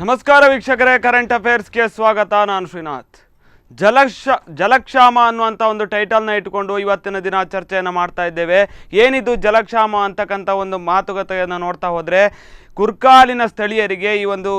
ನಮಸ್ಕಾರ ವೀಕ್ಷಕರೇ, ಕರೆಂಟ್ ಅಫೇರ್ಸ್ಗೆ ಸ್ವಾಗತ. ನಾನು ಶ್ರೀನಾಥ್. ಜಲಕ್ಷಾಮ ಅನ್ನುವಂಥ ಒಂದು ಟೈಟಲ್ನ ಇಟ್ಕೊಂಡು ಇವತ್ತಿನ ದಿನ ಚರ್ಚೆಯನ್ನು ಮಾಡ್ತಾ ಇದ್ದೇವೆ. ಏನಿದು ಜಲಕ್ಷಾಮ ಅಂತಕ್ಕಂಥ ಒಂದು ಮಾತುಕತೆಯನ್ನು ನೋಡ್ತಾ ಹೋದರೆ, ಕುರ್ಕಾಲಿನ ಸ್ಥಳೀಯರಿಗೆ ಈ ಒಂದು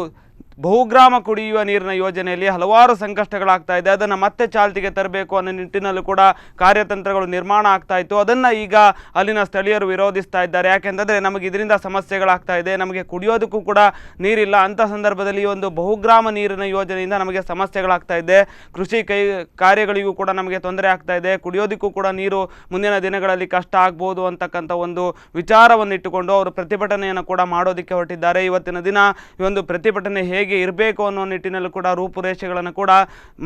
ಬಹುಗ್ರಾಮ ಕುಡಿಯುವ ನೀರಿನ ಯೋಜನೆಯಲ್ಲಿ ಹಲವಾರು ಸಂಕಷ್ಟಗಳಾಗ್ತಾ ಇದೆ. ಅದನ್ನು ಮತ್ತೆ ಚಾಲ್ತಿಗೆ ತರಬೇಕು ಅನ್ನೋ ನಿಟ್ಟಿನಲ್ಲೂ ಕೂಡ ಕಾರ್ಯತಂತ್ರಗಳು ನಿರ್ಮಾಣ ಆಗ್ತಾ ಇತ್ತು. ಅದನ್ನು ಈಗ ಅಲ್ಲಿನ ಸ್ಥಳೀಯರು ವಿರೋಧಿಸ್ತಾ ಇದ್ದಾರೆ. ಯಾಕೆಂದರೆ ನಮಗೆ ಇದರಿಂದ ಸಮಸ್ಯೆಗಳಾಗ್ತಾ ಇದೆ, ನಮಗೆ ಕುಡಿಯೋದಕ್ಕೂ ಕೂಡ ನೀರಿಲ್ಲ. ಅಂಥ ಸಂದರ್ಭದಲ್ಲಿ ಈ ಒಂದು ಬಹುಗ್ರಾಮ ನೀರಿನ ಯೋಜನೆಯಿಂದ ನಮಗೆ ಸಮಸ್ಯೆಗಳಾಗ್ತಾ ಇದೆ. ಕೃಷಿ ಕಾರ್ಯಗಳಿಗೂ ಕೂಡ ನಮಗೆ ತೊಂದರೆ ಆಗ್ತಾ ಇದೆ. ಕುಡಿಯೋದಕ್ಕೂ ಕೂಡ ನೀರು ಮುಂದಿನ ದಿನಗಳಲ್ಲಿ ಕಷ್ಟ ಆಗ್ಬೋದು ಅಂತಕ್ಕಂಥ ಒಂದು ವಿಚಾರವನ್ನು ಇಟ್ಟುಕೊಂಡು ಅವರು ಪ್ರತಿಭಟನೆಯನ್ನು ಕೂಡ ಮಾಡೋದಕ್ಕೆ ಹೊರಟಿದ್ದಾರೆ. ಇವತ್ತಿನ ದಿನ ಈ ಒಂದು ಪ್ರತಿಭಟನೆ ಹೇಗೆ ಇರಬೇಕು ಅನ್ನೋ ನಿಟ್ಟಿನಲ್ಲಿ ಕೂಡ ರೂಪುರೇಷೆಗಳನ್ನು ಕೂಡ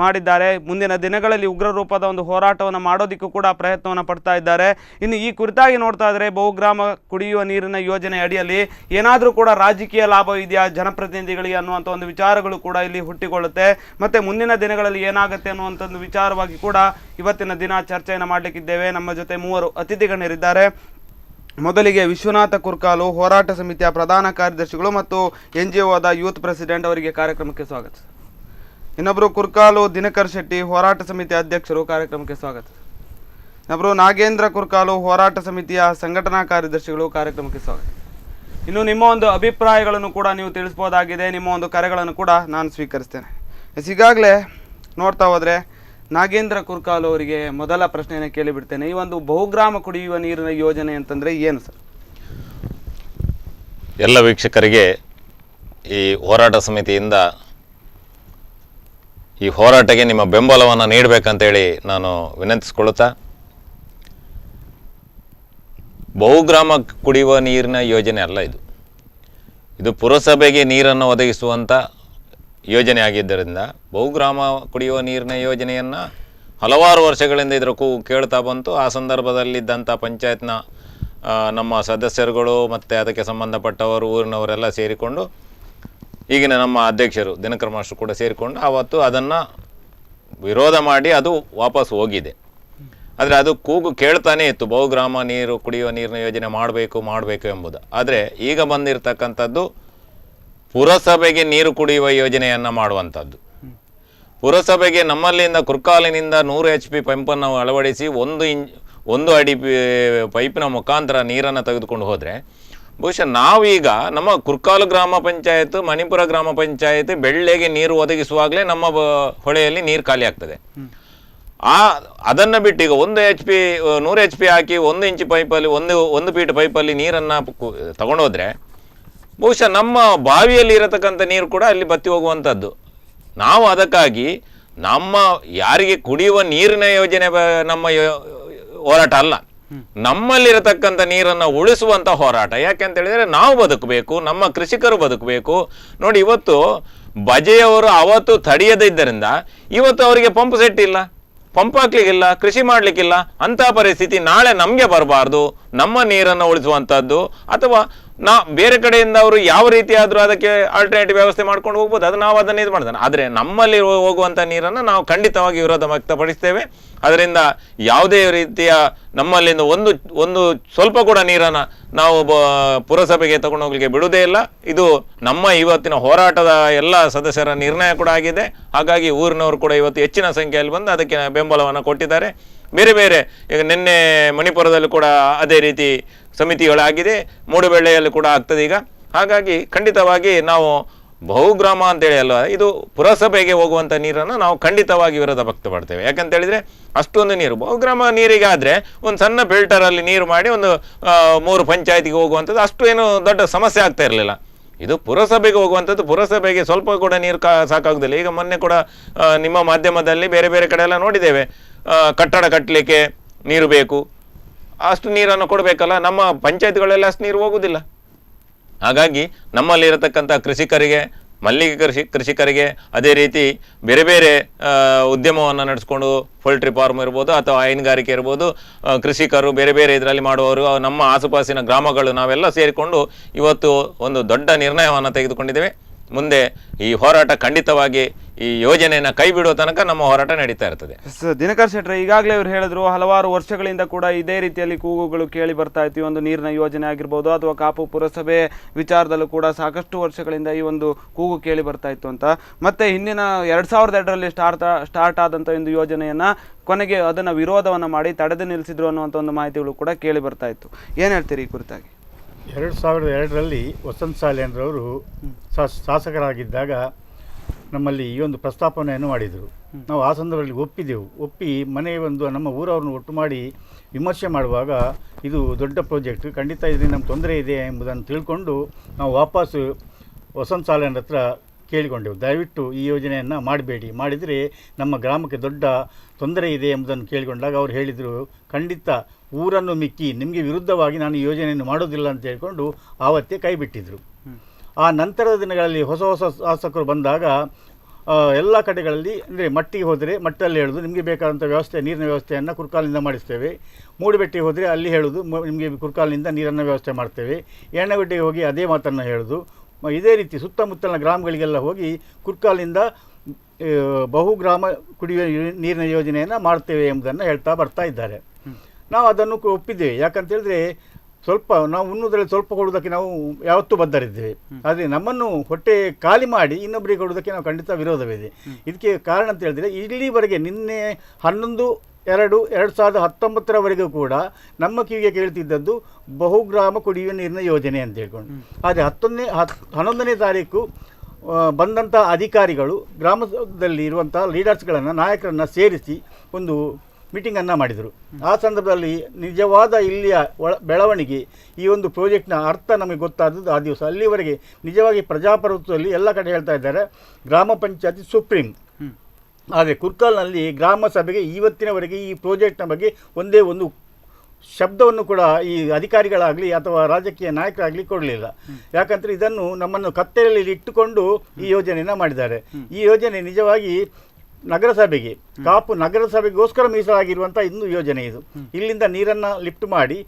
ಮಾಡಿದ್ದಾರೆ. ಮುಂದಿನ ದಿನಗಳಲ್ಲಿ ಉಗ್ರ ರೂಪದ ಒಂದು ಹೋರಾಟವನ್ನು ಮಾಡೋದಕ್ಕೂ ಕೂಡ ಪ್ರಯತ್ನವನ್ನು ಪಡ್ತಾ ಇದ್ದಾರೆ. ಇನ್ನು ಈ ಕುರಿತಾಗಿ ನೋಡ್ತಾ ಇದ್ರೆ, ಬಹುಗ್ರಾಮ ಕುಡಿಯುವ ನೀರಿನ ಯೋಜನೆ ಅಡಿಯಲ್ಲಿ ಏನಾದರೂ ಕೂಡ ರಾಜಕೀಯ ಲಾಭ ಇದೆಯಾ ಜನಪ್ರತಿನಿಧಿಗಳಿಗೆ ಅನ್ನುವಂಥ ಒಂದು ವಿಚಾರಗಳು ಕೂಡ ಇಲ್ಲಿ ಹುಟ್ಟಿಕೊಳ್ಳುತ್ತೆ. ಮತ್ತೆ ಮುಂದಿನ ದಿನಗಳಲ್ಲಿ ಏನಾಗುತ್ತೆ ಅನ್ನುವಂಥ ಒಂದು ವಿಚಾರವಾಗಿ ಕೂಡ ಇವತ್ತಿನ ದಿನ ಚರ್ಚೆಯನ್ನು ಮಾಡಲಿಕ್ಕಿದ್ದೇವೆ. ನಮ್ಮ ಜೊತೆ ಮೂವರು ಅತಿಥಿಗಣ್ಯರಿದ್ದಾರೆ. ಮೊದಲಿಗೆ ವಿಶ್ವನಾಥ ಕುರ್ಕಾಲು, ಹೋರಾಟ ಸಮಿತಿಯ ಪ್ರಧಾನ ಕಾರ್ಯದರ್ಶಿಗಳು ಮತ್ತು NGOದ ಯೂತ್ ಪ್ರೆಸಿಡೆಂಟ್, ಅವರಿಗೆ ಕಾರ್ಯಕ್ರಮಕ್ಕೆ ಸ್ವಾಗತ. ಇನ್ನೊಬ್ಬರು ಕುರ್ಕಾಲು ದಿನಕರ್ ಶೆಟ್ಟಿ, ಹೋರಾಟ ಸಮಿತಿಯ ಅಧ್ಯಕ್ಷರು, ಕಾರ್ಯಕ್ರಮಕ್ಕೆ ಸ್ವಾಗತ. ಇನ್ನೊಬ್ಬರು ನಾಗೇಂದ್ರ ಕುರ್ಕಾಲು, ಹೋರಾಟ ಸಮಿತಿಯ ಸಂಘಟನಾ ಕಾರ್ಯದರ್ಶಿಗಳು, ಕಾರ್ಯಕ್ರಮಕ್ಕೆ ಸ್ವಾಗತ. ಇನ್ನು ನಿಮ್ಮ ಒಂದು ಅಭಿಪ್ರಾಯಗಳನ್ನು ಕೂಡ ನೀವು ತಿಳಿಸ್ಬೋದಾಗಿದೆ. ನಿಮ್ಮ ಒಂದು ಕರೆಗಳನ್ನು ಕೂಡ ನಾನು ಸ್ವೀಕರಿಸ್ತೇನೆ. ಈಗಾಗಲೇ ನೋಡ್ತಾ ಹೋದರೆ ನಾಗೇಂದ್ರ ಕುರ್ಕಾಲು ಅವರಿಗೆ ಮೊದಲ ಪ್ರಶ್ನೆಯನ್ನು ಕೇಳಿಬಿಡ್ತೇನೆ. ಈ ಒಂದು ಬಹುಗ್ರಾಮ ಕುಡಿಯುವ ನೀರಿನ ಯೋಜನೆ ಅಂತಂದರೆ ಏನು ಸರ್? ಎಲ್ಲ ವೀಕ್ಷಕರಿಗೆ ಈ ಹೋರಾಟ ಸಮಿತಿಯಿಂದ ಈ ಹೋರಾಟಕ್ಕೆ ನಿಮ್ಮ ಬೆಂಬಲವನ್ನು ನೀಡಬೇಕಂತೇಳಿ ನಾನು ವಿನಂತಿಸ್ಕೊಳ್ಳುತ್ತಾ, ಬಹುಗ್ರಾಮ ಕುಡಿಯುವ ನೀರಿನ ಯೋಜನೆ ಅಲ್ಲ ಇದು ಪುರಸಭೆಗೆ ನೀರನ್ನು ಒದಗಿಸುವಂಥ ಯೋಜನೆ ಆಗಿದ್ದರಿಂದ ಬಹುಗ್ರಾಮ ಕುಡಿಯುವ ನೀರಿನ ಯೋಜನೆಯನ್ನು ಹಲವಾರು ವರ್ಷಗಳಿಂದ ಇದರ ಕೂಗು ಕೇಳ್ತಾ ಬಂತು. ಆ ಸಂದರ್ಭದಲ್ಲಿದ್ದಂಥ ಪಂಚಾಯತ್ನ ನಮ್ಮ ಸದಸ್ಯರುಗಳು ಮತ್ತು ಅದಕ್ಕೆ ಸಂಬಂಧಪಟ್ಟವರು, ಊರಿನವರೆಲ್ಲ ಸೇರಿಕೊಂಡು, ಈಗಿನ ನಮ್ಮ ಅಧ್ಯಕ್ಷರು ದಿನಕರ್ ಮಾಸ್ಟರ್ ಕೂಡ ಸೇರಿಕೊಂಡು ಆವತ್ತು ಅದನ್ನು ವಿರೋಧ ಮಾಡಿ ಅದು ವಾಪಸ್ ಹೋಗಿದೆ. ಆದರೆ ಅದು ಕೂಗು ಕೇಳ್ತಾನೇ ಇತ್ತು, ಬಹುಗ್ರಾಮ ನೀರು ಕುಡಿಯುವ ನೀರಿನ ಯೋಜನೆ ಮಾಡಬೇಕು ಎಂಬುದು. ಆದರೆ ಈಗ ಬಂದಿರತಕ್ಕಂಥದ್ದು ಪುರಸಭೆಗೆ ನೀರು ಕುಡಿಯುವ ಯೋಜನೆಯನ್ನು ಮಾಡುವಂಥದ್ದು. ಪುರಸಭೆಗೆ ನಮ್ಮಲ್ಲಿಂದ ಕುರ್ಕಾಲಿನಿಂದ 100 HP ಪೈಪನ್ನು ಅಳವಡಿಸಿ 1 ಅಡಿ ಪೈಪಿನ ಮುಖಾಂತರ ನೀರನ್ನು ತೆಗೆದುಕೊಂಡು ಹೋದರೆ, ಬಹುಶಃ ನಾವೀಗ ನಮ್ಮ ಕುರ್ಕಾಲು ಗ್ರಾಮ ಪಂಚಾಯತ್, ಮಣಿಪುರ ಗ್ರಾಮ ಪಂಚಾಯತ್ ಬೆಳ್ಳೆಗೆ ನೀರು ಒದಗಿಸುವಾಗಲೇ ನಮ್ಮ ಹೊಳೆಯಲ್ಲಿ ನೀರು ಖಾಲಿ ಆಗ್ತದೆ. ಅದನ್ನು ಬಿಟ್ಟು ಈಗ 100 HP ಹಾಕಿ 1 ಇಂಚ್ ಪೈಪಲ್ಲಿ ಒಂದು ಫೀಟ್ ಪೈಪಲ್ಲಿ ನೀರನ್ನು ತಗೊಂಡೋದ್ರೆ ಬಹುಶಃ ನಮ್ಮ ಬಾವಿಯಲ್ಲಿ ಇರತಕ್ಕಂಥ ನೀರು ಕೂಡ ಅಲ್ಲಿ ಬತ್ತಿ ಹೋಗುವಂಥದ್ದು. ನಾವು ಅದಕ್ಕಾಗಿ ನಮ್ಮ ಯಾರಿಗೆ ಕುಡಿಯುವ ನೀರಿನ ಯೋಜನೆ ನಮ್ಮ ಹೋರಾಟ ಅಲ್ಲ, ನಮ್ಮಲ್ಲಿರತಕ್ಕಂಥ ನೀರನ್ನು ಉಳಿಸುವಂಥ ಹೋರಾಟ. ಯಾಕೆ ಅಂತ ಹೇಳಿದರೆ ನಾವು ಬದುಕಬೇಕು, ನಮ್ಮ ಕೃಷಿಕರು ಬದುಕಬೇಕು. ನೋಡಿ, ಇವತ್ತು ಬಜೆಯವರು ಅವತ್ತು ತಡೆಯದಿದ್ದರಿಂದ ಇವತ್ತು ಅವರಿಗೆ ಪಂಪ್ ಸೆಟ್ ಇಲ್ಲ, ಪಂಪ್ ಹಾಕ್ಲಿಕ್ಕಿಲ್ಲ, ಕೃಷಿ ಮಾಡಲಿಕ್ಕಿಲ್ಲ. ಅಂಥ ಪರಿಸ್ಥಿತಿ ನಾಳೆ ನಮಗೆ ಬರಬಾರ್ದು. ನಮ್ಮ ನೀರನ್ನು ಉಳಿಸುವಂಥದ್ದು ಅಥವಾ ಬೇರೆ ಕಡೆಯಿಂದ ಅವರು ಯಾವ ರೀತಿ ಆದರೂ ಅದಕ್ಕೆ ಆಲ್ಟರ್ನೇಟಿವ್ ವ್ಯವಸ್ಥೆ ಮಾಡ್ಕೊಂಡು ಹೋಗ್ಬೋದು, ಅದು ನಾವು ಅದನ್ನು ಇದು ಮಾಡ್ತಾನೆ. ಆದರೆ ನಮ್ಮಲ್ಲಿ ಹೋಗುವಂಥ ನೀರನ್ನು ನಾವು ಖಂಡಿತವಾಗಿ ವಿರೋಧ ವ್ಯಕ್ತಪಡಿಸ್ತೇವೆ. ಅದರಿಂದ ಯಾವುದೇ ರೀತಿಯ ನಮ್ಮಲ್ಲಿಂದ ಒಂದು ಸ್ವಲ್ಪ ಕೂಡ ನೀರನ್ನು ನಾವು ಪುರಸಭೆಗೆ ತಗೊಂಡು ಹೋಗ್ಲಿಕ್ಕೆ ಬಿಡುವುದೇ ಇಲ್ಲ. ಇದು ನಮ್ಮ ಇವತ್ತಿನ ಹೋರಾಟದ ಎಲ್ಲ ಸದಸ್ಯರ ನಿರ್ಣಯ ಕೂಡ ಆಗಿದೆ. ಹಾಗಾಗಿ ಊರಿನವರು ಕೂಡ ಇವತ್ತು ಹೆಚ್ಚಿನ ಸಂಖ್ಯೆಯಲ್ಲಿ ಬಂದು ಅದಕ್ಕೆ ಬೆಂಬಲವನ್ನು ಕೊಟ್ಟಿದ್ದಾರೆ. ಬೇರೆ ಈಗ ನಿನ್ನೆ ಮಣಿಪುರದಲ್ಲಿ ಕೂಡ ಅದೇ ರೀತಿ ಸಮಿತಿಗಳಾಗಿದೆ, ಮೂಡುಬೆಳ್ಳೆಯಲ್ಲಿ ಕೂಡ ಆಗ್ತದೆ ಈಗ. ಹಾಗಾಗಿ ಖಂಡಿತವಾಗಿ ನಾವು ಬಹುಗ್ರಾಮ ಅಂತೇಳಿ ಅಲ್ವ, ಇದು ಪುರಸಭೆಗೆ ಹೋಗುವಂಥ ನೀರನ್ನು ನಾವು ಖಂಡಿತವಾಗಿ ವಿರೋಧ ವ್ಯಕ್ತಪಡ್ತೇವೆ. ಯಾಕಂತ ಹೇಳಿದರೆ ಅಷ್ಟೊಂದು ನೀರು ಬಹುಗ್ರಾಮ ನೀರಿಗಾದರೆ ಒಂದು ಸಣ್ಣ ಫಿಲ್ಟರಲ್ಲಿ ನೀರು ಮಾಡಿ 3 ಪಂಚಾಯತಿಗೆ ಹೋಗುವಂಥದ್ದು ಅಷ್ಟು ಏನು ದೊಡ್ಡ ಸಮಸ್ಯೆ ಆಗ್ತಾ ಇರಲಿಲ್ಲ. ಇದು ಪುರಸಭೆಗೆ ಹೋಗುವಂಥದ್ದು, ಪುರಸಭೆಗೆ ಸ್ವಲ್ಪ ಕೂಡ ನೀರು ಸಾಕಾಗೋದಿಲ್ಲ. ಈಗ ಮೊನ್ನೆ ಕೂಡ ನಿಮ್ಮ ಮಾಧ್ಯಮದಲ್ಲಿ ಬೇರೆ ಕಡೆ ಎಲ್ಲ ನೋಡಿದ್ದೇವೆ, ಕಟ್ಟಡ ಕಟ್ಟಲಿಕ್ಕೆ ನೀರು ಬೇಕು, ಅಷ್ಟು ನೀರನ್ನು ಕೊಡಬೇಕಲ್ಲ. ನಮ್ಮ ಪಂಚಾಯತ್ಗಳೆಲ್ಲ ಅಷ್ಟು ನೀರು ಹೋಗುವುದಿಲ್ಲ. ಹಾಗಾಗಿ ನಮ್ಮಲ್ಲಿರತಕ್ಕಂಥ ಕೃಷಿಕರಿಗೆ, ಮಲ್ಲಿಗೆ ಕೃಷಿಕರಿಗೆ, ಅದೇ ರೀತಿ ಬೇರೆ ಉದ್ಯಮವನ್ನು ನಡೆಸ್ಕೊಂಡು ಪೋಲ್ಟ್ರಿ ಫಾರ್ಮ್ ಇರ್ಬೋದು ಅಥವಾ ಹೈನುಗಾರಿಕೆ ಇರ್ಬೋದು, ಕೃಷಿಕರು ಬೇರೆ ಇದರಲ್ಲಿ ಮಾಡುವವರು, ನಮ್ಮ ಆಸುಪಾಸಿನ ಗ್ರಾಮಗಳು ನಾವೆಲ್ಲ ಸೇರಿಕೊಂಡು ಇವತ್ತು ಒಂದು ದೊಡ್ಡ ನಿರ್ಣಯವನ್ನು ತೆಗೆದುಕೊಂಡಿದ್ದೇವೆ. ಮುಂದೆ ಈ ಹೋರಾಟ ಖಂಡಿತವಾಗಿ ಈ ಯೋಜನೆಯನ್ನು ಕೈ ಬಿಡುವ ತನಕ ನಮ್ಮ ಹೋರಾಟ ನಡೀತಾ ಇರ್ತದೆ. ದಿನಕರ್ ಶೆಟ್ರೆ, ಈಗಾಗಲೇ ಇವರು ಹೇಳಿದ್ರು ಹಲವಾರು ವರ್ಷಗಳಿಂದ ಕೂಡ ಇದೇ ರೀತಿಯಲ್ಲಿ ಕೂಗುಗಳು ಕೇಳಿ ಬರ್ತಾ ಇತ್ತು. ಈ ಒಂದು ನೀರಿನ ಯೋಜನೆ ಆಗಿರ್ಬೋದು ಅಥವಾ ಕಾಪು ಪುರಸಭೆ ವಿಚಾರದಲ್ಲೂ ಕೂಡ ಸಾಕಷ್ಟು ವರ್ಷಗಳಿಂದ ಈ ಒಂದು ಕೂಗು ಕೇಳಿ ಬರ್ತಾ ಇತ್ತು ಅಂತ. ಮತ್ತೆ ಹಿಂದಿನ 2002ರಲ್ಲಿ ಸ್ಟಾರ್ಟ್ ಆದಂಥ ಒಂದು ಯೋಜನೆಯನ್ನ ಕೊನೆಗೆ ಅದನ್ನು ವಿರೋಧವನ್ನು ಮಾಡಿ ತಡೆದು ನಿಲ್ಲಿಸಿದ್ರು ಅನ್ನುವಂಥ ಒಂದು ಮಾಹಿತಿಗಳು ಕೂಡ ಕೇಳಿ ಬರ್ತಾ ಇತ್ತು. ಏನು ಹೇಳ್ತೀರಿ ಈ ಕುರಿತಾಗಿ? 2002ರಲ್ಲಿ ವಸಂತ ಸಾಲೇಂದ್ರವರು ಶಾಸಕರಾಗಿದ್ದಾಗ ನಮ್ಮಲ್ಲಿ ಈ ಒಂದು ಪ್ರಸ್ತಾಪನೆಯನ್ನು ಮಾಡಿದರು. ನಾವು ಆ ಸಂದರ್ಭದಲ್ಲಿ ಒಪ್ಪಿ ಮನೆ ಒಂದು ನಮ್ಮ ಊರವ್ರನ್ನ ಒಟ್ಟು ಮಾಡಿ ವಿಮರ್ಶೆ ಮಾಡುವಾಗ ಇದು ದೊಡ್ಡ ಪ್ರಾಜೆಕ್ಟ್, ಖಂಡಿತ ಇದರಿಂದ ನಮ್ಗೆ ತೊಂದರೆ ಇದೆ ಎಂಬುದನ್ನು ತಿಳ್ಕೊಂಡು ನಾವು ವಾಪಸ್ಸು ವಸಂತ ಸಾಲೇಂದ್ರ ಹತ್ರ ಕೇಳಿಕೊಂಡೆವು, ದಯವಿಟ್ಟು ಈ ಯೋಜನೆಯನ್ನು ಮಾಡಬೇಡಿ, ಮಾಡಿದರೆ ನಮ್ಮ ಗ್ರಾಮಕ್ಕೆ ದೊಡ್ಡ ತೊಂದರೆ ಇದೆ ಎಂಬುದನ್ನು ಕೇಳಿಕೊಂಡಾಗ ಅವರು ಹೇಳಿದರು, ಖಂಡಿತ ಊರನ್ನು ಮಿಕ್ಕಿ ನಿಮಗೆ ವಿರುದ್ಧವಾಗಿ ನಾನು ಈ ಯೋಜನೆಯನ್ನು ಮಾಡೋದಿಲ್ಲ ಅಂತ ಹೇಳ್ಕೊಂಡು ಆವತ್ತೇ ಕೈ ಬಿಟ್ಟಿದ್ದರು. ಆ ನಂತರದ ದಿನಗಳಲ್ಲಿ ಹೊಸ ಶಾಸಕರು ಬಂದಾಗ ಎಲ್ಲ ಕಡೆಗಳಲ್ಲಿ ಅಂದರೆ ಮಟ್ಟಿಗೆ ಹೋದರೆ ಮಟ್ಟಲ್ಲಿ ಹೇಳೋದು ನಿಮಗೆ ಬೇಕಾದಂಥ ವ್ಯವಸ್ಥೆ ನೀರಿನ ವ್ಯವಸ್ಥೆಯನ್ನು ಕುರ್ಕಾಲಿನಿಂದ ಮಾಡಿಸ್ತೇವೆ, ಮೂಡುಬೆಟ್ಟಿಗೆ ಹೋದರೆ ಅಲ್ಲಿ ಹೇಳೋದು ನಿಮಗೆ ಕುರ್ಕಾಲಿನಿಂದ ನೀರನ್ನು ವ್ಯವಸ್ಥೆ ಮಾಡ್ತೇವೆ, ಎಣ್ಣೆಗುಡ್ಡೆಗೆ ಹೋಗಿ ಅದೇ ಮಾತನ್ನು ಹೇಳೋದು. ಇದೇ ರೀತಿ ಸುತ್ತಮುತ್ತಲಿನ ಗ್ರಾಮಗಳಿಗೆಲ್ಲ ಹೋಗಿ ಕುರ್ಕಾಲಿನಿಂದ ಬಹುಗ್ರಾಮ ಕುಡಿಯುವ ನೀರಿನ ಯೋಜನೆಯನ್ನು ಮಾಡ್ತೇವೆ ಎಂಬುದನ್ನು ಹೇಳ್ತಾ ಬರ್ತಾ ಇದ್ದಾರೆ. ನಾವು ಅದನ್ನು ಒಪ್ಪಿದ್ದೇವೆ. ಯಾಕಂತೇಳಿದ್ರೆ ನಾವು ಉಣ್ಣುವುದರಲ್ಲಿ ಸ್ವಲ್ಪ ಕೊಡುವುದಕ್ಕೆ ನಾವು ಯಾವತ್ತೂ ಬದ್ಧರಿದ್ದೇವೆ. ಆದರೆ ನಮ್ಮನ್ನು ಹೊಟ್ಟೆ ಖಾಲಿ ಮಾಡಿ ಇನ್ನೊಬ್ಬರಿಗೆ ಕೊಡುವುದಕ್ಕೆ ನಾವು ಖಂಡಿತ ವಿರೋಧವಿದೆ. ಇದಕ್ಕೆ ಕಾರಣ ಅಂತ ಹೇಳಿದ್ರೆ ಇಲ್ಲಿವರೆಗೆ ನಿನ್ನೆ 11/2/2019 ಕೂಡ ನಮ್ಮ ಕಿವಿಗೆ ಕೇಳ್ತಿದ್ದದ್ದು ಬಹುಗ್ರಾಮ ಕುಡಿಯುವ ನೀರಿನ ಯೋಜನೆ ಅಂತ ಹೇಳ್ಕೊಂಡು. ಆದರೆ 11ನೇ ತಾರೀಕು ಬಂದಂಥ ಅಧಿಕಾರಿಗಳು ಗ್ರಾಮದಲ್ಲಿ ಇರುವಂಥ ಲೀಡರ್ಸ್ಗಳನ್ನು ನಾಯಕರನ್ನು ಸೇರಿಸಿ ಒಂದು ಮೀಟಿಂಗನ್ನು ಮಾಡಿದರು. ಆ ಸಂದರ್ಭದಲ್ಲಿ ನಿಜವಾದ ಇಲ್ಲಿಯ ಬೆಳವಣಿಗೆ ಈ ಒಂದು ಪ್ರಾಜೆಕ್ಟ್ನ ಅರ್ಥ ನಮಗೆ ಗೊತ್ತಾದದ್ದು ಆ ದಿವಸ. ಅಲ್ಲಿವರೆಗೆ ನಿಜವಾಗಿ ಪ್ರಜಾಪ್ರಭುತ್ವದಲ್ಲಿ ಎಲ್ಲ ಕಡೆ ಹೇಳ್ತಾ ಇದ್ದಾರೆ ಗ್ರಾಮ ಪಂಚಾಯತಿ ಸುಪ್ರೀಂ. ಆದರೆ ಕುರ್ಕಾಲ್ನಲ್ಲಿ ಗ್ರಾಮ ಸಭೆಗೆ ಇವತ್ತಿನವರೆಗೆ ಈ ಪ್ರಾಜೆಕ್ಟ್ನ ಬಗ್ಗೆ ಒಂದೇ ಒಂದು ಶಬ್ದವನ್ನು ಕೂಡ ಈ ಅಧಿಕಾರಿಗಳಾಗಲಿ ಅಥವಾ ರಾಜಕೀಯ ನಾಯಕರಾಗಲಿ ಕೊಡಲಿಲ್ಲ. ಯಾಕಂದರೆ ಇದನ್ನು ನಮ್ಮನ್ನು ಕತ್ತಲೆಯಲ್ಲಿ ಇಟ್ಟುಕೊಂಡು ಈ ಯೋಜನೆಯನ್ನು ಮಾಡಿದ್ದಾರೆ. ಈ ಯೋಜನೆ ನಿಜವಾಗಿ ನಗರಸಭೆಗೆ ಕಾಪು ನಗರಸಭೆಗೋಸ್ಕರ ಮೀಸಲಾಗಿರುವಂಥ ಇನ್ನೂ ಯೋಜನೆ ಇದು. ಇಲ್ಲಿಂದ ನೀರನ್ನು ಲಿಫ್ಟ್ ಮಾಡಿ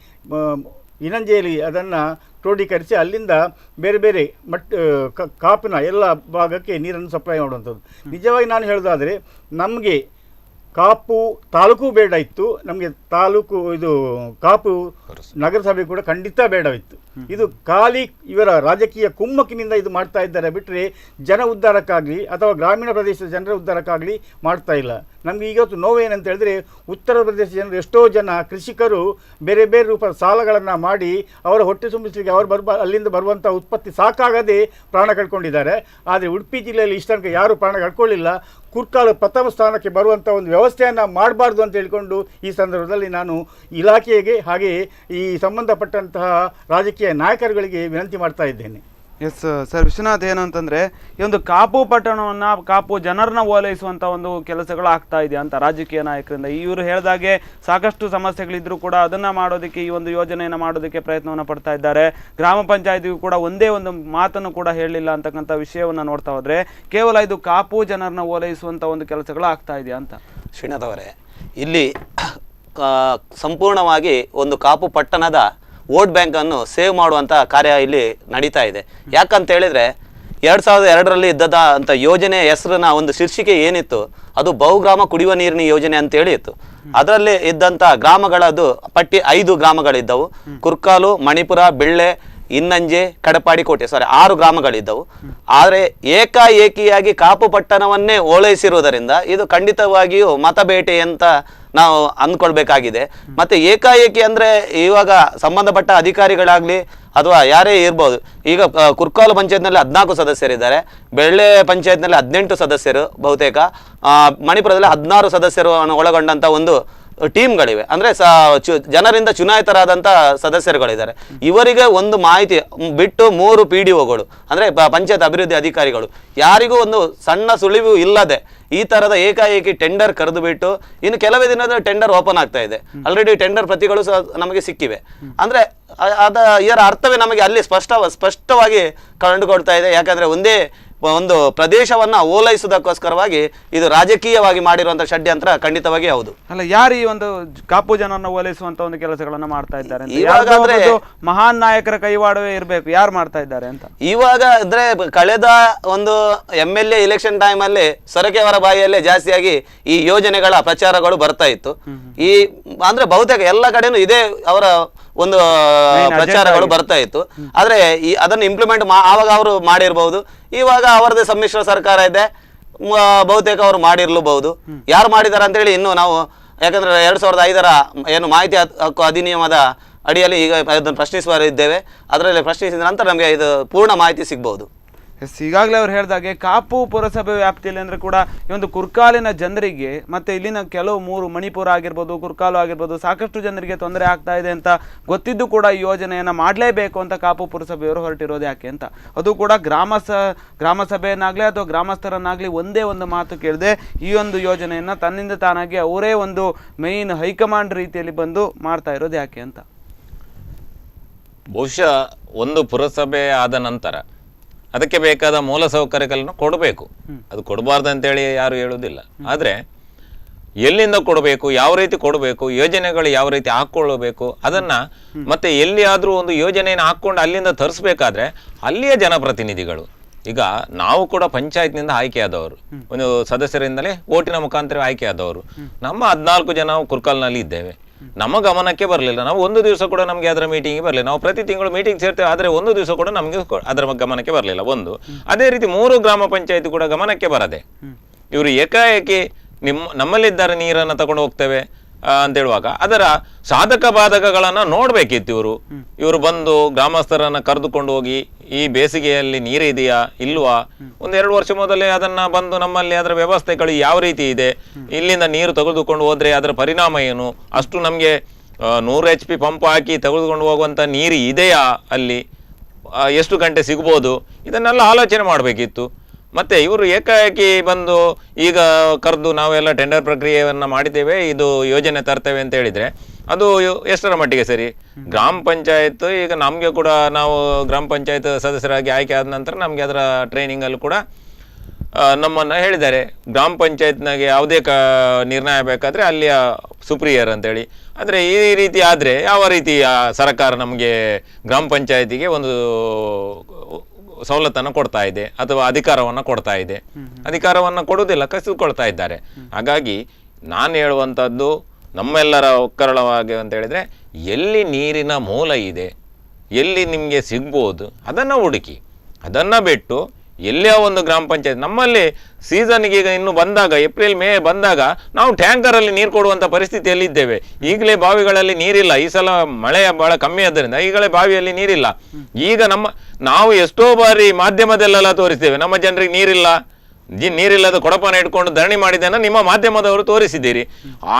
ಇನಂಜೇಲಿ ಅದನ್ನು ಕ್ರೋಢೀಕರಿಸಿ ಅಲ್ಲಿಂದ ಬೇರೆ ಬೇರೆ ಕಾಪಿನ ಎಲ್ಲ ಭಾಗಕ್ಕೆ ನೀರನ್ನು ಸಪ್ಲೈ ಮಾಡುವಂಥದ್ದು. ನಿಜವಾಗಿ ನಾನು ಹೇಳೋದಾದರೆ ನಮಗೆ ಕಾಪು ತಾಲೂಕು ಬೇಡ ಇತ್ತು, ನಮಗೆ ಇದು ಕಾಪು ನಗರಸಭೆ ಕೂಡ ಖಂಡಿತ ಬೇಡವಿತ್ತು. ಇದು ಖಾಲಿ ಇವರ ರಾಜಕೀಯ ಕುಮ್ಮಕ್ಕಿನಿಂದ ಇದು ಮಾಡ್ತಾ ಇದ್ದಾರೆ ಬಿಟ್ಟರೆ ಜನ ಉದ್ಧಾರಕ್ಕಾಗಲಿ ಅಥವಾ ಗ್ರಾಮೀಣ ಪ್ರದೇಶದ ಜನರ ಉದ್ಧಾರಕ್ಕಾಗಲಿ ಮಾಡ್ತಾ ಇಲ್ಲ. ನಮಗೆ ಇವತ್ತು ನೋವೇನಂತ ಹೇಳಿದ್ರೆ ಉತ್ತರ ಪ್ರದೇಶ ಜನರು ಎಷ್ಟೋ ಜನ ಕೃಷಿಕರು ಬೇರೆ ಬೇರೆ ರೂಪದ ಸಾಲಗಳನ್ನು ಮಾಡಿ ಅವರ ಹೊಟ್ಟೆ ತುಂಬಿಸಲಿಕ್ಕೆ ಅಲ್ಲಿಂದ ಬರುವಂಥ ಉತ್ಪತ್ತಿ ಸಾಕಾಗದೆ ಪ್ರಾಣ ಕಳ್ಕೊಂಡಿದ್ದಾರೆ. ಆದರೆ ಉಡುಪಿ ಜಿಲ್ಲೆಯಲ್ಲಿ ಇಷ್ಟ ತನಕ ಯಾರೂ ಪ್ರಾಣ ಕಳ್ಕೊಳ್ಳಿಲ್ಲ. ಕುರ್ಕಾಲು ಪ್ರಥಮ ಸ್ಥಾನಕ್ಕೆ ಬರುವಂಥ ಒಂದು ವ್ಯವಸ್ಥೆಯನ್ನು ಮಾಡಬಾರ್ದು ಅಂತ ಹೇಳ್ಕೊಂಡು ಈ ಸಂದರ್ಭದಲ್ಲಿ ನಾನು ಇಲಾಖೆಗೆ ಹಾಗೆ ಈ ಸಂಬಂಧಪಟ್ಟಂತಹ ರಾಜಕೀಯ ನಾಯಕರುಗಳಿಗೆ ವಿನಂತಿ ಮಾಡ್ತಾ ಇದ್ದೇನೆ. ಎಸ್ ಸರ್, ವಿಶ್ವನಾಥ್, ಏನು ಅಂತಂದರೆ ಈ ಒಂದು ಕಾಪು ಪಟ್ಟಣವನ್ನು ಕಾಪು ಜನರನ್ನ ಓಲೈಸುವಂಥ ಒಂದು ಕೆಲಸಗಳು ಆಗ್ತಾ ಇದೆ ಅಂತ ರಾಜಕೀಯ ನಾಯಕರಿಂದ. ಇವರು ಹೇಳಿದಾಗೆ ಸಾಕಷ್ಟು ಸಮಸ್ಯೆಗಳಿದ್ದರೂ ಕೂಡ ಅದನ್ನು ಮಾಡೋದಕ್ಕೆ ಈ ಒಂದು ಯೋಜನೆಯನ್ನು ಮಾಡೋದಕ್ಕೆ ಪ್ರಯತ್ನವನ್ನು ಪಡ್ತಾ ಇದ್ದಾರೆ. ಗ್ರಾಮ ಪಂಚಾಯತಿಗೂ ಕೂಡ ಒಂದೇ ಒಂದು ಮಾತನ್ನು ಕೂಡ ಹೇಳಲಿಲ್ಲ ಅಂತಕ್ಕಂಥ ವಿಷಯವನ್ನು ನೋಡ್ತಾ ಹೋದರೆ ಕೇವಲ ಇದು ಕಾಪು ಜನರನ್ನ ಓಲೈಸುವಂಥ ಒಂದು ಕೆಲಸಗಳು ಆಗ್ತಾ ಇದೆಯಾ ಅಂತ. ಶ್ರೀನಾಥ್ ಅವರೇ, ಇಲ್ಲಿ ಸಂಪೂರ್ಣವಾಗಿ ಒಂದು ಕಾಪು ಪಟ್ಟಣದ ವೋಟ್ ಬ್ಯಾಂಕನ್ನು ಸೇವ್ ಮಾಡುವಂಥ ಕಾರ್ಯ ಇಲ್ಲಿ ನಡೀತಾ ಇದೆ. ಯಾಕಂತ ಹೇಳಿದರೆ 2002ರಲ್ಲಿ ಇದ್ದದ ಅಂತ ಯೋಜನೆ ಹೆಸರಿನ ಒಂದು ಶೀರ್ಷಿಕೆ ಏನಿತ್ತು ಅದು ಬಹುಗ್ರಾಮ ಕುಡಿಯುವ ನೀರಿನ ಯೋಜನೆ ಅಂತೇಳಿ ಇತ್ತು. ಅದರಲ್ಲಿ ಇದ್ದಂಥ ಗ್ರಾಮಗಳದ್ದು ಪಟ್ಟಿ 5 ಗ್ರಾಮಗಳಿದ್ದವು. ಕುರ್ಕಾಲು, ಮಣಿಪುರ, ಬೆಳ್ಳೆ, ಇನ್ನಂಜೆ, ಕಡಪಾಡಿ, ಕೋಟೆ, 6 ಗ್ರಾಮಗಳಿದ್ದವು. ಆದರೆ ಏಕಾಏಕಿಯಾಗಿ ಕಾಪು ಪಟ್ಟಣವನ್ನೇ ಓಲೈಸಿರುವುದರಿಂದ ಇದು ಖಂಡಿತವಾಗಿಯೂ ಮತಬೇಟೆ ಅಂತ ನಾವು ಅಂದ್ಕೊಳ್ಬೇಕಾಗಿದೆ. ಮತ್ತು ಏಕಾಏಕಿ ಅಂದರೆ ಇವಾಗ ಸಂಬಂಧಪಟ್ಟ ಅಧಿಕಾರಿಗಳಾಗಲಿ ಅಥವಾ ಯಾರೇ ಇರ್ಬೋದು. ಈಗ ಕುರ್ಕಾಲು ಪಂಚಾಯತ್ನಲ್ಲಿ 14 ಸದಸ್ಯರಿದ್ದಾರೆ, ಬೆಳ್ಳೆ ಪಂಚಾಯತ್ನಲ್ಲಿ 18 ಸದಸ್ಯರು, ಬಹುತೇಕ ಮಣಿಪುರದಲ್ಲಿ 16 ಸದಸ್ಯರು ಒಳಗೊಂಡಂಥ ಒಂದು ಟೀಮ್ಗಳಿವೆ. ಅಂದರೆ ಜನರಿಂದ ಚುನಾಯಿತರಾದಂಥ ಸದಸ್ಯರುಗಳಿದ್ದಾರೆ. ಇವರಿಗೆ ಒಂದು ಮಾಹಿತಿ ಬಿಟ್ಟು 3 PDOಗಳು ಅಂದರೆ ಪಂಚಾಯತ್ ಅಭಿವೃದ್ಧಿ ಅಧಿಕಾರಿಗಳು ಯಾರಿಗೂ ಒಂದು ಸಣ್ಣ ಸುಳಿವು ಇಲ್ಲದೆ ಈ ಥರದ ಏಕಾಏಕಿ ಟೆಂಡರ್ ಕರೆದು ಬಿಟ್ಟು ಇನ್ನು ಕೆಲವೇ ದಿನದ ಟೆಂಡರ್ ಓಪನ್ ಆಗ್ತಾ ಇದೆ. ಆಲ್ರೆಡಿ ಟೆಂಡರ್ ಪ್ರತಿಗಳು ಸಹ ನಮಗೆ ಸಿಕ್ಕಿವೆ. ಅಂದರೆ ಇದರ ಅರ್ಥವೇ ನಮಗೆ ಅಲ್ಲಿ ಸ್ಪಷ್ಟವಾಗಿ ಕಂಡುಕೊಳ್ತಾ ಇದೆ. ಯಾಕಂದರೆ ಒಂದೇ ಒಂದು ಪ್ರದೇಶವನ್ನ ಓಲೈಸುವುದಕ್ಕೋಸ್ಕರವಾಗಿ ಇದು ರಾಜಕೀಯವಾಗಿ ಮಾಡಿರುವಂತ ಷಡ್ಯಂತ್ರ ಖಂಡಿತವಾಗಿ ಹೌದು. ಅಲ್ಲ, ಯಾರು ಈ ಒಂದು ಕಾಪು ಜನರನ್ನ ಓಲೈಸುವಂತ ಒಂದು ಕೆಲಸಗಳನ್ನ ಮಾಡ್ತಾ ಇದ್ದಾರೆ ಅಂತ? ಇವಾಗ ಅಂದ್ರೆ ಮಹಾನ್ ನಾಯಕರ ಕೈವಾಡವೇ ಇರಬೇಕು, ಯಾರು ಮಾಡ್ತಾ ಇದ್ದಾರೆ ಅಂತ. ಇವಾಗ ಅಂದ್ರೆ ಕಳೆದ ಒಂದು MLA ಎಲೆಕ್ಷನ್ ಟೈಮ್ ಅಲ್ಲಿ ಸೊರಕೆ ಅವರ ಬಾಯಿಯಲ್ಲೇ ಜಾಸ್ತಿಯಾಗಿ ಈ ಯೋಜನೆಗಳ ಪ್ರಚಾರಗಳು ಬರ್ತಾ ಇತ್ತು. ಈ ಅಂದ್ರೆ ಬಹುತೇಕ ಎಲ್ಲ ಕಡೆನೂ ಇದೇ ಅವರ ಒಂದು ಪ್ರಚಾರಗಳು ಬರ್ತಾ ಇತ್ತು. ಆದ್ರೆ ಅದನ್ನು ಇಂಪ್ಲಿಮೆಂಟ್ ಆವಾಗ ಅವರು ಮಾಡಿರ್ಬಹುದು. ಇವಾಗ ಅವರದೇ ಸಮ್ಮಿಶ್ರ ಸರ್ಕಾರ ಇದೆ, ಬಹುತೇಕ ಅವರು ಮಾಡಿರ್ಲೂಬಹುದು. ಯಾರು ಮಾಡಿದಾರೆ ಅಂತ ಹೇಳಿ ಇನ್ನು ನಾವು, ಯಾಕಂದ್ರೆ 2005ರ ಏನು ಮಾಹಿತಿ ಹಕ್ಕು ಅಧಿನಿಯಮದ ಅಡಿಯಲ್ಲಿ ಈಗ ಅದನ್ನು ಪ್ರಶ್ನಿಸುವರಿದ್ದೇವೆ. ಅದರಲ್ಲಿ ಪ್ರಶ್ನಿಸಿದ ನಂತರ ನಮಗೆ ಇದು ಪೂರ್ಣ ಮಾಹಿತಿ ಸಿಗಬಹುದು. ಎಸ್, ಈಗಾಗಲೇ ಅವ್ರು ಹೇಳಿದಾಗೆ ಕಾಪು ಪುರಸಭೆ ವ್ಯಾಪ್ತಿಯಲ್ಲಿ ಅಂದರೆ ಕೂಡ ಈ ಒಂದು ಕುರ್ಕಾಲಿನ ಜನರಿಗೆ ಮತ್ತು ಇಲ್ಲಿನ ಕೆಲವು 3 ಮಣಿಪುರ ಆಗಿರ್ಬೋದು, ಕುರ್ಕಾಲು ಆಗಿರ್ಬೋದು, ಸಾಕಷ್ಟು ಜನರಿಗೆ ತೊಂದರೆ ಆಗ್ತಾ ಇದೆ ಅಂತ ಗೊತ್ತಿದ್ದು ಕೂಡ ಈ ಯೋಜನೆಯನ್ನು ಮಾಡಲೇಬೇಕು ಅಂತ ಕಾಪು ಪುರಸಭೆಯವರು ಹೊರಟಿರೋದು ಯಾಕೆ ಅಂತ. ಅದು ಕೂಡ ಗ್ರಾಮ ಸಭೆಯನ್ನಾಗಲಿ ಅಥವಾ ಗ್ರಾಮಸ್ಥರನ್ನಾಗಲಿ ಒಂದೇ ಒಂದು ಮಾತು ಕೇಳಿದೆ, ಈ ಒಂದು ಯೋಜನೆಯನ್ನು ತನ್ನಿಂದ ತಾನಾಗಿ ಅವರೇ ಒಂದು ಮೇಯ್ನ್ ಹೈಕಮಾಂಡ್ ರೀತಿಯಲ್ಲಿ ಬಂದು ಮಾಡ್ತಾ ಇರೋದು ಯಾಕೆ ಅಂತ. ಬಹುಶಃ ಒಂದು ಪುರಸಭೆ ಆದ ನಂತರ ಅದಕ್ಕೆ ಬೇಕಾದ ಮೂಲಸೌಕರ್ಯಗಳನ್ನು ಕೊಡಬೇಕು. ಅದು ಕೊಡಬಾರ್ದು ಅಂತೇಳಿ ಯಾರು ಹೇಳುವುದಿಲ್ಲ. ಆದರೆ ಎಲ್ಲಿಂದ ಕೊಡಬೇಕು, ಯಾವ ರೀತಿ ಕೊಡಬೇಕು, ಯೋಜನೆಗಳು ಯಾವ ರೀತಿ ಹಾಕ್ಕೊಳ್ಳಬೇಕು, ಅದನ್ನು ಮತ್ತೆ ಎಲ್ಲಿಯಾದರೂ ಒಂದು ಯೋಜನೆಯನ್ನು ಹಾಕ್ಕೊಂಡು ಅಲ್ಲಿಂದ ತರಿಸ್ಬೇಕಾದ್ರೆ ಅಲ್ಲಿಯ ಜನಪ್ರತಿನಿಧಿಗಳು, ಈಗ ನಾವು ಕೂಡ ಪಂಚಾಯತ್ನಿಂದ ಆಯ್ಕೆಯಾದವರು, ಒಂದು ಸದಸ್ಯರಿಂದಲೇ ಓಟಿನ ಮುಖಾಂತರ ಆಯ್ಕೆಯಾದವರು. ನಮ್ಮ 14 ಜನ ಕುರ್ಕಲ್ನಲ್ಲಿ ಇದ್ದೇವೆ. ನಮ್ಮ ಗಮನಕ್ಕೆ ಬರಲಿಲ್ಲ. ನಾವು ಒಂದು ದಿವಸ ಕೂಡ ನಮಗೆ ಅದರ ಮೀಟಿಂಗ್ ಬರಲಿಲ್ಲ. ನಾವು ಪ್ರತಿ ತಿಂಗಳು ಮೀಟಿಂಗ್ ಸೇರ್ತೇವೆ, ಆದರೆ ಒಂದು ದಿವಸ ಕೂಡ ನಮಗೆ ಅದರ ಗಮನಕ್ಕೆ ಬರಲಿಲ್ಲ. ಒಂದು ಅದೇ ರೀತಿ 3 ಗ್ರಾಮ ಪಂಚಾಯತಿ ಕೂಡ ಗಮನಕ್ಕೆ ಬರದೆ ಇವರು ಏಕಾಏಕಿ ನಮ್ಮಲ್ಲಿದ್ದಾರೆ ನೀರನ್ನು ತಗೊಂಡು ಹೋಗ್ತೇವೆ ಅಂತ ಹೇಳುವಾಗ ಅದರ ಸಾಧಕ ಬಾಧಕಗಳನ್ನು ನೋಡ್ಬೇಕಿತ್ತು. ಇವರು ಬಂದು ಗ್ರಾಮಸ್ಥರನ್ನ ಕರೆದುಕೊಂಡು ಹೋಗಿ ಈ ಬೇಸಿಗೆಯಲ್ಲಿ ನೀರಿದೆಯಾ ಇಲ್ವಾ, 1-2 ವರ್ಷ ಮೊದಲೇ ಅದನ್ನ ಬಂದು ನಮ್ಮಲ್ಲಿ ಅದರ ವ್ಯವಸ್ಥೆಗಳು ಯಾವ ರೀತಿ ಇದೆ, ಇಲ್ಲಿಂದ ನೀರು ತೆಗೆದುಕೊಂಡು ಹೋದ್ರೆ ಅದರ ಪರಿಣಾಮ ಏನು, ಅಷ್ಟು ನಮಗೆ 100 HP ಪಂಪ್ ಹಾಕಿ ತೆಗೆದುಕೊಂಡು ಹೋಗುವಂತ ನೀರು ಇದೆಯಾ, ಅಲ್ಲಿ ಎಷ್ಟು ಗಂಟೆ ಸಿಗ್ಬೋದು, ಇದನ್ನೆಲ್ಲ ಆಲೋಚನೆ ಮಾಡಬೇಕಿತ್ತು. ಮತ್ತೆ ಇವರು ಏಕಾಏಕಿ ಬಂದು ಈಗ ಕರೆದು ನಾವೆಲ್ಲ ಟೆಂಡರ್ ಪ್ರಕ್ರಿಯೆಯನ್ನು ಮಾಡಿದ್ದೇವೆ, ಇದು ಯೋಜನೆ ತರ್ತೇವೆ ಅಂತ ಹೇಳಿದರೆ ಅದು ಎಷ್ಟರ ಮಟ್ಟಿಗೆ ಸರಿ? ಗ್ರಾಮ ಪಂಚಾಯತ್ ಈಗ ನಮಗೆ ಕೂಡ ನಾವು ಗ್ರಾಮ ಪಂಚಾಯತ್ ಸದಸ್ಯರಾಗಿ ಆಯ್ಕೆ ಆದ ನಂತರ ನಮಗೆ ಅದರ ಟ್ರೈನಿಂಗಲ್ಲೂ ಕೂಡ ನಮ್ಮನ್ನು ಹೇಳಿದ್ದಾರೆ, ಗ್ರಾಮ ಪಂಚಾಯತ್ನಾಗೆ ಯಾವುದೇ ನಿರ್ಣಯ ಬೇಕಾದರೆ ಅಲ್ಲಿಯ ಸುಪ್ರಿಯರ್ ಅಂತೇಳಿ. ಆದರೆ ಈ ರೀತಿ ಆದರೆ ಯಾವ ರೀತಿ ಸರ್ಕಾರ ನಮಗೆ ಗ್ರಾಮ ಪಂಚಾಯತಿಗೆ ಒಂದು ಸವಲತ್ತನ್ನು ಕೊಡ್ತಾ ಇದೆ ಅಥವಾ ಅಧಿಕಾರವನ್ನು ಕೊಡ್ತಾ ಇದೆ? ಅಧಿಕಾರವನ್ನು ಕೊಡುವುದಿಲ್ಲ, ಕಸಿದುಕೊಳ್ತಾ ಇದ್ದಾರೆ. ಹಾಗಾಗಿ ನಾನು ಹೇಳುವಂಥದ್ದು ನಮ್ಮೆಲ್ಲರ ಒಕ್ಕರಳವಾಗಿ ಅಂತ ಹೇಳಿದರೆ, ಎಲ್ಲಿ ನೀರಿನ ಮೂಲ ಇದೆ, ಎಲ್ಲಿ ನಿಮಗೆ ಸಿಗ್ಬೋದು ಅದನ್ನು ಹುಡುಕಿ, ಅದನ್ನು ಬಿಟ್ಟು ಎಲ್ಲಿಯೋ ಒಂದು ಗ್ರಾಮ ಪಂಚಾಯತ್ ನಮ್ಮಲ್ಲಿ ಸೀಸನ್ಗೆ ಈಗ ಇನ್ನು ಬಂದಾಗ ಏಪ್ರಿಲ್ ಮೇ ಬಂದಾಗ ನಾವು ಟ್ಯಾಂಕರಲ್ಲಿ ನೀರು ಕೊಡುವಂಥ ಪರಿಸ್ಥಿತಿಯಲ್ಲಿ ಇದ್ದೇವೆ. ಈಗಲೇ ಬಾವಿಗಳಲ್ಲಿ ನೀರಿಲ್ಲ. ಈ ಸಲ ಮಳೆ ಬಹಳ ಕಮ್ಮಿ ಆದ್ದರಿಂದ ಈಗಲೇ ಬಾವಿಯಲ್ಲಿ ನೀರಿಲ್ಲ. ಈಗ ನಾವು ಎಷ್ಟೋ ಬಾರಿ ಮಾಧ್ಯಮದಲ್ಲೆಲ್ಲ ತೋರಿಸ್ತೇವೆ, ನಮ್ಮ ಜನರಿಗೆ ನೀರಿಲ್ಲದ ಕೊಡಪಾನ ಇಟ್ಕೊಂಡು ಧರಣಿ ಮಾಡಿದ್ದನ್ನು ನಿಮ್ಮ ಮಾಧ್ಯಮದವರು ತೋರಿಸಿದ್ದೀರಿ.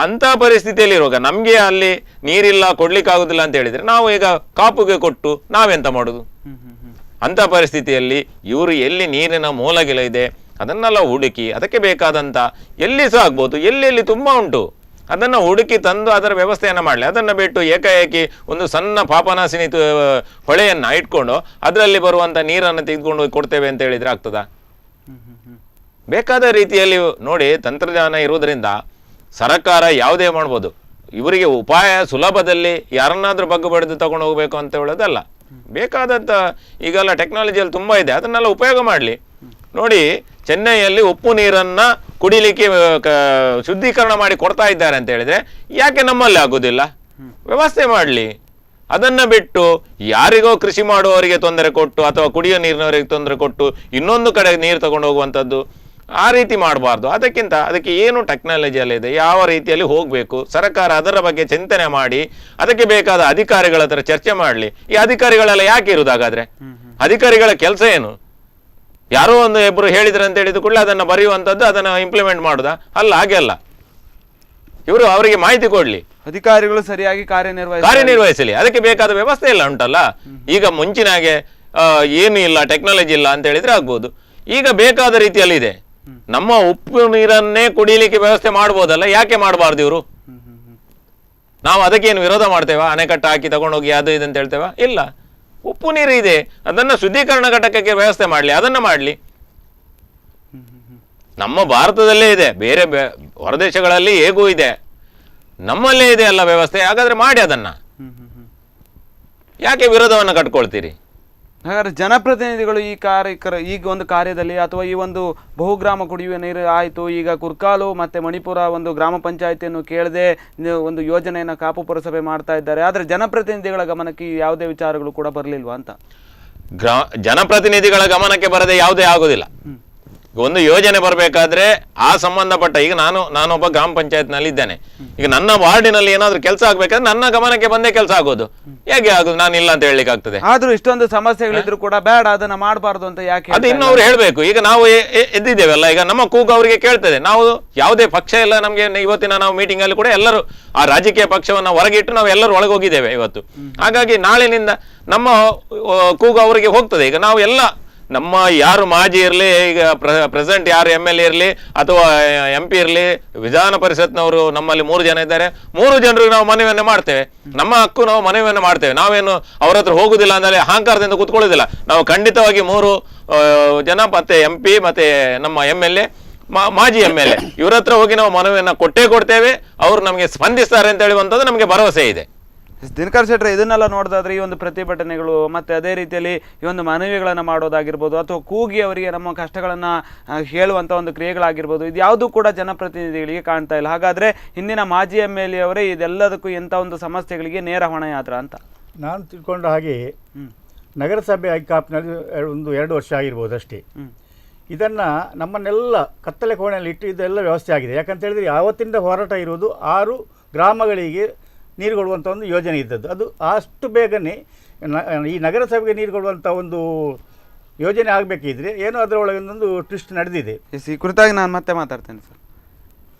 ಅಂಥ ಪರಿಸ್ಥಿತಿಯಲ್ಲಿರುವಾಗ ನಮಗೆ ಅಲ್ಲಿ ನೀರಿಲ್ಲ, ಕೊಡ್ಲಿಕ್ಕಾಗೋದಿಲ್ಲ ಅಂತ ಹೇಳಿದರೆ ನಾವು ಈಗ ಕಾಪುಗೆ ಕೊಟ್ಟು ನಾವೆಂತ ಮಾಡೋದು? ಅಂಥ ಪರಿಸ್ಥಿತಿಯಲ್ಲಿ ಇವರು ಎಲ್ಲಿ ನೀರಿನ ಮೂಲಗಿಲ ಇದೆ ಅದನ್ನೆಲ್ಲ ಹುಡುಕಿ ಅದಕ್ಕೆ ಬೇಕಾದಂಥ ಎಲ್ಲಿ ಸಹ ಆಗ್ಬೋದು, ಎಲ್ಲೆಲ್ಲಿ ತುಂಬ ಉಂಟು ಅದನ್ನು ಹುಡುಕಿ ತಂದು ಅದರ ವ್ಯವಸ್ಥೆಯನ್ನು ಮಾಡಲಿ. ಅದನ್ನು ಬಿಟ್ಟು ಏಕಾಏಕಿ ಒಂದು ಸಣ್ಣ ಪಾಪನಾಶಿನಿ ಹೊಳೆಯನ್ನು ಇಟ್ಕೊಂಡು ಅದರಲ್ಲಿ ಬರುವಂಥ ನೀರನ್ನು ತೆಗೆದುಕೊಂಡು ಹೋಗಿ ಕೊಡ್ತೇವೆ ಅಂತ ಹೇಳಿದರೆ ಆಗ್ತದಾ? ಬೇಕಾದ ರೀತಿಯಲ್ಲಿ ನೋಡಿ, ತಂತ್ರಜ್ಞಾನ ಇರುವುದರಿಂದ ಸರ್ಕಾರ ಯಾವುದೇ ಮಾಡ್ಬೋದು. ಇವರಿಗೆ ಉಪಾಯ ಸುಲಭದಲ್ಲಿ ಯಾರನ್ನಾದ್ರೂ ಬಗ್ಗು ಬಡಿದು ತಗೊಂಡು ಹೋಗಬೇಕು ಅಂತ ಹೇಳೋದಲ್ಲ. ಬೇಕಾದಂಥ ಈಗೆಲ್ಲ ಟೆಕ್ನಾಲಜಿಯಲ್ಲಿ ತುಂಬ ಇದೆ, ಅದನ್ನೆಲ್ಲ ಉಪಯೋಗ ಮಾಡಲಿ. ನೋಡಿ, ಚೆನ್ನೈಯಲ್ಲಿ ಉಪ್ಪು ನೀರನ್ನು ಕುಡಿಲಿಕ್ಕೆ ಶುದ್ಧೀಕರಣ ಮಾಡಿ ಕೊಡ್ತಾ ಇದ್ದಾರೆ ಅಂತ ಹೇಳಿದರೆ ಯಾಕೆ ನಮ್ಮಲ್ಲಿ ಆಗೋದಿಲ್ಲ? ವ್ಯವಸ್ಥೆ ಮಾಡಲಿ. ಅದನ್ನು ಬಿಟ್ಟು ಯಾರಿಗೋ ಕೃಷಿ ಮಾಡುವವರಿಗೆ ತೊಂದರೆ ಕೊಟ್ಟು ಅಥವಾ ಕುಡಿಯೋ ನೀರಿನವರಿಗೆ ತೊಂದರೆ ಕೊಟ್ಟು ಇನ್ನೊಂದು ಕಡೆ ನೀರು ತಗೊಂಡು ಹೋಗುವಂಥದ್ದು ಆ ರೀತಿ ಮಾಡಬಾರ್ದು. ಅದಕ್ಕೆ ಏನು ಟೆಕ್ನಾಲಜಿಯಲ್ಲಿ ಇದೆ, ಯಾವ ರೀತಿಯಲ್ಲಿ ಹೋಗಬೇಕು, ಸರ್ಕಾರ ಅದರ ಬಗ್ಗೆ ಚಿಂತನೆ ಮಾಡಿ ಅದಕ್ಕೆ ಬೇಕಾದ ಅಧಿಕಾರಿಗಳ ಹತ್ರ ಚರ್ಚೆ ಮಾಡಲಿ. ಈ ಅಧಿಕಾರಿಗಳೆಲ್ಲ ಯಾಕೆ ಇರುವುದು ಹಾಗಾದ್ರೆ? ಅಧಿಕಾರಿಗಳ ಕೆಲಸ ಏನು? ಯಾರೋ ಒಂದು ಇಬ್ಬರು ಹೇಳಿದ್ರೆ ಅಂತ ಹೇಳಿದ ಕೂಡಲೇ ಅದನ್ನು ಬರೆಯುವಂಥದ್ದು, ಅದನ್ನು ಇಂಪ್ಲಿಮೆಂಟ್ ಮಾಡುದಾ? ಅಲ್ಲ, ಹಾಗೆ ಅಲ್ಲ. ಇವರು ಅವರಿಗೆ ಮಾಹಿತಿ ಕೊಡ್ಲಿ, ಅಧಿಕಾರಿಗಳು ಸರಿಯಾಗಿ ಕಾರ್ಯನಿರ್ವಹಿಸಲಿ. ಅದಕ್ಕೆ ಬೇಕಾದ ವ್ಯವಸ್ಥೆ ಇಲ್ಲ ಉಂಟಲ್ಲ. ಈಗ ಮುಂಚಿನಾಗೆ ಏನು ಇಲ್ಲ, ಟೆಕ್ನಾಲಜಿ ಇಲ್ಲ ಅಂತ ಹೇಳಿದ್ರೆ ಆಗ್ಬೋದು. ಈಗ ಬೇಕಾದ ರೀತಿಯಲ್ಲಿ ಇದೆ. ನಮ್ಮ ಉಪ್ಪು ನೀರನ್ನೇ ಕುಡಿಲಿಕ್ಕೆ ವ್ಯವಸ್ಥೆ ಮಾಡ್ಬೋದಲ್ಲ, ಯಾಕೆ ಮಾಡಬಾರ್ದು ಇವರು? ನಾವು ಅದಕ್ಕೇನು ವಿರೋಧ ಮಾಡ್ತೇವಾ? ಅಣೆಕಟ್ಟು ಹಾಕಿ ತಗೊಂಡೋಗಿ ಅದು ಇದು ಅಂತ ಹೇಳ್ತೇವಾ? ಇಲ್ಲ, ಉಪ್ಪು ನೀರು ಇದೆ, ಅದನ್ನು ಶುದ್ಧೀಕರಣ ಘಟಕಕ್ಕೆ ವ್ಯವಸ್ಥೆ ಮಾಡಲಿ, ಅದನ್ನು ಮಾಡಲಿ. ನಮ್ಮ ಭಾರತದಲ್ಲೇ ಇದೆ, ಬೇರೆ ಹೊರದೇಶಗಳಲ್ಲಿ ಹೇಗೂ ಇದೆ, ನಮ್ಮಲ್ಲೇ ಇದೆ ಅಲ್ಲ ವ್ಯವಸ್ಥೆ. ಹಾಗಾದರೆ ಮಾಡಿ ಅದನ್ನು, ಯಾಕೆ ವಿರೋಧವನ್ನು ಕಟ್ಕೊಳ್ತೀರಿ? ಹಾಗಾದ್ರೆ ಜನಪ್ರತಿನಿಧಿಗಳು ಈಗ ಒಂದು ಕಾರ್ಯದಲ್ಲಿ ಅಥವಾ ಈ ಒಂದು ಬಹುಗ್ರಾಮ ಕುಡಿಯುವ ನೀರು ಆಯಿತು, ಈಗ ಕುರ್ಕಾಲು ಮತ್ತು ಮಣಿಪುರ ಒಂದು ಗ್ರಾಮ ಪಂಚಾಯಿತಿಯನ್ನು ಕೇಳದೆ ಒಂದು ಯೋಜನೆಯನ್ನು ಕಾಪು ಪುರಸಭೆ ಮಾಡ್ತಾ ಇದ್ದಾರೆ. ಆದರೆ ಜನಪ್ರತಿನಿಧಿಗಳ ಗಮನಕ್ಕೆ ಯಾವುದೇ ವಿಚಾರಗಳು ಕೂಡ ಬರಲಿಲ್ವಾ ಅಂತ? ಜನಪ್ರತಿನಿಧಿಗಳ ಗಮನಕ್ಕೆ ಬರದೆ ಯಾವುದೇ ಆಗೋದಿಲ್ಲ. ಒಂದು ಯೋಜನೆ ಬರಬೇಕಾದ್ರೆ ಆ ಸಂಬಂಧಪಟ್ಟ, ಈಗ ನಾನೊಬ್ಬ ಗ್ರಾಮ ಪಂಚಾಯತ್ನಲ್ಲಿ ಇದ್ದೇನೆ, ಈಗ ನನ್ನ ವಾರ್ಡಿನಲ್ಲಿ ಏನಾದರೂ ಕೆಲಸ ಆಗ್ಬೇಕಾದ್ರೆ ನನ್ನ ಗಮನಕ್ಕೆ ಬಂದೇ ಕೆಲಸ ಆಗೋದು, ಹೇಗೆ ಆಗೋದು? ನಾನು ಇಲ್ಲ ಅಂತ ಹೇಳಲಿಕ್ಕೆ ಆಗ್ತದೆ? ಆದ್ರೂ ಇಷ್ಟೊಂದು ಸಮಸ್ಯೆಗಳಿದ್ರು ಕೂಡ ಬೇಡ ಅದನ್ನ ಮಾಡಬಾರ್ದು ಅಂತ ಯಾಕೆ? ಅದು ಇನ್ನು ಅವ್ರು ಹೇಳಬೇಕು. ಈಗ ನಾವು ಎದ್ದಿದ್ದೇವಲ್ಲ, ಈಗ ನಮ್ಮ ಕೂಗು ಅವರಿಗೆ ಕೇಳ್ತದೆ. ನಾವು ಯಾವುದೇ ಪಕ್ಷ ಎಲ್ಲ, ನಮಗೆ ಇವತ್ತಿನ ನಾವು ಮೀಟಿಂಗ್ ಅಲ್ಲಿ ಕೂಡ ಎಲ್ಲರೂ ಆ ರಾಜಕೀಯ ಪಕ್ಷವನ್ನು ಹೊರಗಿಟ್ಟು ನಾವು ಎಲ್ಲರೂ ಒಳಗೋಗಿದ್ದೇವೆ ಇವತ್ತು. ಹಾಗಾಗಿ ನಾಳಿನಿಂದ ನಮ್ಮ ಕೂಗು ಅವರಿಗೆ ಹೋಗ್ತದೆ. ಈಗ ನಾವು ಎಲ್ಲ ನಮ್ಮ ಯಾರು ಮಾಜಿ ಇರಲಿ, ಈಗ ಪ್ರೆಸೆಂಟ್ ಯಾರು MLA ಇರಲಿ ಅಥವಾ MP ಇರಲಿ, ವಿಧಾನ ಪರಿಷತ್ನವರು ನಮ್ಮಲ್ಲಿ 3 ಜನ ಇದ್ದಾರೆ, 3 ಜನರಿಗೆ ನಾವು ಮನವಿಯನ್ನು ಮಾಡ್ತೇವೆ. ನಮ್ಮ ಹಕ್ಕು, ನಾವು ಮನವಿಯನ್ನು ಮಾಡ್ತೇವೆ. ನಾವೇನು ಅವ್ರ ಹತ್ರ ಹೋಗುದಿಲ್ಲ ಅಂದರೆ ಅಹಂಕಾರದಿಂದ ಕೂತ್ಕೊಳ್ಳೋದಿಲ್ಲ. ನಾವು ಖಂಡಿತವಾಗಿ 3 ಜನ ಮತ್ತೆ MP ಮತ್ತೆ ನಮ್ಮ MLA, ಮಾಜಿ MLA ಇವರ ಹತ್ರ ಹೋಗಿ ನಾವು ಮನವಿಯನ್ನು ಕೊಡ್ತೇವೆ. ಅವರು ನಮಗೆ ಸ್ಪಂದಿಸ್ತಾರೆ ಅಂತ ಹೇಳುವಂಥದ್ದು ನಮಗೆ ಭರವಸೆ ಇದೆ. ದಿನಕರ್ ಶೆಟ್ರೆ, ಇದನ್ನೆಲ್ಲ ನೋಡೋದಾದ್ರೆ ಈ ಒಂದು ಪ್ರತಿಭಟನೆಗಳು ಮತ್ತೆ ಅದೇ ರೀತಿಯಲ್ಲಿ ಈ ಒಂದು ಮನವಿಗಳನ್ನು ಮಾಡೋದಾಗಿರ್ಬೋದು ಅಥವಾ ಕೂಗಿ ಅವರಿಗೆ ನಮ್ಮ ಕಷ್ಟಗಳನ್ನು ಹೇಳುವಂಥ ಒಂದು ಕ್ರಿಯೆಗಳಾಗಿರ್ಬೋದು, ಇದು ಯಾವುದೂ ಕೂಡ ಜನಪ್ರತಿನಿಧಿಗಳಿಗೆ ಕಾಣ್ತಾ ಇಲ್ಲ. ಹಾಗಾದರೆ ಹಿಂದಿನ ಮಾಜಿ MLA ಅವರೇ ಇದೆಲ್ಲದಕ್ಕೂ ಎಂಥ ಒಂದು ಸಮಸ್ಯೆಗಳಿಗೆ ನೇರ ಹೊಣೆಯಾದ್ರ ಅಂತ ನಾನು ತಿಳ್ಕೊಂಡ ಹಾಗೆ ನಗರಸಭೆ ಹೈಕಾಪ್ನಲ್ಲಿ 1-2 ವರ್ಷ ಆಗಿರ್ಬೋದು ಅಷ್ಟೇ. ಇದನ್ನು ನಮ್ಮನ್ನೆಲ್ಲ ಕತ್ತಲೆ ಕೋಣೆಯಲ್ಲಿ ಇಟ್ಟು ಇದೆಲ್ಲ ವ್ಯವಸ್ಥೆ ಆಗಿದೆ. ಯಾಕಂತ ಹೇಳಿದರೆ ಯಾವತ್ತಿಂದ ಹೋರಾಟ ಇರುವುದು 6 ಗ್ರಾಮಗಳಿಗೆ ನೀರು ಕೊಡುವಂಥ ಒಂದು ಯೋಜನೆ ಇದ್ದದ್ದು. ಅದು ಅಷ್ಟು ಬೇಗನೆ ಈ ನಗರಸಭೆಗೆ ನೀರು ಕೊಡುವಂಥ ಒಂದು ಯೋಜನೆ ಆಗಬೇಕಿದ್ರೆ ಏನೋ ಅದರೊಳಗೆ ಒಂದು ಟ್ವಿಸ್ಟ್ ನಡೆದಿದೆ. ಈ ಕುರಿತಾಗಿ ನಾನು ಮತ್ತೆ ಮಾತಾಡ್ತೇನೆ ಸರ್.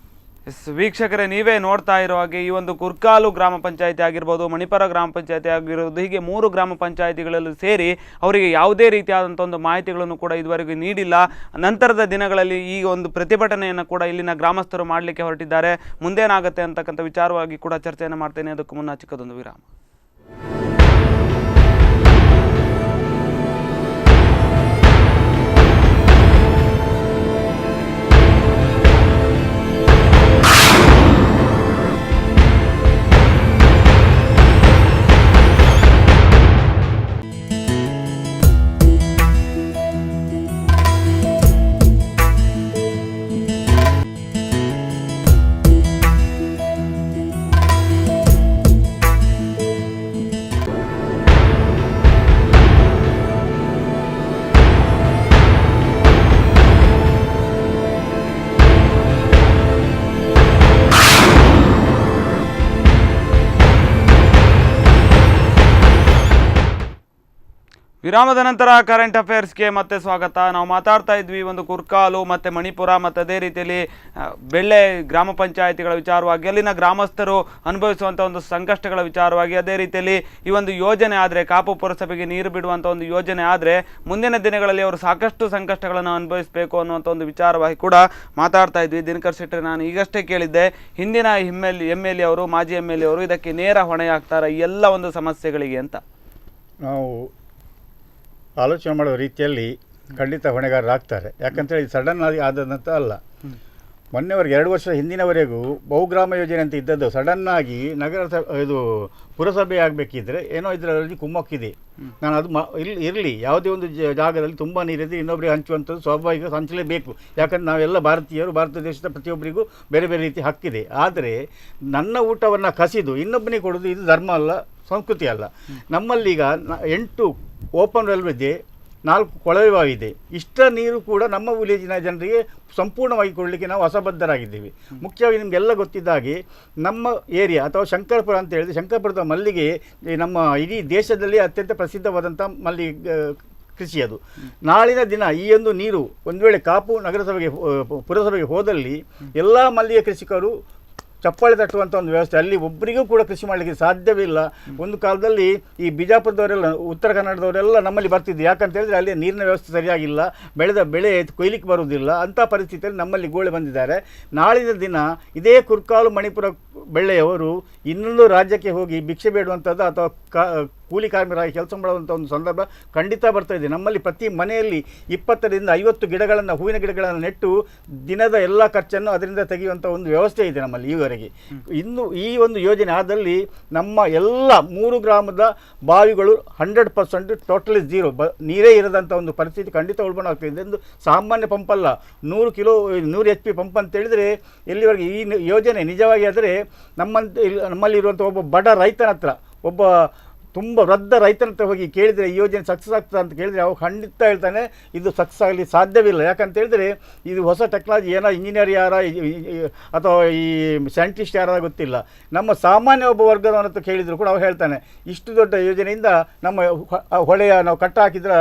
ವೀಕ್ಷಕರೇ, ನೀವೇ ನೋಡ್ತಾ ಇರೋ ಹಾಗೆ ಈ ಒಂದು ಕುರ್ಕಾಲು ಗ್ರಾಮ ಪಂಚಾಯಿತಿ ಆಗಿರ್ಬೋದು, ಮಣಿಪುರ ಗ್ರಾಮ ಪಂಚಾಯಿತಿ ಆಗಿರ್ಬೋದು, ಹೀಗೆ 3 ಗ್ರಾಮ ಪಂಚಾಯಿತಿಗಳಲ್ಲಿ ಸೇರಿ ಅವರಿಗೆ ಯಾವುದೇ ರೀತಿಯಾದಂಥ ಒಂದು ಮಾಹಿತಿಗಳನ್ನು ಕೂಡ ಇದುವರೆಗೂ ನೀಡಿಲ್ಲ. ನಂತರದ ದಿನಗಳಲ್ಲಿ ಈ ಒಂದು ಪ್ರತಿಭಟನೆಯನ್ನು ಕೂಡ ಇಲ್ಲಿನ ಗ್ರಾಮಸ್ಥರು ಮಾಡಲಿಕ್ಕೆ ಹೊರಟಿದ್ದಾರೆ. ಮುಂದೇನಾಗುತ್ತೆ ಅಂತಕ್ಕಂಥ ವಿಚಾರವಾಗಿ ಕೂಡ ಚರ್ಚೆಯನ್ನು ಮಾಡ್ತೇನೆ. ಅದಕ್ಕೂ ಮುನ್ನ ಚಿಕ್ಕದೊಂದು ವಿರಾಮ. ವಿರಾಮದ ನಂತರ ಕರೆಂಟ್ ಅಫೇರ್ಸ್ಗೆ ಮತ್ತೆ ಸ್ವಾಗತ. ನಾವು ಮಾತಾಡ್ತಾ ಇದ್ವಿ ಒಂದು ಕುರ್ಕಾಲು ಮತ್ತು ಮಣಿಪುರ ಮತ್ತು ಅದೇ ರೀತಿಯಲ್ಲಿ ಬೆಳ್ಳೆ ಗ್ರಾಮ ಪಂಚಾಯಿತಿಗಳ ವಿಚಾರವಾಗಿ, ಅಲ್ಲಿನ ಗ್ರಾಮಸ್ಥರು ಅನುಭವಿಸುವಂಥ ಒಂದು ಸಂಕಷ್ಟಗಳ ವಿಚಾರವಾಗಿ, ಅದೇ ರೀತಿಯಲ್ಲಿ ಈ ಒಂದು ಯೋಜನೆ ಆದರೆ ಕಾಪು ಪುರಸಭೆಗೆ ನೀರು ಬಿಡುವಂಥ ಒಂದು ಯೋಜನೆ ಆದರೆ ಮುಂದಿನ ದಿನಗಳಲ್ಲಿ ಅವರು ಸಾಕಷ್ಟು ಸಂಕಷ್ಟಗಳನ್ನು ಅನುಭವಿಸಬೇಕು ಅನ್ನುವಂಥ ಒಂದು ವಿಚಾರವಾಗಿ ಕೂಡ ಮಾತಾಡ್ತಾ ಇದ್ವಿ. ದಿನಕರ್ ಶೆಟ್ಟಿ, ನಾನು ಈಗಷ್ಟೇ ಕೇಳಿದ್ದೆ, ಹಿಂದಿನ MLA ಅವರು, ಮಾಜಿ MLA ಅವರು ಇದಕ್ಕೆ ನೇರ ಹೊಣೆಯಾಗ್ತಾರೆ ಈ ಎಲ್ಲ ಒಂದು ಸಮಸ್ಯೆಗಳಿಗೆ ಅಂತ. ನಾವು ಆಲೋಚನೆ ಮಾಡೋ ರೀತಿಯಲ್ಲಿ ಖಂಡಿತ ಹೊಣೆಗಾರರಾಗ್ತಾರೆ. ಯಾಕಂತೇಳಿ ಸಡನ್ ಆಗಿ ಆದಂತ ಅಲ್ಲ. ಮೊನ್ನೆವರೆಗೆ 2 ವರ್ಷ ಹಿಂದಿನವರೆಗೂ ಬಹುಗ್ರಾಮ ಯೋಜನೆ ಅಂತ ಇದ್ದದ್ದು ಸಡನ್ನಾಗಿ ಇದು ಪುರಸಭೆ ಆಗಬೇಕಿದ್ರೆ ಏನೋ ಇದರಲ್ಲಿ ಕುಮ್ಮಕ್ಕಿದೆ. ನಾನು ಅದು ಇರಲಿ, ಯಾವುದೇ ಒಂದು ಜಾಗದಲ್ಲಿ ತುಂಬ ನೀರಿದೆ ಇನ್ನೊಬ್ಬರಿಗೆ ಹಂಚುವಂಥದ್ದು ಸ್ವಾಭಾವಿಕ, ಹಂಚಲೇಬೇಕು. ಯಾಕಂದ್ರೆ ನಾವೆಲ್ಲ ಭಾರತೀಯರು, ಭಾರತ ದೇಶದ ಪ್ರತಿಯೊಬ್ಬರಿಗೂ ಬೇರೆ ಬೇರೆ ರೀತಿ ಹಕ್ಕಿದೆ. ಆದರೆ ನನ್ನ ಊಟವನ್ನು ಕಸಿದು ಇನ್ನೊಬ್ಬನಿಗೆ ಕೊಡೋದು ಇದು ಧರ್ಮ ಅಲ್ಲ, ಸಂಸ್ಕೃತಿ ಅಲ್ಲ. ನಮ್ಮಲ್ಲೀಗ 8 ಓಪನ್ ವೆಲ್ ಇದೆ, 4 ಕೊಳವೆ ಬಾವಿ ಇದೆ. ಇಷ್ಟ ನೀರು ಕೂಡ ನಮ್ಮ ವಿಲೇಜಿನ ಜನರಿಗೆ ಸಂಪೂರ್ಣವಾಗಿ ಕೊಡಲಿಕ್ಕೆ ನಾವು ಅಸಬದ್ಧರಾಗಿದ್ದೀವಿ. ಮುಖ್ಯವಾಗಿ ನಿಮಗೆಲ್ಲ ಗೊತ್ತಿದ್ದ ಹಾಗೆ ನಮ್ಮ ಏರಿಯಾ ಅಥವಾ ಶಂಕರಪುರ ಅಂತ ಹೇಳಿದ್ರೆ, ಶಂಕರಪುರದ ಮಲ್ಲಿಗೆ ನಮ್ಮ ಇಡೀ ದೇಶದಲ್ಲಿ ಅತ್ಯಂತ ಪ್ರಸಿದ್ಧವಾದಂಥ ಕೃಷಿ ಅದು. ನಾಳಿನ ದಿನ ಈ ಒಂದು ನೀರು ಒಂದು ವೇಳೆ ಕಾಪು ನಗರಸಭೆಗೆ ಪುರಸಭೆಗೆ ಹೋದಲ್ಲಿ ಎಲ್ಲ ಮಲ್ಲಿಗೆ ಕೃಷಿಕರು ಚಪ್ಪಾಳೆ ತಟ್ಟುವಂಥ ಒಂದು ವ್ಯವಸ್ಥೆ. ಅಲ್ಲಿ ಒಬ್ಬರಿಗೂ ಕೂಡ ಕೃಷಿ ಮಾಡಲಿಕ್ಕೆ ಸಾಧ್ಯವಿಲ್ಲ. ಒಂದು ಕಾಲದಲ್ಲಿ ಈ ಬಿಜಾಪುರದವರೆಲ್ಲ, ಉತ್ತರ ಕನ್ನಡದವರೆಲ್ಲ ನಮ್ಮಲ್ಲಿ ಬರ್ತಿದ್ದು. ಯಾಕಂತ ಹೇಳಿದ್ರೆ ಅಲ್ಲಿ ನೀರಿನ ವ್ಯವಸ್ಥೆ ಸರಿಯಾಗಿಲ್ಲ, ಬೆಳೆದ ಬೆಳೆ ಕೊಯ್ಲಿಕ್ಕೆ ಬರುವುದಿಲ್ಲ. ಅಂಥ ಪರಿಸ್ಥಿತಿಯಲ್ಲಿ ನಮ್ಮಲ್ಲಿ ಗೋಳೆ ಬಂದಿದ್ದಾರೆ. ನಾಳಿನ ದಿನ ಇದೇ ಕುರ್ಕಾಲು ಮಣಿಪುರ ಬೆಳ್ಳೆಯವರು ಇನ್ನೊಂದು ರಾಜ್ಯಕ್ಕೆ ಹೋಗಿ ಭಿಕ್ಷೆ ಬೇಡುವಂಥದ್ದು ಅಥವಾ ಕೂಲಿ ಕಾರ್ಮಿಕರಾಗಿ ಕೆಲಸ ಮಾಡುವಂಥ ಒಂದು ಸಂದರ್ಭ ಖಂಡಿತ ಬರ್ತಾ ಇದೆ. ನಮ್ಮಲ್ಲಿ ಪ್ರತಿ ಮನೆಯಲ್ಲಿ 20ರಿಂದ 50 ಗಿಡಗಳನ್ನು, ಹೂವಿನ ಗಿಡಗಳನ್ನು ನೆಟ್ಟು ದಿನದ ಎಲ್ಲ ಖರ್ಚನ್ನು ಅದರಿಂದ ತೆಗೆಯುವಂಥ ಒಂದು ವ್ಯವಸ್ಥೆ ಇದೆ ನಮ್ಮಲ್ಲಿ ಈವರೆಗೆ. ಇನ್ನು ಈ ಒಂದು ಯೋಜನೆ ಆದಲ್ಲಿ ನಮ್ಮ ಎಲ್ಲ 3 ಗ್ರಾಮದ ಬಾವಿಗಳು 100% ಟೋಟಲಿ ಝೀರೋ, ನೀರೇ ಇರದಂಥ ಒಂದು ಪರಿಸ್ಥಿತಿ ಖಂಡಿತ ಉಲ್ಬಣ ಆಗ್ತಿದೆ. ಎಂದು ಸಾಮಾನ್ಯ ಪಂಪಲ್ಲ, 100 HP ಪಂಪ್ ಅಂತ ಹೇಳಿದರೆ ಎಲ್ಲಿವರೆಗೆ ಈ ಯೋಜನೆ ನಿಜವಾಗಿ ಆದರೆ ನಮ್ಮಲ್ಲಿರುವಂಥ ಒಬ್ಬ ಬಡ ರೈತನ ಹತ್ರ, ಒಬ್ಬ ತುಂಬ ವೃದ್ಧ ರೈತನ ಹತ್ರ ಹೋಗಿ ಕೇಳಿದರೆ ಈ ಯೋಜನೆ ಸಕ್ಸಸ್ ಆಗ್ತದೆ ಅಂತ ಕೇಳಿದರೆ ಅವು ಖಂಡಿತ ಹೇಳ್ತಾನೆ ಇದು ಸಕ್ಸಸ್ ಆಗಲಿ ಸಾಧ್ಯವಿಲ್ಲ. ಯಾಕಂತ ಹೇಳಿದರೆ ಇದು ಹೊಸ ಟೆಕ್ನಾಲಜಿ, ಏನೋ ಇಂಜಿನಿಯರ್ ಯಾರ ಅಥವಾ ಈ ಸೈಂಟಿಸ್ಟ್ ಯಾರ ಗೊತ್ತಿಲ್ಲ. ನಮ್ಮ ಸಾಮಾನ್ಯ ಒಬ್ಬ ವರ್ಗದವನ ಹತ್ರ ಕೇಳಿದ್ರು ಕೂಡ ಅವ್ರು ಹೇಳ್ತಾನೆ ಇಷ್ಟು ದೊಡ್ಡ ಯೋಜನೆಯಿಂದ ನಮ್ಮ ಹೊಳೆಯ ನಾವು ಕಟ್ಟ ಹಾಕಿದ್ರೆ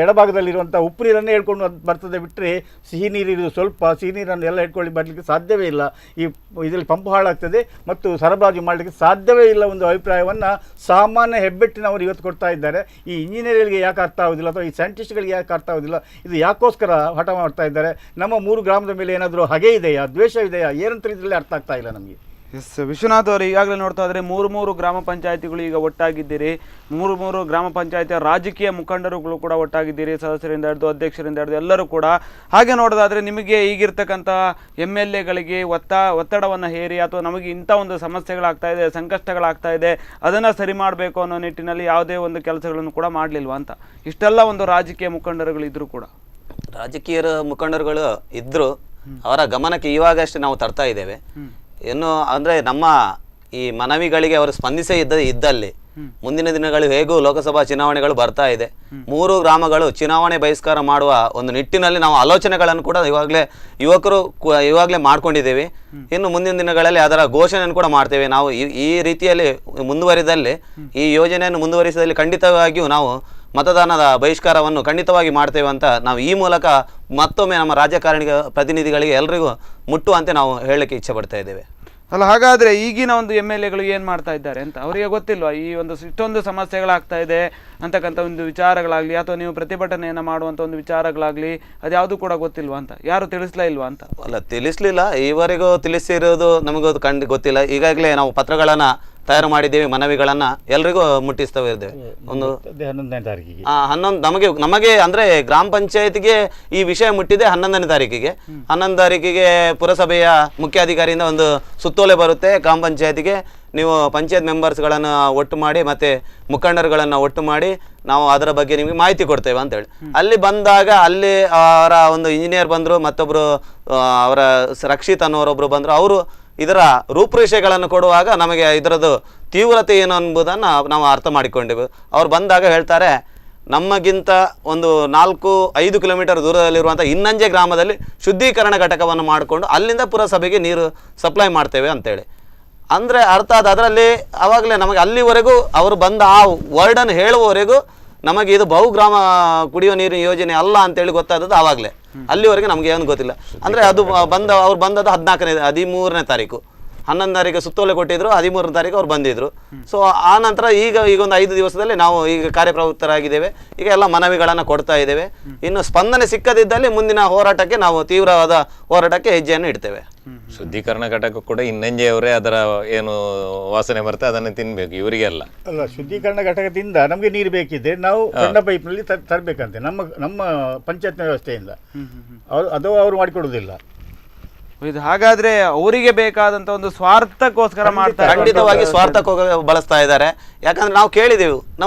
ಎಡಭಾಗದಲ್ಲಿರುವಂಥ ಉಪ್ಪು ನೀರನ್ನೇ ಹೇಳ್ಕೊಂಡು ಬರ್ತದೆ ಬಿಟ್ಟರೆ ಸಿಹಿ ನೀರಿರುವುದು ಸ್ವಲ್ಪ, ಸಿಹಿ ನೀರನ್ನು ಎಲ್ಲ ಇಟ್ಕೊಳ್ಳಿ ಬರಲಿಕ್ಕೆ ಸಾಧ್ಯವೇ ಇಲ್ಲ. ಈ ಇದರಲ್ಲಿ ಪಂಪ್ ಹಾಳಾಗ್ತದೆ ಮತ್ತು ಸರಬರಾಜು ಮಾಡಲಿಕ್ಕೆ ಸಾಧ್ಯವೇ ಇಲ್ಲ ಒಂದು ಅಭಿಪ್ರಾಯವನ್ನು ಸಾಮಾನ್ಯ ಹೆಬ್ಬೆಟ್ಟಿನವರು ಇವತ್ತು ಕೊಡ್ತಾ ಇದ್ದಾರೆ. ಈ ಇಂಜಿನಿಯರ್ಗಳಿಗೆ ಯಾಕೆ ಅರ್ಥ ಆಗೋದಿಲ್ಲ ಅಥವಾ ಈ ಸೈಂಟಿಸ್ಟ್ಗಳಿಗೆ ಯಾಕೆ ಅರ್ಥ ಆಗೋದಿಲ್ಲ, ಇದು ಯಾಕೋಸ್ಕರ ಹಠ ಮಾಡ್ತಾ ಇದ್ದಾರೆ? ನಮ್ಮ 3 ಗ್ರಾಮದ ಮೇಲೆ ಏನಾದರೂ ಹಗೆ ಇದೆಯಾ, ದ್ವೇಷ ಇದೆಯಾ, ಏನಂತ ಇದರಲ್ಲಿ ಅರ್ಥ ಆಗ್ತಾ ಇಲ್ಲ ನಮಗೆ. ಎಸ್ ವಿಶ್ವನಾಥ್ ಅವರು, ಈಗಾಗಲೇ ನೋಡ್ತಾ ಇದ್ರೆ 3 ಗ್ರಾಮ ಪಂಚಾಯತಿಗಳು ಈಗ ಒಟ್ಟಾಗಿದ್ದೀರಿ. 3 ಗ್ರಾಮ ಪಂಚಾಯತಿಯ ರಾಜಕೀಯ ಮುಖಂಡರುಗಳು ಕೂಡ ಒಟ್ಟಾಗಿದ್ದೀರಿ, ಸದಸ್ಯರಿಂದ ಹಿಡಿದು ಅಧ್ಯಕ್ಷರಿಂದ ಹಿಡಿದು ಎಲ್ಲರೂ ಕೂಡ. ಹಾಗೆ ನೋಡೋದಾದರೆ ನಿಮಗೆ ಈಗಿರ್ತಕ್ಕಂಥ MLAಗಳಿಗೆ ಒತ್ತಡವನ್ನು ಹೇರಿ ಅಥವಾ ನಮಗೆ ಇಂಥ ಒಂದು ಸಮಸ್ಯೆಗಳಾಗ್ತಾ ಇದೆ, ಸಂಕಷ್ಟಗಳಾಗ್ತಾ ಇದೆ, ಅದನ್ನು ಸರಿ ಮಾಡಬೇಕು ಅನ್ನೋ ನಿಟ್ಟಿನಲ್ಲಿ ಯಾವುದೇ ಒಂದು ಕೆಲಸಗಳನ್ನು ಕೂಡ ಮಾಡಲಿಲ್ವಾ ಅಂತ ಇಷ್ಟೆಲ್ಲ ಒಂದು ರಾಜಕೀಯ ಮುಖಂಡರುಗಳು ಇದ್ದರೂ ಕೂಡ? ರಾಜಕೀಯ ಮುಖಂಡರುಗಳು ಇದ್ದರು, ಅವರ ಗಮನಕ್ಕೆ ಇವಾಗಷ್ಟೇ ನಾವು ತರ್ತಾ ಇದ್ದೇವೆ. ಏನು ಅಂದರೆ ನಮ್ಮ ಈ ಮನವಿಗಳಿಗೆ ಅವರು ಸ್ಪಂದಿಸೇ ಇದ್ದಲ್ಲಿ ಮುಂದಿನ ದಿನಗಳು ಹೇಗೂ ಲೋಕಸಭಾ ಚುನಾವಣೆಗಳು ಬರ್ತಾ ಇದೆ. 3 ಗ್ರಾಮಗಳು ಚುನಾವಣೆ ಬಹಿಷ್ಕಾರ ಮಾಡುವ ಒಂದು ನಿಟ್ಟಿನಲ್ಲಿ ನಾವು ಆಲೋಚನೆಗಳನ್ನು ಕೂಡ ಇವಾಗಲೇ ಮಾಡ್ಕೊಂಡಿದ್ದೇವೆ. ಇನ್ನು ಮುಂದಿನ ದಿನಗಳಲ್ಲಿ ಅದರ ಘೋಷಣೆಯನ್ನು ಕೂಡ ಮಾಡ್ತೇವೆ. ನಾವು ಈ ರೀತಿಯಲ್ಲಿ ಮುಂದುವರಿದಲ್ಲಿ, ಈ ಯೋಜನೆಯನ್ನು ಮುಂದುವರಿಸಿದಲ್ಲಿ ಖಂಡಿತವಾಗಿಯೂ ನಾವು ಮತದಾನದ ಬಹಿಷ್ಕಾರವನ್ನು ಖಂಡಿತವಾಗಿ ಮಾಡ್ತೇವೆ ಅಂತ ನಾವು ಈ ಮೂಲಕ ಮತ್ತೊಮ್ಮೆ ನಮ್ಮ ರಾಜಕಾರಣಿ ಪ್ರತಿನಿಧಿಗಳಿಗೆ ಎಲ್ರಿಗೂ ಮುಟ್ಟುವಂತೆ ನಾವು ಹೇಳಲಿಕ್ಕೆ ಇಚ್ಛೆ ಪಡ್ತಾ ಇದ್ದೇವೆ. ಅಲ್ಲ, ಹಾಗಾದರೆ ಈಗಿನ ಒಂದು MLAಗಳು ಏನು ಮಾಡ್ತಾ ಇದ್ದಾರೆ ಅಂತ ಅವರಿಗೆ ಗೊತ್ತಿಲ್ವಾ? ಈ ಒಂದು ಇಷ್ಟೊಂದು ಸಮಸ್ಯೆಗಳಾಗ್ತಾ ಇದೆ ಅಂತಕ್ಕಂಥ ಒಂದು ವಿಚಾರಗಳಾಗಲಿ ಅಥವಾ ನೀವು ಪ್ರತಿಭಟನೆಯನ್ನು ಮಾಡುವಂಥ ಒಂದು ವಿಚಾರಗಳಾಗಲಿ ಅದ್ಯಾವುದು ಕೂಡ ಗೊತ್ತಿಲ್ವಾ ಅಂತ, ಯಾರು ತಿಳಿಸ್ಲೇ ಇಲ್ವಾ ಅಂತ? ಅಲ್ಲ, ತಿಳಿಸ್ಲಿಲ್ಲ, ಈವರೆಗೂ ತಿಳಿಸಿರೋದು ನಮಗೂ ಗೊತ್ತಿಲ್ಲ. ಈಗಾಗಲೇ ನಾವು ಪತ್ರಗಳನ್ನು ತಯಾರು ಮಾಡಿದ್ದೇವೆ, ಮನವಿಗಳನ್ನು ಎಲ್ರಿಗೂ ಮುಟ್ಟಿಸ್ತಾ ಇದ್ದೇವೆ. ಒಂದು 11ನೇ ತಾರೀಕಿಗೆ 11 ನಮಗೆ ಅಂದರೆ ಗ್ರಾಮ ಪಂಚಾಯತಿಗೆ ಈ ವಿಷಯ ಮುಟ್ಟಿದೆ 11ನೇ ತಾರೀಕಿಗೆ. 11 ತಾರೀಕಿಗೆ ಪುರಸಭೆಯ ಮುಖ್ಯಾಧಿಕಾರಿಯಿಂದ ಒಂದು ಸುತ್ತೋಲೆ ಬರುತ್ತೆ ಗ್ರಾಮ ಪಂಚಾಯತಿಗೆ, ನೀವು ಪಂಚಾಯತ್ ಮೆಂಬರ್ಸ್ಗಳನ್ನು ಒಟ್ಟು ಮಾಡಿ ಮತ್ತು ಮುಖಂಡರುಗಳನ್ನು ಒಟ್ಟು ಮಾಡಿ ನಾವು ಅದರ ಬಗ್ಗೆ ನಿಮಗೆ ಮಾಹಿತಿ ಕೊಡ್ತೇವೆ ಅಂತೇಳಿ. ಅಲ್ಲಿ ಬಂದಾಗ ಅಲ್ಲಿ ಅವರ ಒಂದು ಇಂಜಿನಿಯರ್ ಬಂದರು, ಮತ್ತೊಬ್ಬರು ಅವರ ರಕ್ಷಿತ್ ಅನ್ನೋರೊಬ್ಬರು ಬಂದರು. ಅವರು ಇದರ ರೂಪುರೇಷೆಗಳನ್ನು ಕೊಡುವಾಗ ನಮಗೆ ಇದರದ್ದು ತೀವ್ರತೆ ಏನು ಎಂಬುದನ್ನು ನಾವು ಅರ್ಥ ಮಾಡಿಕೊಂಡೆವು. ಅವ್ರು ಬಂದಾಗ ಹೇಳ್ತಾರೆ, ನಮಗಿಂತ ಒಂದು 4-5 ಕಿಲೋಮೀಟರ್ ದೂರದಲ್ಲಿರುವಂಥ ಇನ್ನಂಜೆ ಗ್ರಾಮದಲ್ಲಿ ಶುದ್ಧೀಕರಣ ಘಟಕವನ್ನು ಮಾಡಿಕೊಂಡು ಅಲ್ಲಿಂದ ಪುರಸಭೆಗೆ ನೀರು ಸಪ್ಲೈ ಮಾಡ್ತೇವೆ ಅಂತೇಳಿ. ಅಂದರೆ ಅರ್ಥ ಆದ ಅದರಲ್ಲಿ ಆವಾಗಲೇ ನಮಗೆ ಅಲ್ಲಿವರೆಗೂ ಅವರು ಬಂದ ಆ ವರ್ಡನ್ನು ಹೇಳುವವರೆಗೂ ನಮಗೆ ಇದು ಬಹುಗ್ರಾಮ ಕುಡಿಯುವ ನೀರಿನ ಯೋಜನೆ ಅಲ್ಲ ಅಂತೇಳಿ ಗೊತ್ತಾದದ್ದು ಆವಾಗಲೇ. ಅಲ್ಲಿವರೆಗೆ ನಮಗೆ ಏನು ಗೊತ್ತಿಲ್ಲ. ಅಂದರೆ ಅದು ಅವ್ರು ಬಂದದ್ದು 13ನೇ ತಾರೀಕು, 11 ತಾರೀಕು ಸುತ್ತೋಲೆ ಕೊಟ್ಟಿದ್ರು, 13ನೇ ತಾರೀಕು ಅವ್ರು ಬಂದಿದ್ರು. ಸೊ ಆ ನಂತರ ಈಗ ಒಂದು 5 ದಿವಸದಲ್ಲಿ ನಾವು ಈಗ ಕಾರ್ಯಪ್ರವೃತ್ತರಾಗಿದ್ದೇವೆ. ಈಗ ಎಲ್ಲ ಮನವಿಗಳನ್ನು ಕೊಡ್ತಾ ಇದ್ದೇವೆ. ಇನ್ನು ಸ್ಪಂದನೆ ಸಿಕ್ಕದಿದ್ದಲ್ಲಿ ಮುಂದಿನ ಹೋರಾಟಕ್ಕೆ ನಾವು ತೀವ್ರವಾದ ಹೋರಾಟಕ್ಕೆ ಹೆಜ್ಜೆಯನ್ನು ಇಡ್ತೇವೆ. ಶುದ್ಧೀಕರಣ ಘಟಕ ಕೂಡ ಇನ್ನಂಜೆಯವರೇ ಅದರ ಏನು ವಾಸನೆ ಬರುತ್ತೆ ಅದನ್ನು ತಿನ್ಬೇಕು, ಇವರಿಗೆ ಅಲ್ಲ. ಶುದ್ಧೀಕರಣ ಘಟಕದಿಂದ ನಮಗೆ ನೀರು ಬೇಕಿದ್ರೆ ನಾವು ಸಣ್ಣ ಪೈಪ್ನಲ್ಲಿ ತರಬೇಕಂತೆ ನಮ್ಮ ಪಂಚಾಯತ್ ವ್ಯವಸ್ಥೆಯಿಂದ. ಅವರು ಮಾಡಿಕೊಡುವುದಿಲ್ಲ. ಇದು ಹಾಗಾದ್ರೆ ಅವರಿಗೆ ಬೇಕಾದಂತ ಒಂದು ಸ್ವಾರ್ಥಕ್ಕೋಸ್ಕರ ಮಾಡ್ತಾರೆ, ಖಂಡಿತವಾಗಿ ಸ್ವಾರ್ಥಕ್ಕೆ ಬಳಸ್ತಾ ಇದ್ದಾರೆ. ಯಾಕಂದ್ರೆ ನಾವು ಕೇಳಿದೆವು,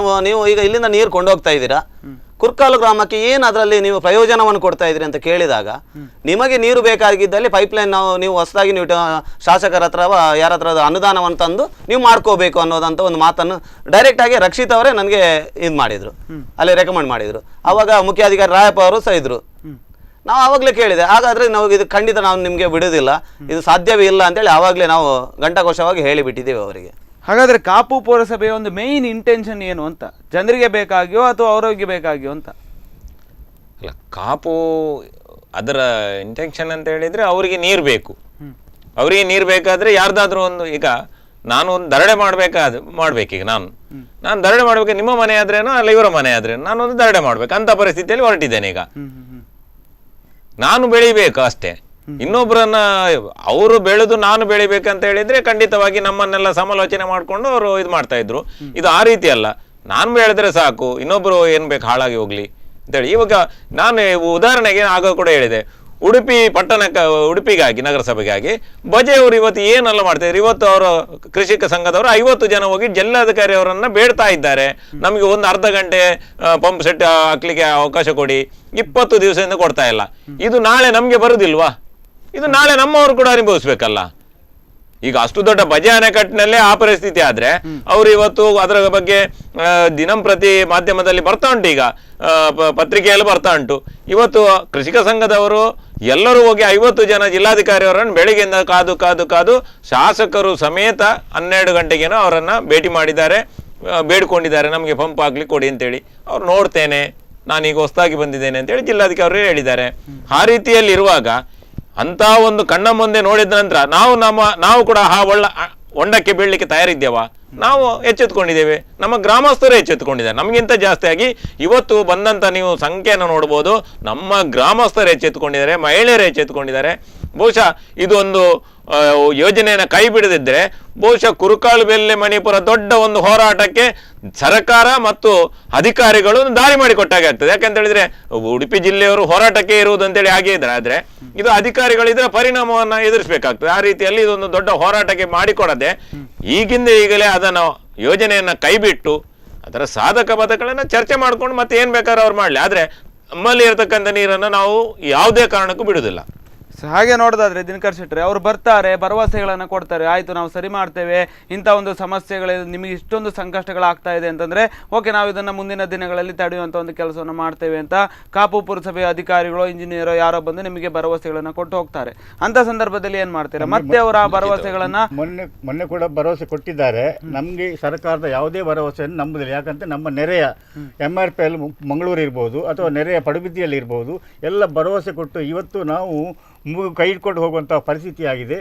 ನೀವು ಈಗ ಇಲ್ಲಿಂದ ನೀರು ಕೊಂಡೋಗ್ತಾ ಇದ್ದೀರಾ, ಕುರ್ಕಾಲು ಗ್ರಾಮಕ್ಕೆ ಏನು ಅದರಲ್ಲಿ ನೀವು ಪ್ರಯೋಜನವನ್ನು ಕೊಡ್ತಾ ಇದ್ರಿ ಅಂತ ಕೇಳಿದಾಗ, ನಿಮಗೆ ನೀರು ಬೇಕಾಗಿದ್ದಲ್ಲಿ ಪೈಪ್ಲೈನ್ ನೀವು ಹೊಸದಾಗಿ ನೀವು ಶಾಸಕರ ಹತ್ರ ಯಾರ ಹತ್ರ ಅನುದಾನವನ್ನು ತಂದು ನೀವು ಮಾಡ್ಕೋಬೇಕು ಅನ್ನೋದಂತ ಒಂದು ಮಾತನ್ನು ಡೈರೆಕ್ಟ್ ಆಗಿ ರಕ್ಷಿತ್ ಅವರೇ ನನಗೆ ಇದು ಮಾಡಿದ್ರು, ಅಲ್ಲಿ ರೆಕಮೆಂಡ್ ಮಾಡಿದ್ರು. ಆವಾಗ ಮುಖ್ಯಾಧಿಕಾರಿ ರಾಯಪ್ಪ ಅವರು ಸಹ ಇದ್ರು. ನಾವು ಆವಾಗಲೇ ಕೇಳಿದೆ, ಹಾಗಾದರೆ ನಾವು ಇದು ಖಂಡಿತ ನಾವು ನಿಮಗೆ ಬಿಡೋದಿಲ್ಲ, ಇದು ಸಾಧ್ಯವೇ ಇಲ್ಲ ಅಂತೇಳಿ ಆವಾಗಲೇ ನಾವು ಘಂಟಾಘೋಷವಾಗಿ ಹೇಳಿಬಿಟ್ಟಿದ್ದೇವೆ ಅವರಿಗೆ. ಹಾಗಾದ್ರೆ ಕಾಪು ಪುರಸಭೆಯ ಒಂದು ಮೇನ್ ಇಂಟೆನ್ಷನ್ ಏನು ಅಂತ, ಜನರಿಗೆ ಬೇಕಾಗಿಯೋ ಅಥವಾ ಅವರಿಗೆ ಬೇಕಾಗಿಯೋ ಅಂತ? ಅಲ್ಲ, ಕಾಪು ಅದರ ಇಂಟೆನ್ಷನ್ ಅಂತ ಹೇಳಿದ್ರೆ ಅವರಿಗೆ ನೀರು ಬೇಕು. ಅವರಿಗೆ ನೀರು ಬೇಕಾದ್ರೆ ಯಾರ್ದಾದ್ರೂ ಒಂದು, ಈಗ ನಾನು ಒಂದು ದರಡೆ ಮಾಡ್ಬೇಕೀಗ ನಾನು ದರಡೆ ಮಾಡ್ಬೇಕು, ನಿಮ್ಮ ಮನೆ ಆದ್ರೇನೋ ಅಲ್ಲ ಇವರ ಮನೆ ಆದ್ರೇನೋ ನಾನು ಒಂದು ದರಡೆ ಮಾಡ್ಬೇಕು ಅಂತ ಪರಿಸ್ಥಿತಿಯಲ್ಲಿ ಹೊರಟಿದ್ದೇನೆ. ಈಗ ನಾನು ಬೆಳಿಬೇಕು ಅಷ್ಟೇ, ಇನ್ನೊಬ್ಬರನ್ನ ಅವರು ಬೆಳೆದು ನಾನು ಬೆಳಿಬೇಕಂತ ಹೇಳಿದ್ರೆ ಖಂಡಿತವಾಗಿ ನಮ್ಮನ್ನೆಲ್ಲ ಸಮಾಲೋಚನೆ ಮಾಡ್ಕೊಂಡು ಅವರು ಇದು ಮಾಡ್ತಾ ಇದ್ರು. ಇದು ಆ ರೀತಿ ಅಲ್ಲ. ನಾನು ಹೇಳಿದ್ರೆ ಸಾಕು, ಇನ್ನೊಬ್ಬರು ಏನು ಬೇಕು ಹಾಳಾಗಿ ಹೋಗಲಿ ಅಂತೇಳಿ. ಇವಾಗ ನಾನು ಉದಾಹರಣೆಗೆ ಆಗ ಕೂಡ ಹೇಳಿದೆ, ಉಡುಪಿ ಉಡುಪಿಗಾಗಿ ನಗರಸಭೆಗಾಗಿ ಬಜೆಯವರು ಇವತ್ತು ಏನೆಲ್ಲ ಮಾಡ್ತಿದ್ದಾರೆ. ಇವತ್ತು ಅವರು ಕೃಷಿಕ ಸಂಘದವರು 50 ಜನ ಹೋಗಿ ಜಿಲ್ಲಾಧಿಕಾರಿ ಅವರನ್ನು ಬೇಡ್ತಾ ಇದ್ದಾರೆ, ನಮಗೆ ಒಂದು ಅರ್ಧ ಗಂಟೆ ಪಂಪ್ ಸೆಟ್ ಹಾಕ್ಲಿಕ್ಕೆ ಅವಕಾಶ ಕೊಡಿ. 20 ದಿವಸದಿಂದ ಕೊಡ್ತಾ ಇಲ್ಲ. ಇದು ನಾಳೆ ನಮಗೆ ಬರುದಿಲ್ವಾ? ಇದು ನಾಳೆ ನಮ್ಮವರು ಕೂಡ ಅನುಭವಿಸ್ಬೇಕಲ್ಲ. ಈಗ ಅಷ್ಟು ದೊಡ್ಡ ಬಜೆ ಅಣೆಕಟ್ಟಿನಲ್ಲೇ ಆ ಪರಿಸ್ಥಿತಿ ಆದ್ರೆ ಅವರು ಇವತ್ತು ಅದರ ಬಗ್ಗೆ ದಿನಂಪ್ರತಿ ಮಾಧ್ಯಮದಲ್ಲಿ ಬರ್ತಾ ಉಂಟು, ಈಗ ಪತ್ರಿಕೆಯಲ್ಲಿ ಬರ್ತಾ ಉಂಟು. ಇವತ್ತು ಕೃಷಿಕ ಸಂಘದವರು ಎಲ್ಲರೂ ಹೋಗಿ 50 ಜನ ಜಿಲ್ಲಾಧಿಕಾರಿ ಅವರನ್ನು ಬೆಳಿಗ್ಗೆಯಿಂದ ಕಾದು ಶಾಸಕರು ಸಮೇತ 12 ಗಂಟೆಗೇನೋ ಅವರನ್ನು ಭೇಟಿ ಮಾಡಿದ್ದಾರೆ, ಬೇಡ್ಕೊಂಡಿದ್ದಾರೆ ನಮಗೆ ಪಂಪ್ ಹಾಕ್ಲಿಕ್ಕೆ ಕೊಡಿ ಅಂತೇಳಿ. ಅವ್ರು ನೋಡ್ತೇನೆ, ನಾನೀಗ ಹೊಸದಾಗಿ ಬಂದಿದ್ದೇನೆ ಅಂತೇಳಿ ಜಿಲ್ಲಾಧಿಕಾರಿ ಹೇಳಿದ್ದಾರೆ. ಆ ರೀತಿಯಲ್ಲಿ ಇರುವಾಗ ಅಂತ ಒಂದು ಕಣ್ಣ ಮುಂದೆ ನೋಡಿದ ನಂತರ ನಾವು ಕೂಡ ಹೊಂಡಕ್ಕೆ ಬೀಳಲಿಕ್ಕೆ ತಯಾರಿದ್ದೇವಾ? ನಾವು ಎಚ್ಚೆತ್ಕೊಂಡಿದ್ದೇವೆ, ನಮ್ಮ ಗ್ರಾಮಸ್ಥರು ಎಚ್ಚೆತ್ತುಕೊಂಡಿದ್ದಾರೆ. ನಮಗಿಂತ ಜಾಸ್ತಿಯಾಗಿ ಇವತ್ತು ಬಂದಂಥ ನೀವು ಸಂಖ್ಯೆಯನ್ನು ನೋಡ್ಬೋದು, ನಮ್ಮ ಗ್ರಾಮಸ್ಥರು ಎಚ್ಚೆತ್ತುಕೊಂಡಿದ್ದಾರೆ, ಮಹಿಳೆಯರು ಎಚ್ಚೆತ್ತುಕೊಂಡಿದ್ದಾರೆ. ಬಹುಶಃ ಇದು ಒಂದು ಯೋಜನೆಯನ್ನು ಕೈ ಬಿಡದಿದ್ದರೆ ಬಹುಶಃ ಕುರುಕಾಲು ಬೆಲ್ಲೆ ಮಣಿಪುರ ದೊಡ್ಡ ಒಂದು ಹೋರಾಟಕ್ಕೆ ಸರ್ಕಾರ ಮತ್ತು ಅಧಿಕಾರಿಗಳು ದಾರಿ ಮಾಡಿಕೊಟ್ಟಾಗೆ ಆಗ್ತದೆ. ಯಾಕಂತ ಹೇಳಿದ್ರೆ ಉಡುಪಿ ಜಿಲ್ಲೆಯವರು ಹೋರಾಟಕ್ಕೆ ಇರುವುದು ಅಂತೇಳಿ ಹಾಗೆ ಇದ್ರೆ ಆದರೆ ಇದು ಅಧಿಕಾರಿಗಳು ಇದರ ಪರಿಣಾಮವನ್ನು ಎದುರಿಸಬೇಕಾಗ್ತದೆ. ಆ ರೀತಿಯಲ್ಲಿ ಇದೊಂದು ದೊಡ್ಡ ಹೋರಾಟಕ್ಕೆ ಮಾಡಿಕೊಡದೆ ಈಗಲೇ ಅದನ್ನು ಯೋಜನೆಯನ್ನು ಕೈಬಿಟ್ಟು ಅದರ ಸಾಧಕ ಬಾಧಕಗಳನ್ನು ಚರ್ಚೆ ಮಾಡ್ಕೊಂಡು ಮತ್ತೆ ಏನು ಬೇಕಾದ್ರೂ ಅವ್ರು ಮಾಡಲಿ, ಆದರೆ ನಮ್ಮಲ್ಲಿ ಇರತಕ್ಕಂಥ ನೀರನ್ನು ನಾವು ಯಾವುದೇ ಕಾರಣಕ್ಕೂ ಬಿಡುವುದಿಲ್ಲ. ಹಾಗೆ ನೋಡೋದಾದ್ರೆ ದಿನಕರ್ ಶೆಟ್ಟರೆ ಅವರು ಬರ್ತಾರೆ, ಭರವಸೆಗಳನ್ನು ಕೊಡ್ತಾರೆ, ಆಯಿತು ನಾವು ಸರಿ ಮಾಡ್ತೇವೆ, ಇಂಥ ಒಂದು ಸಮಸ್ಯೆಗಳು ನಿಮಗೆ ಇಷ್ಟೊಂದು ಸಂಕಷ್ಟಗಳಾಗ್ತಾ ಇದೆ ಅಂತಂದರೆ ಓಕೆ ನಾವು ಇದನ್ನು ಮುಂದಿನ ದಿನಗಳಲ್ಲಿ ತಡೆಯುವಂಥ ಒಂದು ಕೆಲಸವನ್ನು ಮಾಡ್ತೇವೆ ಅಂತ ಕಾಪು ಪುರಸಭೆಯ ಅಧಿಕಾರಿಗಳು ಇಂಜಿನಿಯರೋ ಯಾರೋ ಬಂದು ನಿಮಗೆ ಭರವಸೆಗಳನ್ನು ಕೊಟ್ಟು ಹೋಗ್ತಾರೆ. ಅಂಥ ಸಂದರ್ಭದಲ್ಲಿ ಏನು ಮಾಡ್ತೀರಾ? ಮತ್ತೆ ಅವರು ಆ ಭರವಸೆಗಳನ್ನು ಮೊನ್ನೆ ಕೂಡ ಭರವಸೆ ಕೊಟ್ಟಿದ್ದಾರೆ. ನಮಗೆ ಸರ್ಕಾರದ ಯಾವುದೇ ಭರವಸೆಯನ್ನು ನಂಬುದಿಲ್ಲ. ಯಾಕಂದರೆ ನಮ್ಮ ನೆರೆಯ MRPL ಮಂಗಳೂರು ಇರ್ಬೋದು ಅಥವಾ ನೆರೆಯ ಪಡುಬಿದ್ರಿಯಲ್ಲಿ ಇರ್ಬೋದು, ಎಲ್ಲ ಭರವಸೆ ಕೊಟ್ಟು ಇವತ್ತು ನಾವು ಕೈ ಇಟ್ಕೊಂಡು ಹೋಗುವಂಥ ಪರಿಸ್ಥಿತಿ ಆಗಿದೆ.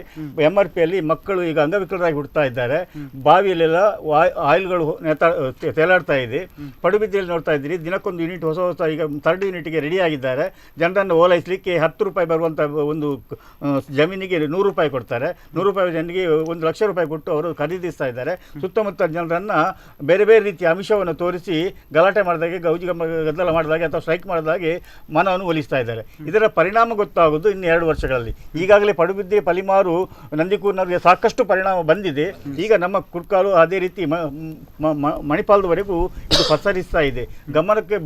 MRPಯಲ್ಲಿ ಮಕ್ಕಳು ಈಗ ಅಂಗವಿಕಲರಾಗಿ ಹುಡ್ತಾ ಇದ್ದಾರೆ, ಬಾವಿಯಲ್ಲೆಲ್ಲ ಆಯಿಲ್ಗಳು ತೇಲಾಡ್ತಾ ಇದೆ. ಪಡುಬಿದ್ರಿಯಲ್ಲಿ ನೋಡ್ತಾ ಇದ್ದೀರಿ, ದಿನಕ್ಕೊಂದು ಯೂನಿಟ್ ಹೊಸ ಈಗ 3rd ಯೂನಿಟ್ಗೆ ರೆಡಿ ಆಗಿದ್ದಾರೆ. ಜನರನ್ನು ಓಲೈಸಲಿಕ್ಕೆ 10 ರೂಪಾಯಿ ಬರುವಂಥ ಒಂದು ಜಮೀನಿಗೆ 100 ರೂಪಾಯಿ ಕೊಡ್ತಾರೆ. 100 ರೂಪಾಯಿ ಜನರಿಗೆ 1 ಲಕ್ಷ ರೂಪಾಯಿ ಕೊಟ್ಟು ಅವರು ಖರೀದಿಸ್ತಾ ಇದ್ದಾರೆ. ಸುತ್ತಮುತ್ತ ಜನರನ್ನು ಬೇರೆ ಬೇರೆ ರೀತಿಯ ಅಂಶವನ್ನು ತೋರಿಸಿ ಗಲಾಟೆ ಮಾಡಿದಾಗೆ, ಗದ್ದಲ ಮಾಡಿದಾಗೆ ಅಥವಾ ಸ್ಟ್ರೈಕ್ ಮಾಡಿದಾಗೆ ಮನವನ್ನು ಒಲಿಸ್ತಾ ಇದ್ದಾರೆ. ಇದರ ಪರಿಣಾಮ ಗೊತ್ತಾಗೋದು ಇನ್ನು 2 ವರ್ಷಗಳಲ್ಲಿ. ಈಗಾಗಲೇ ಪಡುಬಿದ್ರಿ, ಪಲಿಮಾರು, ನಂದಿಕೂರಿನವರಿಗೆ ಸಾಕಷ್ಟು ಪರಿಣಾಮ ಬಂದಿದೆ. ಈಗ ನಮ್ಮ ಕುರ್ಕಾಲು ಅದೇ ರೀತಿ ಮಣಿಪಾಲದವರೆಗೂ ಇದು ಪಸರಿಸ್ತಾ ಇದೆ. ಗಮನಕ್ಕೆ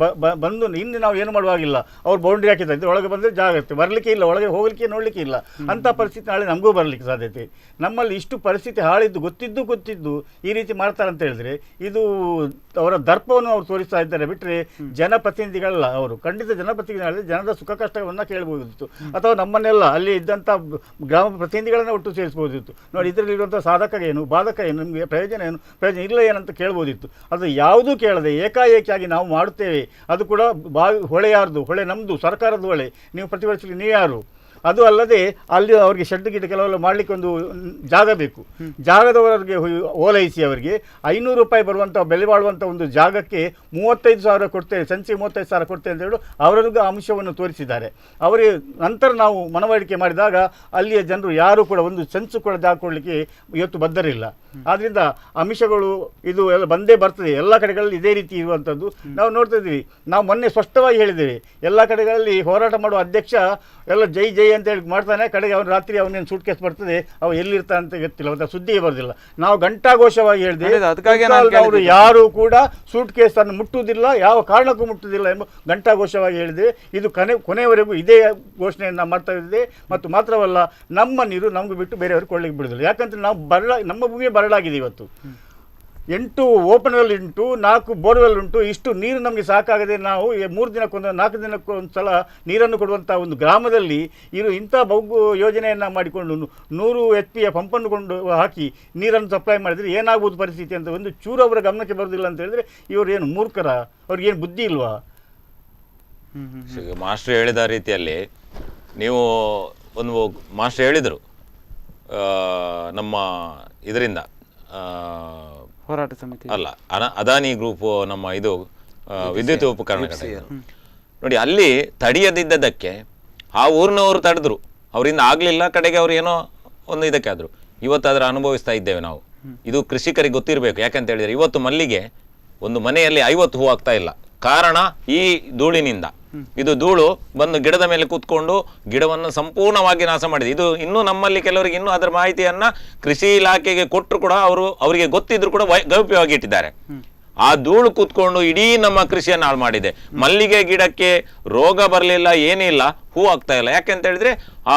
ಬಂದು ಇನ್ನು ನಾವು ಏನು ಮಾಡುವಾಗಿಲ್ಲ. ಅವ್ರು ಬೌಂಡ್ರಿ ಹಾಕಿದ್ದಾರೆ, ಒಳಗೆ ಬಂದರೆ ಜಾಗ್ರತೆ, ಬರಲಿಕ್ಕೆ ಇಲ್ಲ, ಒಳಗೆ ಹೋಗಲಿಕ್ಕೆ ನೋಡಲಿಕ್ಕೆ ಇಲ್ಲ. ಅಂಥ ಪರಿಸ್ಥಿತಿ ನಾಳೆ ನಮಗೂ ಬರಲಿಕ್ಕೆ ಸಾಧ್ಯತೆ. ನಮ್ಮಲ್ಲಿ ಇಷ್ಟು ಪರಿಸ್ಥಿತಿ ಹಾಳಿದ್ದು ಗೊತ್ತಿದ್ದು ಈ ರೀತಿ ಮಾಡ್ತಾರೆ ಅಂತ ಹೇಳಿದ್ರೆ ಇದು ಅವರ ದರ್ಪವನ್ನು ಅವರು ತೋರಿಸ್ತಾ ಇದ್ದಾರೆ ಬಿಟ್ಟರೆ ಜನಪ್ರತಿನಿಧಿಗಳಲ್ಲ ಅವರು. ಖಂಡಿತ ಜನಪ್ರತಿನಿಧಿಗಳಲ್ಲಿ ಜನರ ಸುಖ ಕಷ್ಟವನ್ನು ಕೇಳಬಹುದಿತ್ತು, ಅಥವಾ ನಮ್ಮನ್ನೆಲ್ಲ ಅಲ್ಲಿ ಇದ್ದಂಥ ಗ್ರಾಮ ಪ್ರತಿನಿಧಿಗಳನ್ನ ಒಟ್ಟು ಸೇರಿಸ್ಬೋದಿತ್ತು. ನೋಡಿ, ಇದರಲ್ಲಿರುವಂಥ ಸಾಧಕ ಏನು, ಬಾಧಕ ಏನು, ನಿಮಗೆ ಪ್ರಯೋಜನ ಏನು, ಪ್ರಯೋಜನ ಇಲ್ಲ ಏನಂತ ಕೇಳ್ಬೋದಿತ್ತು. ಅದು ಯಾವುದೂ ಕೇಳದೆ ಏಕಾಏಕಿಯಾಗಿ ನಾವು ಮಾಡುತ್ತೇವೆ. ಅದು ಕೂಡ ಹೊಳೆ ಯಾರ್ದು? ಹೊಳೆ ನಮ್ಮದು, ಸರ್ಕಾರದ ಹೊಳೆ. ನೀವು ಪ್ರತಿಭಟಿಸಲಿ, ನೀವು ಯಾರು? ಅದು ಅಲ್ಲದೆ ಅಲ್ಲಿ ಅವರಿಗೆ ಶೆಡ್ ಗಿಡ್ ಕೆಲವೆಲ್ಲ ಮಾಡಲಿಕ್ಕೆ ಒಂದು ಜಾಗ ಬೇಕು. ಜಾಗದವರಿಗೆ ಓಲೈಸಿ ಅವರಿಗೆ 500 ರೂಪಾಯಿ ಬರುವಂಥ ಬೆಲೆ ಬಾಳುವಂಥ ಒಂದು ಜಾಗಕ್ಕೆ 35,000 ಕೊಡ್ತೇವೆ, ಸಂಚಿಗೆ 35,000 ಕೊಡ್ತೇವೆ ಅಂತ ಹೇಳಿ ಅವರಿಗೂ ಅಂಶವನ್ನು ತೋರಿಸಿದ್ದಾರೆ. ಅವರಿಗೆ ನಂತರ ನಾವು ಮನವರಿಕೆ ಮಾಡಿದಾಗ ಅಲ್ಲಿಯ ಜನರು ಯಾರೂ ಕೂಡ ಒಂದು ಸಂಚು ಕೂಡ ಜಾಗ ಕೊಡಲಿಕ್ಕೆ ಇವತ್ತು ಬದ್ಧರಿಲ್ಲ. ಆದ್ದರಿಂದ ಅಂಶಗಳು ಇದು ಎಲ್ಲ ಬಂದೇ ಬರ್ತದೆ. ಎಲ್ಲ ಕಡೆಗಳಲ್ಲಿ ಇದೇ ರೀತಿ ಇರುವಂಥದ್ದು ನಾವು ನೋಡ್ತಾ ಇದ್ದೀವಿ. ನಾವು ಮೊನ್ನೆ ಸ್ಪಷ್ಟವಾಗಿ ಹೇಳಿದ್ದೇವೆ, ಎಲ್ಲ ಕಡೆಗಳಲ್ಲಿ ಹೋರಾಟ ಮಾಡುವ ಅಧ್ಯಕ್ಷ ಎಲ್ಲ ಜೈ ಜೈ ಅಂತ ಹೇಳಿ ಮಾಡ್ತಾನೆ, ಕಡೆಗೆ ಅವನು ರಾತ್ರಿ ಅವನೇನು ಸೂಟ್ ಕೇಸ್ ಬರ್ತದೆ, ಅವ ಎಲ್ಲಿರ್ತಾನೆ ಅಂತ ಗೊತ್ತಿಲ್ಲ, ಮತ್ತು ಸುದ್ದಿಗೆ ಬರೋದಿಲ್ಲ. ನಾವು ಘಂಟಾಘೋಷವಾಗಿ ಹೇಳಿದೆ, ಅವರು ಯಾರು ಕೂಡ ಸೂಟ್ ಕೇಸನ್ನು ಮುಟ್ಟುವುದಿಲ್ಲ, ಯಾವ ಕಾರಣಕ್ಕೂ ಮುಟ್ಟುವುದಿಲ್ಲ ಎಂಬ ಘಂಟಾಘೋಷವಾಗಿ ಹೇಳಿದೆ. ಇದು ಕೊನೆಯವರೆಗೂ ಇದೇ ಘೋಷಣೆಯನ್ನು ಮಾಡ್ತಾ ಇದ್ದೆ. ಮತ್ತು ಮಾತ್ರವಲ್ಲ, ನಮ್ಮ ನೀರು ನಮಗೆ ಬಿಟ್ಟು ಬೇರೆಯವ್ರಿಗೆ ಕೊಳ್ಳಿಕ್ಕೆ ಬಿಡುವುದಿಲ್ಲ. ಯಾಕಂದರೆ ನಾವು ನಮ್ಮ ಭೂಮಿಯೇ ಬರಡಾಗಿದೆ. ಇವತ್ತು 8 ಓಪನ್ ವೆಲ್ ಉಂಟು, 4 ಬೋರ್ವೆಲ್ ಉಂಟು. ಇಷ್ಟು ನೀರು ನಮಗೆ ಸಾಕಾಗದೆ ನಾವು 3 ದಿನಕ್ಕೊಂದು 4 ದಿನಕ್ಕೊಂದು ಸಲ ನೀರನ್ನು ಕೊಡುವಂಥ ಒಂದು ಗ್ರಾಮದಲ್ಲಿ ಇಂಥ ಬಹು ಯೋಜನೆಯನ್ನು ಮಾಡಿಕೊಂಡು 100 HP ಪಂಪನ್ನು ಕೊಂಡು ಹಾಕಿ ನೀರನ್ನು ಸಪ್ಲೈ ಮಾಡಿದರೆ ಏನಾಗುವುದು ಪರಿಸ್ಥಿತಿ ಅಂತ ಒಂದು ಚೂರು ಅವರ ಗಮನಕ್ಕೆ ಬರೋದಿಲ್ಲ ಅಂತ ಹೇಳಿದ್ರೆ ಇವರು ಏನು ಮೂರ್ಖರ? ಅವ್ರಿಗೇನು ಬುದ್ಧಿ ಇಲ್ವಾ? ಮಾಸ್ಟರ್ ಹೇಳಿದ ರೀತಿಯಲ್ಲಿ ನೀವು ಒಂದು ಮಾಸ್ಟರ್ ಹೇಳಿದರು, ನಮ್ಮ ಇದರಿಂದ ಹೋರಾಟ ಸಮಿತಿ ಅಲ್ಲ, ಅದಾನಿ ಗ್ರೂಪ್ ನಮ್ಮ ಇದು ವಿದ್ಯುತ್ ಉಪಕರಣಗಳ ನೋಡಿ, ಅಲ್ಲಿ ತಡೆಯದಿದ್ದದಕ್ಕೆ ಆ ಊರಿನವರು ತಡೆದ್ರು, ಅವರಿಂದ ಆಗಲಿಲ್ಲ, ಕಡೆಗೆ ಅವ್ರು ಏನೋ ಒಂದು ಇದಕ್ಕೆ ಆದರು. ಇವತ್ತು ಅದರ ಅನುಭವಿಸ್ತಾ ಇದ್ದೇವೆ ನಾವು. ಇದು ಕೃಷಿಕರಿಗೆ ಗೊತ್ತಿರಬೇಕು. ಯಾಕಂತ ಹೇಳಿದರೆ ಇವತ್ತು ಮಲ್ಲಿಗೆ ಒಂದು ಮನೆಯಲ್ಲಿ 50 ಹೂ ಆಗ್ತಾ ಇಲ್ಲ. ಕಾರಣ ಈ ಧೂಳಿನಿಂದ. ಇದು ಧೂಳು ಬಂದು ಗಿಡದ ಮೇಲೆ ಕೂತ್ಕೊಂಡು ಗಿಡವನ್ನು ಸಂಪೂರ್ಣವಾಗಿ ನಾಶ ಮಾಡಿದೆ. ಇದು ಇನ್ನೂ ನಮ್ಮಲ್ಲಿ ಕೆಲವರಿಗೆ ಇನ್ನೂ ಅದರ ಮಾಹಿತಿಯನ್ನ ಕೃಷಿ ಇಲಾಖೆಗೆ ಕೊಟ್ಟರು ಕೂಡ ಅವರಿಗೆ ಗೊತ್ತಿದ್ರು ಕೂಡ ಗೌಪ್ಯವಾಗಿ ಇಟ್ಟಿದ್ದಾರೆ. ಆ ಧೂಳು ಕೂತ್ಕೊಂಡು ಇಡೀ ನಮ್ಮ ಕೃಷಿಯನ್ನು ಹಾಳು ಮಾಡಿದೆ. ಮಲ್ಲಿಗೆ ಗಿಡಕ್ಕೆ ರೋಗ ಬರಲಿಲ್ಲ, ಏನಿಲ್ಲ, ಹೂ ಆಗ್ತಾ ಇಲ್ಲ. ಯಾಕೆಂತ ಹೇಳಿದ್ರೆ ಆ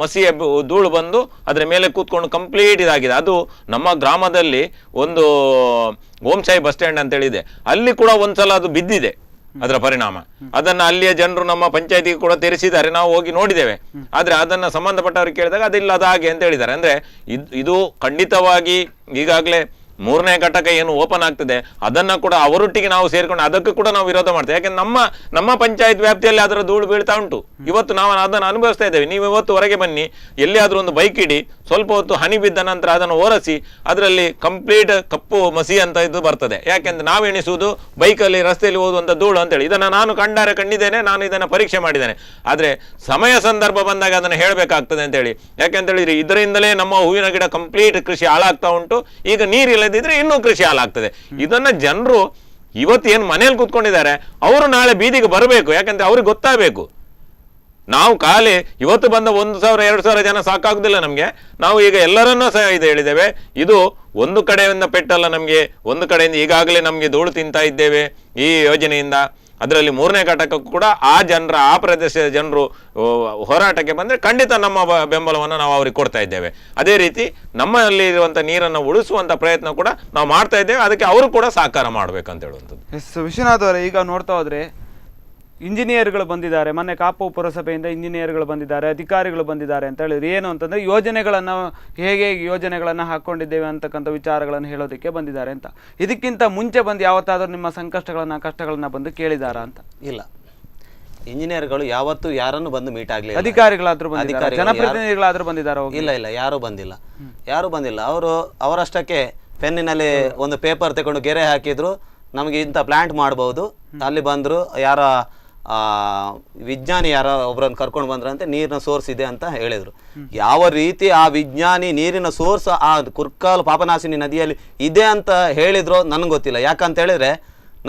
ಮಸಿಯ ಧೂಳು ಬಂದು ಅದರ ಮೇಲೆ ಕೂತ್ಕೊಂಡು ಕಂಪ್ಲೀಟ್ ಇದಾಗಿದೆ. ಅದು ನಮ್ಮ ಗ್ರಾಮದಲ್ಲಿ ಒಂದು ಓಂಶಾಯಿ ಬಸ್ ಸ್ಟ್ಯಾಂಡ್ ಅಂತ ಹೇಳಿದೆ, ಅಲ್ಲಿ ಕೂಡ ಒಂದ್ಸಲ ಅದು ಬಿದ್ದಿದೆ. ಅದರ ಪರಿಣಾಮ ಅದನ್ನ ಅಲ್ಲಿಯ ಜನರು ನಮ್ಮ ಪಂಚಾಯತಿಗೆ ಕೂಡ ತೆರೆಸಿದ್ದಾರೆ, ನಾವು ಹೋಗಿ ನೋಡಿದ್ದೇವೆ. ಆದ್ರೆ ಅದನ್ನ ಸಂಬಂಧಪಟ್ಟವ್ರಿಗೆ ಕೇಳಿದಾಗ ಅದಿಲ್ಲ, ಅದು ಹಾಗೆ ಅಂತ ಹೇಳಿದ್ದಾರೆ. ಅಂದ್ರೆ ಇದು ಖಂಡಿತವಾಗಿ ಈಗಾಗಲೇ 3ನೇ ಘಟಕ ಏನು ಓಪನ್ ಆಗ್ತದೆ ಅದನ್ನ ಕೂಡ ಅವರೊಟ್ಟಿಗೆ ನಾವು ಸೇರ್ಕೊಂಡು ಅದಕ್ಕೂ ಕೂಡ ನಾವು ವಿರೋಧ ಮಾಡ್ತೇವೆ. ಯಾಕಂದ್ರೆ ನಮ್ಮ ಪಂಚಾಯತ್ ವ್ಯಾಪ್ತಿಯಲ್ಲಿ ಅದರ ಧೂಳು ಬೀಳ್ತಾ ಉಂಟು. ಇವತ್ತು ನಾವು ಅದನ್ನು ಅನುಭವಿಸ್ತಾ ಇದ್ದೇವೆ. ನೀವು ಇವತ್ತು ಹೊರಗೆ ಬನ್ನಿ, ಎಲ್ಲಿಯಾದ್ರೂ ಒಂದು ಬೈಕ್ ಇಡಿ, ಸ್ವಲ್ಪ ಹೊತ್ತು ಹನಿ ಬಿದ್ದ ನಂತರ ಅದನ್ನು ಓರಸಿ, ಅದರಲ್ಲಿ ಕಂಪ್ಲೀಟ್ ಕಪ್ಪು ಮಸಿ ಅಂತ ಇದು ಬರ್ತದೆ. ಯಾಕೆಂದ್ರೆ ನಾವು ಎಣಿಸುವುದು ಬೈಕಲ್ಲಿ ರಸ್ತೆಯಲ್ಲಿ ಹೋಗುವಂತ ಧೂಳು ಅಂತೇಳಿ. ಇದನ್ನ ನಾನು ಕಂಡಿದ್ದೇನೆ, ನಾನು ಇದನ್ನ ಪರೀಕ್ಷೆ ಮಾಡಿದ್ದೇನೆ. ಆದ್ರೆ ಸಮಯ ಸಂದರ್ಭ ಬಂದಾಗ ಅದನ್ನು ಹೇಳಬೇಕಾಗ್ತದೆ ಅಂತೇಳಿ. ಯಾಕೆಂತ ಹೇಳಿದ್ರೆ ಇದರಿಂದಲೇ ನಮ್ಮ ಹೂವಿನ ಗಿಡ ಕಂಪ್ಲೀಟ್ ಕೃಷಿ ಹಾಳಾಗ್ತಾ ಉಂಟು. ಈಗ ನೀರಿಲ್ಲದಿದ್ರೆ ಇನ್ನೂ ಕೃಷಿ ಹಾಳಾಗ್ತದೆ. ಇದನ್ನ ಜನರು ಇವತ್ತು ಏನು ಮನೆಯಲ್ಲಿ ಕೂತ್ಕೊಂಡಿದ್ದಾರೆ, ಅವರು ನಾಳೆ ಬೀದಿಗೆ ಬರಬೇಕು. ಯಾಕಂದ್ರೆ ಅವ್ರಿಗೆ ಗೊತ್ತಾಗಬೇಕು. ನಾವು ಖಾಲಿ ಇವತ್ತು ಬಂದ 1,000-2,000 ಜನ ಸಾಕಾಗುದಿಲ್ಲ ನಮ್ಗೆ. ನಾವು ಈಗ ಎಲ್ಲರನ್ನೂ ಸಹ ಇದು ಹೇಳಿದ್ದೇವೆ. ಇದು ಒಂದು ಕಡೆಯಿಂದ ಪೆಟ್ಟಲ್ಲ ನಮ್ಗೆ, ಒಂದು ಕಡೆಯಿಂದ ಈಗಾಗಲೇ ನಮ್ಗೆ ಧೂಳು ತಿಂತಾ ಇದ್ದೇವೆ ಈ ಯೋಜನೆಯಿಂದ. ಅದರಲ್ಲಿ 3ನೇ ಘಟಕಕ್ಕೂ ಕೂಡ ಆ ಪ್ರದೇಶದ ಜನರು ಹೋರಾಟಕ್ಕೆ ಬಂದರೆ ಖಂಡಿತ ನಮ್ಮ ಬೆಂಬಲವನ್ನು ನಾವು ಅವ್ರಿಗೆ ಕೊಡ್ತಾ ಇದ್ದೇವೆ. ಅದೇ ರೀತಿ ನಮ್ಮಲ್ಲಿ ಇರುವಂಥ ನೀರನ್ನು ಉಳಿಸುವಂಥ ಪ್ರಯತ್ನ ಕೂಡ ನಾವು ಮಾಡ್ತಾ ಇದ್ದೇವೆ. ಅದಕ್ಕೆ ಅವರು ಕೂಡ ಸಹಕಾರ ಮಾಡಬೇಕಂತ ಹೇಳುವಂಥದ್ದು. ಎಸ್ ವಿಶ್ವನಾಥ್ ಅವರೇ, ಈಗ ನೋಡ್ತಾ ಹೋದ್ರೆ ಇಂಜಿನಿಯರ್ಗಳು ಬಂದಿದ್ದಾರೆ, ಮೊನ್ನೆ ಕಾಪು ಪುರಸಭೆಯಿಂದ ಇಂಜಿನಿಯರ್ಗಳು ಬಂದಿದ್ದಾರೆ, ಅಧಿಕಾರಿಗಳು ಬಂದಿದ್ದಾರೆ ಅಂತ ಹೇಳಿದ್ರು. ಏನು ಅಂತಂದರೆ ಹೇಗೆ ಯೋಜನೆಗಳನ್ನು ಹಾಕ್ಕೊಂಡಿದ್ದೇವೆ ಅಂತಕ್ಕಂಥ ವಿಚಾರಗಳನ್ನು ಹೇಳೋದಕ್ಕೆ ಬಂದಿದ್ದಾರೆ ಅಂತ. ಇದಕ್ಕಿಂತ ಮುಂಚೆ ಬಂದು ಯಾವತ್ತಾದರೂ ನಿಮ್ಮ ಕಷ್ಟಗಳನ್ನು ಬಂದು ಕೇಳಿದಾರಾ ಅಂತ? ಇಲ್ಲ, ಇಂಜಿನಿಯರ್ಗಳು ಯಾವತ್ತೂ ಯಾರನ್ನು ಬಂದು ಮೀಟ್ ಆಗಲಿ. ಅಧಿಕಾರಿಗಳಾದ್ರೂ ಜನಪ್ರತಿನಿಧಿಗಳಾದ್ರೂ ಬಂದಿದ್ದಾರೆ? ಇಲ್ಲ, ಯಾರೂ ಬಂದಿಲ್ಲ. ಅವರಷ್ಟಕ್ಕೆ ಪೆನ್ನಿನಲ್ಲಿ ಒಂದು ಪೇಪರ್ ತಗೊಂಡು ಗೆರೆ ಹಾಕಿದ್ರು, ನಮಗೆ ಇಂಥ ಪ್ಲಾಂಟ್ ಮಾಡ್ಬೋದು. ಅಲ್ಲಿ ಬಂದರು, ವಿಜ್ಞಾನಿ ಒಬ್ಬರನ್ನು ಕರ್ಕೊಂಡು ಬಂದ್ರಂತೆ, ನೀರಿನ ಸೋರ್ಸ್ ಇದೆ ಅಂತ ಹೇಳಿದರು. ಯಾವ ರೀತಿ ಆ ವಿಜ್ಞಾನಿ ನೀರಿನ ಸೋರ್ಸ್ ಆ ಕುರ್ಕಾಲ್ ಪಾಪನಾಶಿನಿ ನದಿಯಲ್ಲಿ ಇದೆ ಅಂತ ಹೇಳಿದ್ರು ನನಗೆ ಗೊತ್ತಿಲ್ಲ. ಯಾಕಂತ ಹೇಳಿದ್ರೆ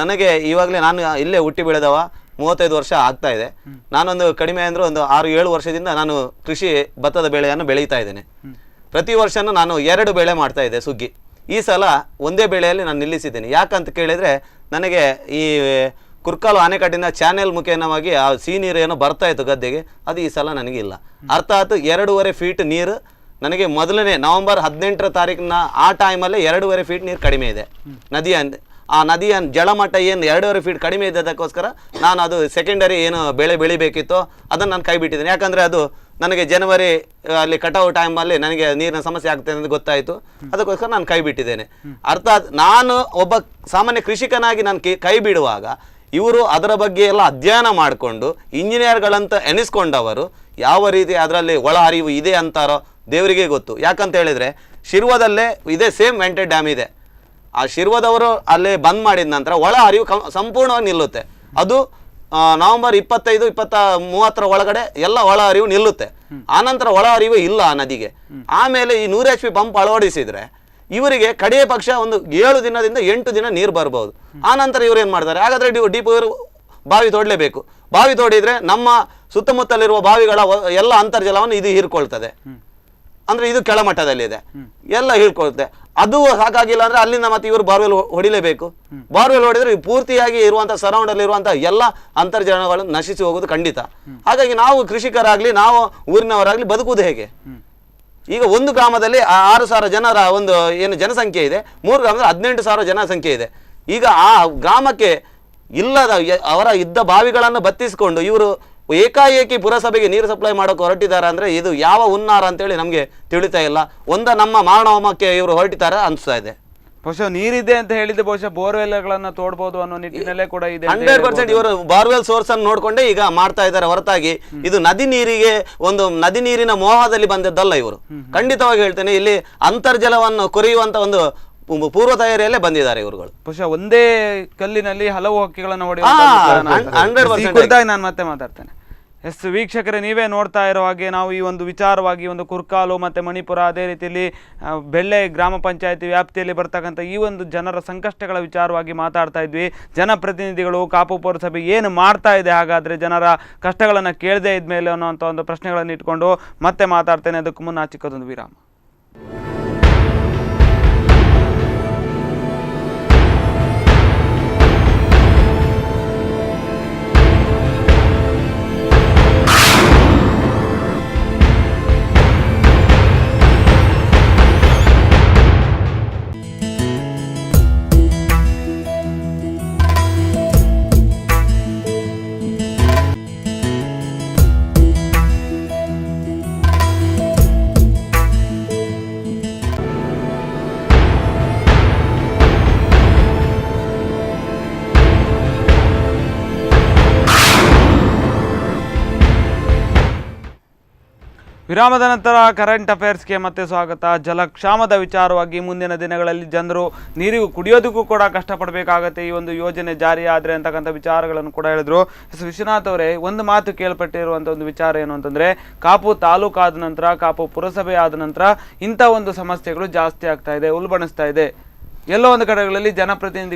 ನನಗೆ ಇವಾಗಲೇ ನಾನು ಇಲ್ಲೇ ಹುಟ್ಟಿ ಬೆಳೆದವ, 35 ವರ್ಷ ಆಗ್ತಾ ಇದೆ. ನಾನೊಂದು ಕಡಿಮೆ ಅಂದರೆ ಒಂದು 6-7 ವರ್ಷದಿಂದ ನಾನು ಕೃಷಿ ಭತ್ತದ ಬೆಳೆಯನ್ನು ಬೆಳೀತಾ ಇದ್ದೇನೆ. ಪ್ರತಿ ವರ್ಷನೂ ನಾನು 2 ಬೆಳೆ ಮಾಡ್ತಾ ಇದ್ದೆ ಸುಗ್ಗಿ. ಈ ಸಲ ಒಂದೇ ಬೆಳೆಯಲ್ಲಿ ನಾನು ನಿಲ್ಲಿಸಿದ್ದೇನೆ. ಯಾಕಂತ ಕೇಳಿದರೆ ನನಗೆ ಈ ಕುರ್ಕಾಲು ಅಣೆಕಟ್ಟಿನ ಚಾನೆಲ್ ಮುಖೇನವಾಗಿ ಆ ಸಿಹಿ ನೀರು ಏನೋ ಬರ್ತಾ ಇತ್ತು ಗದ್ದೆಗೆ, ಅದು ಈ ಸಲ ನನಗಿಲ್ಲ. ಅರ್ಥಾತ್ 2.5 ಫೀಟ್ ನೀರು ನನಗೆ ಮೊದಲನೇ ನವೆಂಬರ್ 18ರ ತಾರೀಕಿನ ಆ ಟೈಮಲ್ಲೇ 2.5 ಫೀಟ್ ನೀರು ಕಡಿಮೆ ಇದೆ ಆ ನದಿಯ ಜಲಮಟ್ಟ ಏನು 2.5 ಫೀಟ್ ಕಡಿಮೆ ಇದ್ದದಕ್ಕೋಸ್ಕರ ನಾನು ಅದು ಸೆಕೆಂಡರಿ ಏನು ಬೆಳೆ ಬೆಳಿಬೇಕಿತ್ತೋ ಅದನ್ನು ನಾನು ಕೈ ಬಿಟ್ಟಿದ್ದೇನೆ. ಯಾಕಂದರೆ ಅದು ನನಗೆ ಜನವರಿ ಅಲ್ಲಿ ಕಟಾವು ಟೈಮಲ್ಲಿ ನನಗೆ ನೀರಿನ ಸಮಸ್ಯೆ ಆಗ್ತದೆ ಅಂತ ಗೊತ್ತಾಯಿತು. ಅದಕ್ಕೋಸ್ಕರ ನಾನು ಕೈ ಬಿಟ್ಟಿದ್ದೇನೆ. ಅರ್ಥಾತ್ ನಾನು ಒಬ್ಬ ಸಾಮಾನ್ಯ ಕೃಷಿಕನಾಗಿ ನಾನು ಕೈ ಬಿಡುವಾಗ ಇವರು ಅದರ ಬಗ್ಗೆ ಎಲ್ಲ ಅಧ್ಯಯನ ಮಾಡಿಕೊಂಡು ಇಂಜಿನಿಯರ್ಗಳಂತ ಎನಿಸ್ಕೊಂಡವರು ಯಾವ ರೀತಿ ಅದರಲ್ಲಿ ಒಳ ಹರಿವು ಇದೆ ಅಂತಾರೋ ದೇವರಿಗೆ ಗೊತ್ತು. ಯಾಕಂತ ಹೇಳಿದರೆ ಶಿರ್ವದಲ್ಲೇ ಇದೇ ಸೇಮ್ ವೆಂಟೆಡ್ ಡ್ಯಾಮ್ ಇದೆ. ಆ ಶಿರ್ವದವರು ಅಲ್ಲೇ ಬಂದ್ ಮಾಡಿದ ನಂತರ ಒಳ ಹರಿವು ಸಂಪೂರ್ಣವಾಗಿ ನಿಲ್ಲುತ್ತೆ. ಅದು ನವೆಂಬರ್ 25-30 ಒಳಗಡೆ ಎಲ್ಲ ಒಳ ಹರಿವು ನಿಲ್ಲುತ್ತೆ. ಆನಂತರ ಒಳ ಹರಿವು ಇಲ್ಲ ಆ ನದಿಗೆ. ಆಮೇಲೆ ಈ 100 HP ಪಂಪ್ ಅಳವಡಿಸಿದ್ರೆ ಇವರಿಗೆ ಕಡೆಯ ಪಕ್ಷ ಒಂದು 7 ದಿನದಿಂದ 8 ದಿನ ನೀರು ಬರ್ಬೋದು. ಆನಂತರ ಇವ್ರು ಏನು ಮಾಡ್ತಾರೆ, ಹಾಗಾದರೆ ಡಿಪೋ ಇವರು ಬಾವಿ ತೋಡಲೇಬೇಕು. ಬಾವಿ ತೋಡಿದ್ರೆ ನಮ್ಮ ಸುತ್ತಮುತ್ತಲಿರುವ ಬಾವಿಗಳ ಎಲ್ಲ ಅಂತರ್ಜಲವನ್ನು ಇದು ಹೀರ್ಕೊಳ್ತದೆ. ಅಂದ್ರೆ ಇದು ಕೆಳಮಟ್ಟದಲ್ಲಿದೆ, ಎಲ್ಲ ಹೀರ್ಕೊಳ್ತದೆ. ಅದು ಸಾಕಾಗಿಲ್ಲ ಅಂದ್ರೆ ಅಲ್ಲಿಂದ ಮತ್ತೆ ಇವರು ಬಾರ್ವೆಲ್ ಹೊಡಿಲೇಬೇಕು. ಬಾರ್ವೆಲ್ ಹೊಡಿದ್ರೆ ಪೂರ್ತಿಯಾಗಿ ಇರುವಂತಹ ಸರೌಂಡ್ ಅಲ್ಲಿ ಇರುವಂತಹ ಎಲ್ಲ ಅಂತರ್ಜಲಗಳು ನಶಿಸಿ ಹೋಗುದು ಖಂಡಿತ. ಹಾಗಾಗಿ ನಾವು ಕೃಷಿಕರಾಗ್ಲಿ ನಾವು ಊರಿನವರಾಗ್ಲಿ ಬದುಕುವುದು ಹೇಗೆ? ಈಗ ಒಂದು ಗ್ರಾಮದಲ್ಲಿ 6,000 ಜನರ ಒಂದು ಏನು ಜನಸಂಖ್ಯೆ ಇದೆ, 3 ಗ್ರಾಮದಲ್ಲಿ 18,000 ಜನಸಂಖ್ಯೆ ಇದೆ. ಈಗ ಆ ಗ್ರಾಮಕ್ಕೆ ಇಲ್ಲದ ಅವರ ಇದ್ದ ಬಾವಿಗಳನ್ನು ಬತ್ತಿಸಿಕೊಂಡು ಇವರು ಏಕಾಏಕಿ ಪುರಸಭೆಗೆ ನೀರು ಸಪ್ಲೈ ಮಾಡೋಕೆ ಹೊರಟಿದ್ದಾರೆ ಅಂದ್ರೆ ಇದು ಯಾವ ಹುನ್ನಾರ ಅಂತೇಳಿ ನಮಗೆ ತಿಳಿತಾ ಇಲ್ಲ. ನಮ್ಮ ಮಾರಣ ಹೋಮಕ್ಕೆ ಇವರು ಹೊರಟಿದ್ದಾರೆ ಅನಿಸ್ತಾ ಇದೆ. ಬಹುಶಃ ನೀರಿದೆ ಅಂತ ಹೇಳಿದ್ರೆ ಬಹುಶಃ ಬೋರ್ವೆಲ್ಗಳನ್ನ ತೋಡ್ಬೋದು ಅನ್ನೋ ನಿಟ್ಟಿನಲ್ಲೇ ಕೂಡ ಇದೆ. 100% ಇವರು ಬಾರ್ವೆಲ್ ಸೋರ್ಸ್ ಅನ್ನು ನೋಡ್ಕೊಂಡೇ ಈಗ ಮಾಡ್ತಾ ಇದ್ದಾರೆ ಹೊರತಾಗಿ ಇದು ನದಿ ನೀರಿನ ಮೋಹದಲ್ಲಿ ಬಂದದ್ದಲ್ಲ. ಇವರು ಖಂಡಿತವಾಗಿ ಹೇಳ್ತೇನೆ, ಇಲ್ಲಿ ಅಂತರ್ಜಲವನ್ನು ಕೊರೆಯುವಂತ ಒಂದು ಪೂರ್ವ ತಯಾರಿಯಲ್ಲೇ ಬಂದಿದ್ದಾರೆ ಇವುಗಳು. ಬಹುಶಃ ಒಂದೇ ಕಲ್ಲಿನಲ್ಲಿ ಹಲವು ಹಕ್ಕಿಗಳನ್ನು ಹೊಡೆಯುವ ನಾನು ಮತ್ತೆ ಮಾತಾಡ್ತೇನೆ. ಎಸ್ ವೀಕ್ಷಕರೇ, ನೀವೇ ನೋಡ್ತಾ ಇರೋ ಹಾಗೆ ನಾವು ಈ ಒಂದು ವಿಚಾರವಾಗಿ ಒಂದು ಕುರ್ಕಾಲು ಮತ್ತು ಮಣಿಪುರ, ಅದೇ ರೀತಿಯಲ್ಲಿ ಬೆಳ್ಳೆ ಗ್ರಾಮ ಪಂಚಾಯತಿ ವ್ಯಾಪ್ತಿಯಲ್ಲಿ ಬರ್ತಕ್ಕಂಥ ಈ ಒಂದು ಜನರ ಸಂಕಷ್ಟಗಳ ವಿಚಾರವಾಗಿ ಮಾತಾಡ್ತಾ ಇದ್ವಿ. ಜನಪ್ರತಿನಿಧಿಗಳು, ಕಾಪು ಪುರಸಭೆ ಏನು ಮಾಡ್ತಾ ಇದೆ, ಹಾಗಾದರೆ ಜನರ ಕಷ್ಟಗಳನ್ನು ಕೇಳದೇ ಇದ್ಮೇಲೆ ಅನ್ನೋಂಥ ಒಂದು ಪ್ರಶ್ನೆಗಳನ್ನು ಇಟ್ಕೊಂಡು ಮತ್ತೆ ಮಾತಾಡ್ತೇನೆ. ಅದಕ್ಕೂ ಮುನ್ನ ಚಿಕ್ಕದೊಂದು ವಿರಾಮ. ವಿರಾಮದ ನಂತರ ಕರೆಂಟ್ ಅಫೇರ್ಸ್ಗೆ ಮತ್ತೆ ಸ್ವಾಗತ. ಜಲಕ್ಷಾಮದ ವಿಚಾರವಾಗಿ ಮುಂದಿನ ದಿನಗಳಲ್ಲಿ ಜನರು ನೀರಿಗೂ ಕುಡಿಯೋದಕ್ಕೂ ಕೂಡ ಕಷ್ಟಪಡಬೇಕಾಗತ್ತೆ ಈ ಒಂದು ಯೋಜನೆ ಜಾರಿ ಆದರೆ ಅಂತಕ್ಕಂಥ ವಿಚಾರಗಳನ್ನು ಕೂಡ ಹೇಳಿದ್ರು. ವಿಶ್ವನಾಥ್ ಅವರೇ, ಒಂದು ಮಾತು ಕೇಳ್ಪಟ್ಟಿರುವಂಥ ಒಂದು ವಿಚಾರ ಏನು ಅಂತಂದರೆ, ಕಾಪು ತಾಲೂಕು ಆದ ನಂತರ, ಕಾಪು ಪುರಸಭೆ ಆದ ನಂತರ ಇಂಥ ಒಂದು ಸಮಸ್ಯೆಗಳು ಜಾಸ್ತಿ ಆಗ್ತಾ ಇದೆ, ಉಲ್ಬಣಿಸ್ತಾ ಇದೆ. ಎಲ್ಲೋ ಒಂದು ಕಡೆಗಳಲ್ಲಿ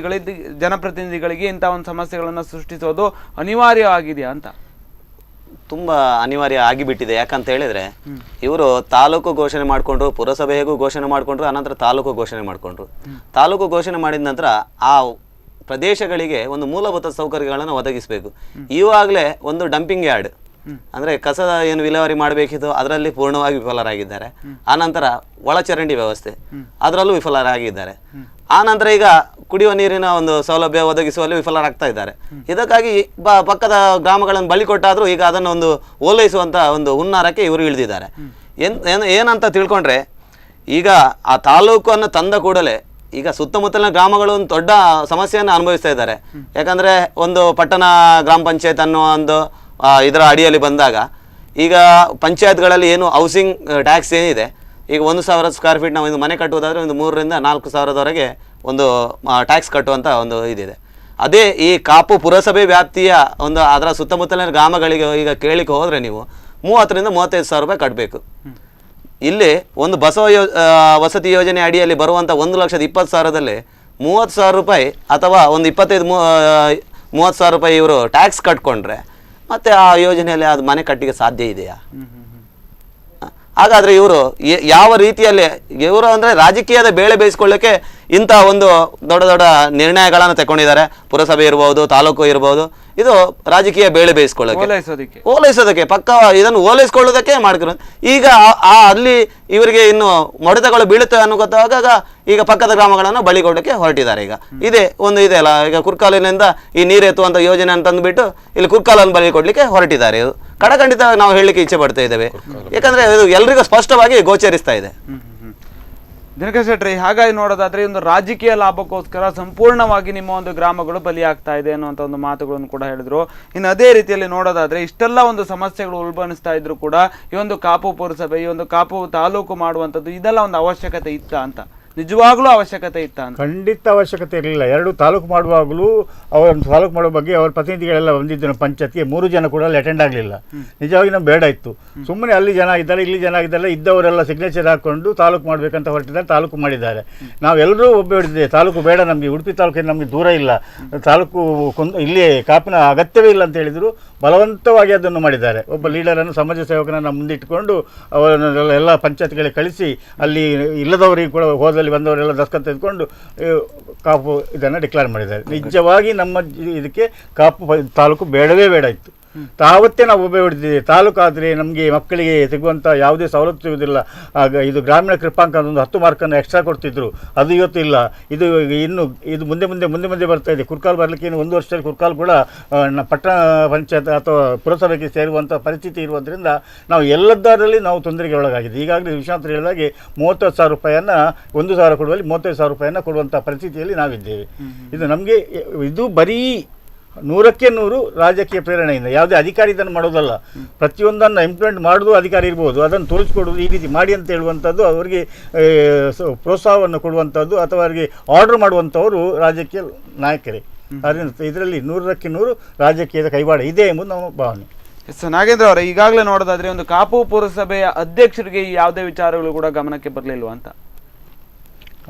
ಜನಪ್ರತಿನಿಧಿಗಳಿಗೆ ಇಂಥ ಒಂದು ಸಮಸ್ಯೆಗಳನ್ನು ಸೃಷ್ಟಿಸೋದು ಅನಿವಾರ್ಯವಾಗಿದೆಯಾ ಅಂತ? ತುಂಬ ಅನಿವಾರ್ಯ ಆಗಿಬಿಟ್ಟಿದೆ. ಯಾಕಂತ ಹೇಳಿದ್ರೆ, ಇವರು ತಾಲೂಕು ಘೋಷಣೆ ಮಾಡಿಕೊಂಡ್ರು, ಪುರಸಭೆಗೂ ಘೋಷಣೆ ಮಾಡಿಕೊಂಡ್ರು, ಅನಂತರ ತಾಲೂಕು ಘೋಷಣೆ ಮಾಡಿಕೊಂಡ್ರು. ತಾಲೂಕು ಘೋಷಣೆ ಮಾಡಿದ ನಂತರ ಆ ಪ್ರದೇಶಗಳಿಗೆ ಒಂದು ಮೂಲಭೂತ ಸೌಕರ್ಯಗಳನ್ನು ಒದಗಿಸಬೇಕು. ಇವಾಗಲೇ ಒಂದು ಡಂಪಿಂಗ್ ಯಾರ್ಡ್ ಅಂದರೆ ಕಸ ಏನು ವಿಲೇವಾರಿ ಮಾಡಬೇಕಿತ್ತು ಅದರಲ್ಲಿ ಪೂರ್ಣವಾಗಿ ವಿಫಲರಾಗಿದ್ದಾರೆ. ಆನಂತರ ಒಳಚರಂಡಿ ವ್ಯವಸ್ಥೆ ಅದರಲ್ಲೂ ವಿಫಲರಾಗಿದ್ದಾರೆ. ಆನಂತರ ಈಗ ಕುಡಿಯುವ ನೀರಿನ ಒಂದು ಸೌಲಭ್ಯ ಒದಗಿಸುವಲ್ಲಿ ವಿಫಲರಾಗ್ತಾ ಇದ್ದಾರೆ. ಇದಕ್ಕಾಗಿ ಪಕ್ಕದ ಗ್ರಾಮಗಳನ್ನು ಬಳಿ ಕೊಟ್ಟಾದರೂ ಈಗ ಅದನ್ನು ಒಂದು ಓಲೈಸುವಂಥ ಒಂದು ಹುನ್ನಾರಕ್ಕೆ ಇವರು ಇಳಿದಿದ್ದಾರೆ. ಏನಂತ ತಿಳ್ಕೊಂಡ್ರೆ, ಈಗ ಆ ತಾಲೂಕನ್ನು ತಂದ ಕೂಡಲೇ ಈಗ ಸುತ್ತಮುತ್ತಲಿನ ಗ್ರಾಮಗಳು ಒಂದು ದೊಡ್ಡ ಸಮಸ್ಯೆಯನ್ನು ಅನುಭವಿಸ್ತಾ ಇದ್ದಾರೆ. ಯಾಕಂದರೆ ಒಂದು ಪಟ್ಟಣ ಗ್ರಾಮ ಪಂಚಾಯತ್ ಅನ್ನೋ ಒಂದು ಇದರ ಅಡಿಯಲ್ಲಿ ಬಂದಾಗ ಈಗ ಪಂಚಾಯತ್ಗಳಲ್ಲಿ ಏನು ಹೌಸಿಂಗ್ ಟ್ಯಾಕ್ಸ್ ಏನಿದೆ, ಈಗ 1,000 ಸ್ಕ್ವೇರ್ ಫೀಟ್ ನಾವು ಒಂದು ಮನೆ ಕಟ್ಟುವುದಾದರೆ ಒಂದು 3,000ರಿಂದ 4,000ವರೆಗೆ ಒಂದು ಟ್ಯಾಕ್ಸ್ ಕಟ್ಟುವಂಥ ಒಂದು ಇದಿದೆ. ಅದೇ ಈ ಕಾಪು ಪುರಸಭೆ ವ್ಯಾಪ್ತಿಯ ಒಂದು ಅದರ ಸುತ್ತಮುತ್ತಲಿನ ಗ್ರಾಮಗಳಿಗೆ ಈಗ ಕೇಳಿಕ್ಕೆ ಹೋದರೆ ನೀವು 30,000ರಿಂದ 35,000 ರೂಪಾಯಿ ಕಟ್ಟಬೇಕು. ಇಲ್ಲಿ ಒಂದು ಬಸವ ವಸತಿ ಯೋಜನೆ ಅಡಿಯಲ್ಲಿ ಬರುವಂಥ 1,20,000ದಲ್ಲಿ 30,000 ರೂಪಾಯಿ ಅಥವಾ ಒಂದು 25-30,000 ರೂಪಾಯಿ ಇವರು ಟ್ಯಾಕ್ಸ್ ಕಟ್ಕೊಂಡ್ರೆ ಮತ್ತೆ ಆ ಯೋಜನೆಯಲ್ಲಿ ಅದು ಮನೆ ಕಟ್ಟಿಗೆ ಸಾಧ್ಯ ಇದೆಯಾ? ಹಾಗಾದರೆ ಇವರು ಯಾವ ರೀತಿಯಲ್ಲಿ ಇವರು ಅಂದರೆ ರಾಜಕೀಯದ ಬೇಳೆ ಬೇಯಿಸ್ಕೊಳ್ಳೋಕ್ಕೆ ಇಂಥ ಒಂದು ದೊಡ್ಡ ದೊಡ್ಡ ನಿರ್ಣಯಗಳನ್ನು ತಗೊಂಡಿದ್ದಾರೆ. ಪುರಸಭೆ ಇರ್ಬೋದು, ತಾಲೂಕು ಇರ್ಬೋದು, ಇದು ರಾಜಕೀಯ ಬೇಳೆ ಬೇಯಿಸ್ಕೊಳ್ಳೋಕೆ, ಓಲೈಸೋದಕ್ಕೆ ಪಕ್ಕ ಇದನ್ನು ಓಲೈಸ್ಕೊಳ್ಳೋದಕ್ಕೆ ಮಾಡ್ಕಿರೋ. ಈಗ ಅಲ್ಲಿ ಇವರಿಗೆ ಇನ್ನು ಮೊಡೆತಗಳು ಬೀಳುತ್ತವೆ ಅನ್ನೋ ಗೊತ್ತಾಗ ಈಗ ಪಕ್ಕದ ಗ್ರಾಮಗಳನ್ನು ಬಳಿ ಕೊಡೋಕ್ಕೆ ಹೊರಟಿದ್ದಾರೆ. ಈಗ ಇದೇ ಒಂದು ಇದೆ ಅಲ್ಲ, ಈಗ ಕುರ್ಕಾಲಿನಿಂದ ಈ ನೀರು ಎತ್ತುವಂಥ ಯೋಜನೆ ಅಂತಂದುಬಿಟ್ಟು ಇಲ್ಲಿ ಕುರ್ಕಾಲನ್ನು ಬಳಿ ಕೊಡಲಿಕ್ಕೆ ಹೊರಟಿದ್ದಾರೆ. ಇದು ಕಡಖಂಡಿತ ನಾವು ಹೇಳಲಿಕ್ಕೆ ಇಚ್ಛೆ ಪಡ್ತಾ ಇದ್ದೇವೆ. ಯಾಕಂದರೆ ಇದು ಎಲ್ರಿಗೂ ಸ್ಪಷ್ಟವಾಗಿ ಗೋಚರಿಸ್ತಾ ಇದೆ. ದಿನಕರ್ ಶೆಟ್ಟಿ, ಹಾಗಾಗಿ ನೋಡೋದಾದ್ರೆ ಒಂದು ರಾಜಕೀಯ ಲಾಭಕ್ಕೋಸ್ಕರ ಸಂಪೂರ್ಣವಾಗಿ ನಿಮ್ಮ ಒಂದು ಗ್ರಾಮಗಳು ಬಲಿಯಾಗ್ತಾ ಇದೆ ಅನ್ನುವಂಥ ಒಂದು ಮಾತುಗಳನ್ನು ಕೂಡ ಹೇಳಿದ್ರು. ಇನ್ನು ಅದೇ ರೀತಿಯಲ್ಲಿ ನೋಡೋದಾದ್ರೆ ಇಷ್ಟೆಲ್ಲ ಒಂದು ಸಮಸ್ಯೆಗಳು ಉಲ್ಬಣಿಸ್ತಾ ಇದ್ರು ಕೂಡ ಈ ಒಂದು ಕಾಪು ಪುರಸಭೆ, ಈ ಒಂದು ಕಾಪು ತಾಲೂಕು ಮಾಡುವಂಥದ್ದು ಇದೆಲ್ಲ ಒಂದು ಅವಶ್ಯಕತೆ ಇತ್ತ ಅಂತ? ನಿಜವಾಗ್ಲೂ ಅವಶ್ಯಕತೆ ಇತ್ತ ಅಂತ? ಖಂಡಿತ ಅವಶ್ಯಕತೆ ಇರಲಿಲ್ಲ. 2 ತಾಲೂಕು ಮಾಡುವಾಗಲೂ ಅವರ ತಾಲೂಕು ಮಾಡೋ ಬಗ್ಗೆ ಅವರ ಪ್ರತಿನಿಧಿಗಳೆಲ್ಲ ಬಂದಿದ್ದರು ಪಂಚಾಯತ್ಗೆ. 3 ಜನ ಕೂಡ ಅಲ್ಲಿ ಅಟೆಂಡ್ ಆಗಲಿಲ್ಲ. ನಿಜವಾಗಿ ನಮ್ಗೆ ಬೇಡ ಇತ್ತು. ಸುಮ್ಮನೆ ಅಲ್ಲಿ ಜನ ಇದ್ದಾರೆ, ಇಲ್ಲಿ ಜನ ಇದ್ದಾರೆ, ಇದ್ದವರೆಲ್ಲ ಸಿಗ್ನೇಚರ್ ಹಾಕ್ಕೊಂಡು ತಾಲೂಕು ಮಾಡಬೇಕಂತ ಹೊರಟಿದ್ದಾರೆ, ತಾಲೂಕು ಮಾಡಿದ್ದಾರೆ. ನಾವೆಲ್ಲರೂ ಒಬ್ಬ ಹಿಡಿದಿದೆ, ತಾಲೂಕು ಬೇಡ ನಮಗೆ, ಉಡುಪಿ ತಾಲೂಕಿನ ನಮಗೆ ದೂರ ಇಲ್ಲ, ತಾಲೂಕು ಇಲ್ಲಿ ಕಾಪಿನ ಅಗತ್ಯವೇ ಇಲ್ಲ ಅಂತ ಹೇಳಿದರು. ಬಲವಂತವಾಗಿ ಅದನ್ನು ಮಾಡಿದ್ದಾರೆ. ಒಬ್ಬ ಲೀಡರನ್ನು, ಸಮಾಜ ಸೇವಕನನ್ನು ಮುಂದಿಟ್ಟುಕೊಂಡು ಅವರನ್ನೆಲ್ಲ ಎಲ್ಲ ಪಂಚಾಯತ್ಗಳಿಗೆ ಕಳಿಸಿ ಅಲ್ಲಿ ಇಲ್ಲದವರಿಗೆ ಕೂಡ ಹೋದಲ್ಲಿ ಬಂದವರೆಲ್ಲ ದಸ್ಕತ್ ತೆಗೆದುಕೊಂಡು ಕಾಪು ಇದನ್ನು ಡಿಕ್ಲೇರ್ ಮಾಡಿದ್ದಾರೆ. ನಿಜವಾಗಿ ನಮ್ಮ ಇದಕ್ಕೆ ಕಾಪು ತಾಲೂಕು ಬೇಡವೇ ಬೇಡ ಇತ್ತು. ತಾವತ್ತೇ ನಾವು ಒಬ್ಬ ಹಿಡಿದಿದ್ದೀವಿ. ತಾಲೂಕು ಆದರೆ ನಮಗೆ ಮಕ್ಕಳಿಗೆ ಸಿಗುವಂಥ ಯಾವುದೇ ಸವಲತ್ತು ಸಿಗುವುದಿಲ್ಲ. ಆಗ ಇದು ಗ್ರಾಮೀಣ ಕೃಪಾಂಕ ಒಂದು 10 ಮಾರ್ಕನ್ನು ಎಕ್ಸ್ಟ್ರಾ ಕೊಡ್ತಿದ್ರು, ಅದು ಇವತ್ತು ಇಲ್ಲ. ಇದು ಮುಂದೆ ಬರ್ತಾ ಇದೆ. ಕುರ್ಕಾಲ್ ಬರಲಿಕ್ಕೆ ಇನ್ನು 1 ವರ್ಷದಲ್ಲಿ ಕುರ್ಕಾಲ್ ಕೂಡ ಪಟ್ಟಣ ಪಂಚಾಯತ್ ಅಥವಾ ಪುರಸಭೆಗೆ ಸೇರುವಂಥ ಪರಿಸ್ಥಿತಿ ಇರುವುದರಿಂದ ನಾವು ಎಲ್ಲದರಲ್ಲಿ ನಾವು ತೊಂದರೆಗೆ ಒಳಗಾಗಿದೆ. ಈಗಾಗಲೇ ವಿಶ್ವನಾಥ್ ಹೇಳಿದಾಗೆ 30,000 ರೂಪಾಯಿಯನ್ನು 1,000 ಕೊಡುವಲ್ಲಿ 35,000 ರೂಪಾಯಿಯನ್ನು ಕೊಡುವಂಥ ಪರಿಸ್ಥಿತಿಯಲ್ಲಿ ನಾವಿದ್ದೇವೆ. ಇದು ನಮಗೆ ಇದು ಬರೀ 100ಕ್ಕೆ 100 ರಾಜಕೀಯ ಪ್ರೇರಣೆಯಿಂದ. ಯಾವುದೇ ಅಧಿಕಾರಿ ಇದನ್ನು ಮಾಡೋದಲ್ಲ. ಪ್ರತಿಯೊಂದನ್ನು ಇಂಪ್ಲಿಮೆಂಟ್ ಮಾಡೋದು ಅಧಿಕಾರಿ ಇರ್ಬೋದು, ಅದನ್ನು ತೋರಿಸ್ಕೊಡೋದು, ಈ ರೀತಿ ಮಾಡಿ ಅಂತ ಹೇಳುವಂಥದ್ದು, ಅವರಿಗೆ ಪ್ರೋತ್ಸಾಹವನ್ನು ಕೊಡುವಂಥದ್ದು ಅಥವಾ ಅವರಿಗೆ ಆರ್ಡರ್ ಮಾಡುವಂಥವರು ರಾಜಕೀಯ ನಾಯಕರೇ. ಅದರಿಂದ ಇದರಲ್ಲಿ 100ಕ್ಕೆ 100 ರಾಜಕೀಯದ ಕೈವಾಡ ಇದೆ ಎಂಬುದು ನಮ್ಮ ಭಾವನೆ. ಎಸ್ ನಾಗೇಂದ್ರ ಅವರೇ, ಈಗಾಗಲೇ ನೋಡೋದಾದ್ರೆ ಒಂದು ಕಾಪು ಪುರಸಭೆಯ ಅಧ್ಯಕ್ಷರಿಗೆ ಯಾವುದೇ ವಿಚಾರಗಳು ಕೂಡ ಗಮನಕ್ಕೆ ಬರಲಿಲ್ವಾ ಅಂತ?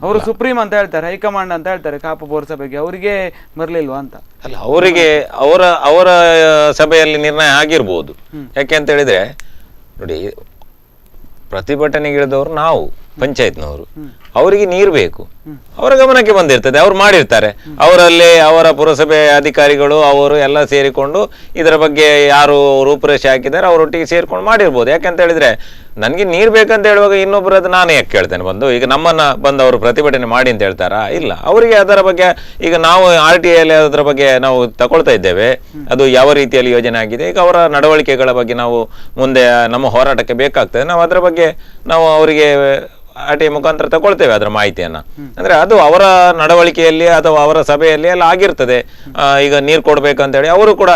ಅವರು ಸುಪ್ರೀಂ ಅಂತ ಹೇಳ್ತಾರೆ, ಹೈಕಮಾಂಡ್ ಅಂತ ಹೇಳ್ತಾರೆ ಕಾಪು ಪುರಸಭೆಗೆ, ಅವರಿಗೆ ಬರಲಿಲ್ವಾ ಅಂತ? ಅಲ್ಲ, ಅವರಿಗೆ ಅವರ ಸಭೆಯಲ್ಲಿ ನಿರ್ಣಯ ಆಗಿರ್ಬೋದು. ಯಾಕೆ ಅಂತ ಹೇಳಿದ್ರೆ ನೋಡಿ, ಪ್ರತಿಭಟನೆಗಿಳಿದವರು ನಾವು ಪಂಚಾಯತ್ನವರು, ಅವರಿಗೆ ನೀರು ಬೇಕು, ಅವರ ಗಮನಕ್ಕೆ ಬಂದಿರ್ತದೆ, ಅವ್ರು ಮಾಡಿರ್ತಾರೆ. ಅವರಲ್ಲಿ ಅವರ ಪುರಸಭೆ ಅಧಿಕಾರಿಗಳು ಅವರು ಎಲ್ಲ ಸೇರಿಕೊಂಡು ಇದರ ಬಗ್ಗೆ ಯಾರು ರೂಪುರೇಷೆ ಹಾಕಿದ್ದಾರೆ ಅವರೊಟ್ಟಿಗೆ ಸೇರ್ಕೊಂಡು ಮಾಡಿರ್ಬೋದು. ಯಾಕಂತ ಹೇಳಿದ್ರೆ ನನಗೆ ನೀರು ಬೇಕಂತ ಹೇಳುವಾಗ ಇನ್ನೊಬ್ಬರದ್ದು ನಾನು ಯಾಕೆ ಕೇಳ್ತೇನೆ ಬಂದು? ಈಗ ನಮ್ಮನ್ನ ಬಂದು ಅವರು ಪ್ರತಿಭಟನೆ ಮಾಡಿ ಅಂತ ಹೇಳ್ತಾರಾ? ಇಲ್ಲ, ಅವರಿಗೆ ಅದರ ಬಗ್ಗೆ ಈಗ ನಾವು RTIಯಲ್ಲಿ ಅದರ ಬಗ್ಗೆ ನಾವು ತಗೊಳ್ತಾ ಇದ್ದೇವೆ, ಅದು ಯಾವ ರೀತಿಯಲ್ಲಿ ಯೋಜನೆ ಆಗಿದೆ, ಈಗ ಅವರ ನಡವಳಿಕೆಗಳ ಬಗ್ಗೆ ನಾವು ಮುಂದೆ ನಮ್ಮ ಹೋರಾಟಕ್ಕೆ ಬೇಕಾಗ್ತದೆ, ನಾವು ಅದರ ಬಗ್ಗೆ ನಾವು ಅವರಿಗೆ RTI ಮುಖಾಂತರ ತಗೊಳ್ತೇವೆ ಅದರ ಮಾಹಿತಿಯನ್ನ. ಅಂದ್ರೆ ಅದು ಅವರ ನಡವಳಿಕೆಯಲ್ಲಿ ಅಥವಾ ಅವರ ಸಭೆಯಲ್ಲಿ ಎಲ್ಲ ಆಗಿರ್ತದೆ. ಈಗ ನೀರು ಕೊಡ್ಬೇಕಂತೇಳಿ ಅವರು ಕೂಡ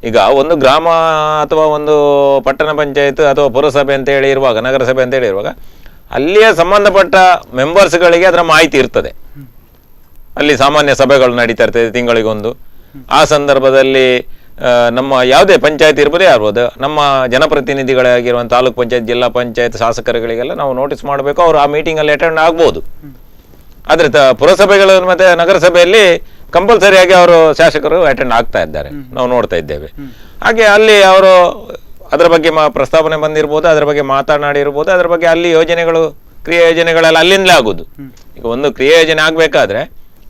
ಈಗ ಒಂದು ಗ್ರಾಮ ಅಥವಾ ಒಂದು ಪಟ್ಟಣ ಪಂಚಾಯತ್ ಅಥವಾ ಪುರಸಭೆ ಅಂತ ಹೇಳಿ ಇರುವಾಗ, ನಗರಸಭೆ ಅಂತ ಹೇಳಿ ಇರುವಾಗ, ಅಲ್ಲಿಯ ಸಂಬಂಧಪಟ್ಟ ಮೆಂಬರ್ಸ್ಗಳಿಗೆ ಅದರ ಮಾಹಿತಿ ಇರ್ತದೆ. ಅಲ್ಲಿ ಸಾಮಾನ್ಯ ಸಭೆಗಳು ನಡೀತಾ ಇರ್ತದೆ ತಿಂಗಳಿಗೊಂದು. ಆ ಸಂದರ್ಭದಲ್ಲಿ ನಮ್ಮ ಯಾವುದೇ ಪಂಚಾಯತ್ ಇರ್ಬೋದೇ ಆಗ್ಬೋದು, ನಮ್ಮ ಜನಪ್ರತಿನಿಧಿಗಳಾಗಿರುವಂಥ ತಾಲೂಕ್ ಪಂಚಾಯತ್, ಜಿಲ್ಲಾ ಪಂಚಾಯತ್, ಶಾಸಕರುಗಳಿಗೆಲ್ಲ ನಾವು ನೋಟಿಸ್ ಮಾಡಬೇಕು, ಅವರು ಆ ಮೀಟಿಂಗಲ್ಲಿ ಅಟೆಂಡ್ ಆಗ್ಬೋದು. ಆದರೆ ಪುರಸಭೆಗಳು ಮತ್ತು ನಗರಸಭೆಯಲ್ಲಿ ಕಂಪಲ್ಸರಿಯಾಗಿ ಅವರು ಶಾಸಕರು ಅಟೆಂಡ್ ಆಗ್ತಾ ಇದ್ದಾರೆ, ನಾವು ನೋಡ್ತಾ ಇದ್ದೇವೆ. ಹಾಗೆ ಅಲ್ಲಿ ಅವರು ಅದರ ಬಗ್ಗೆ ಪ್ರಸ್ತಾವನೆ ಬಂದಿರ್ಬೋದು, ಅದರ ಬಗ್ಗೆ ಮಾತನಾಡಿರ್ಬೋದು, ಅದರ ಬಗ್ಗೆ ಅಲ್ಲಿ ಯೋಜನೆಗಳು, ಕ್ರಿಯಾ ಯೋಜನೆಗಳೆಲ್ಲ ಅಲ್ಲಿಂದಲೇ ಆಗೋದು. ಈಗ ಒಂದು ಕ್ರಿಯಾ ಯೋಜನೆ ಆಗಬೇಕಾದ್ರೆ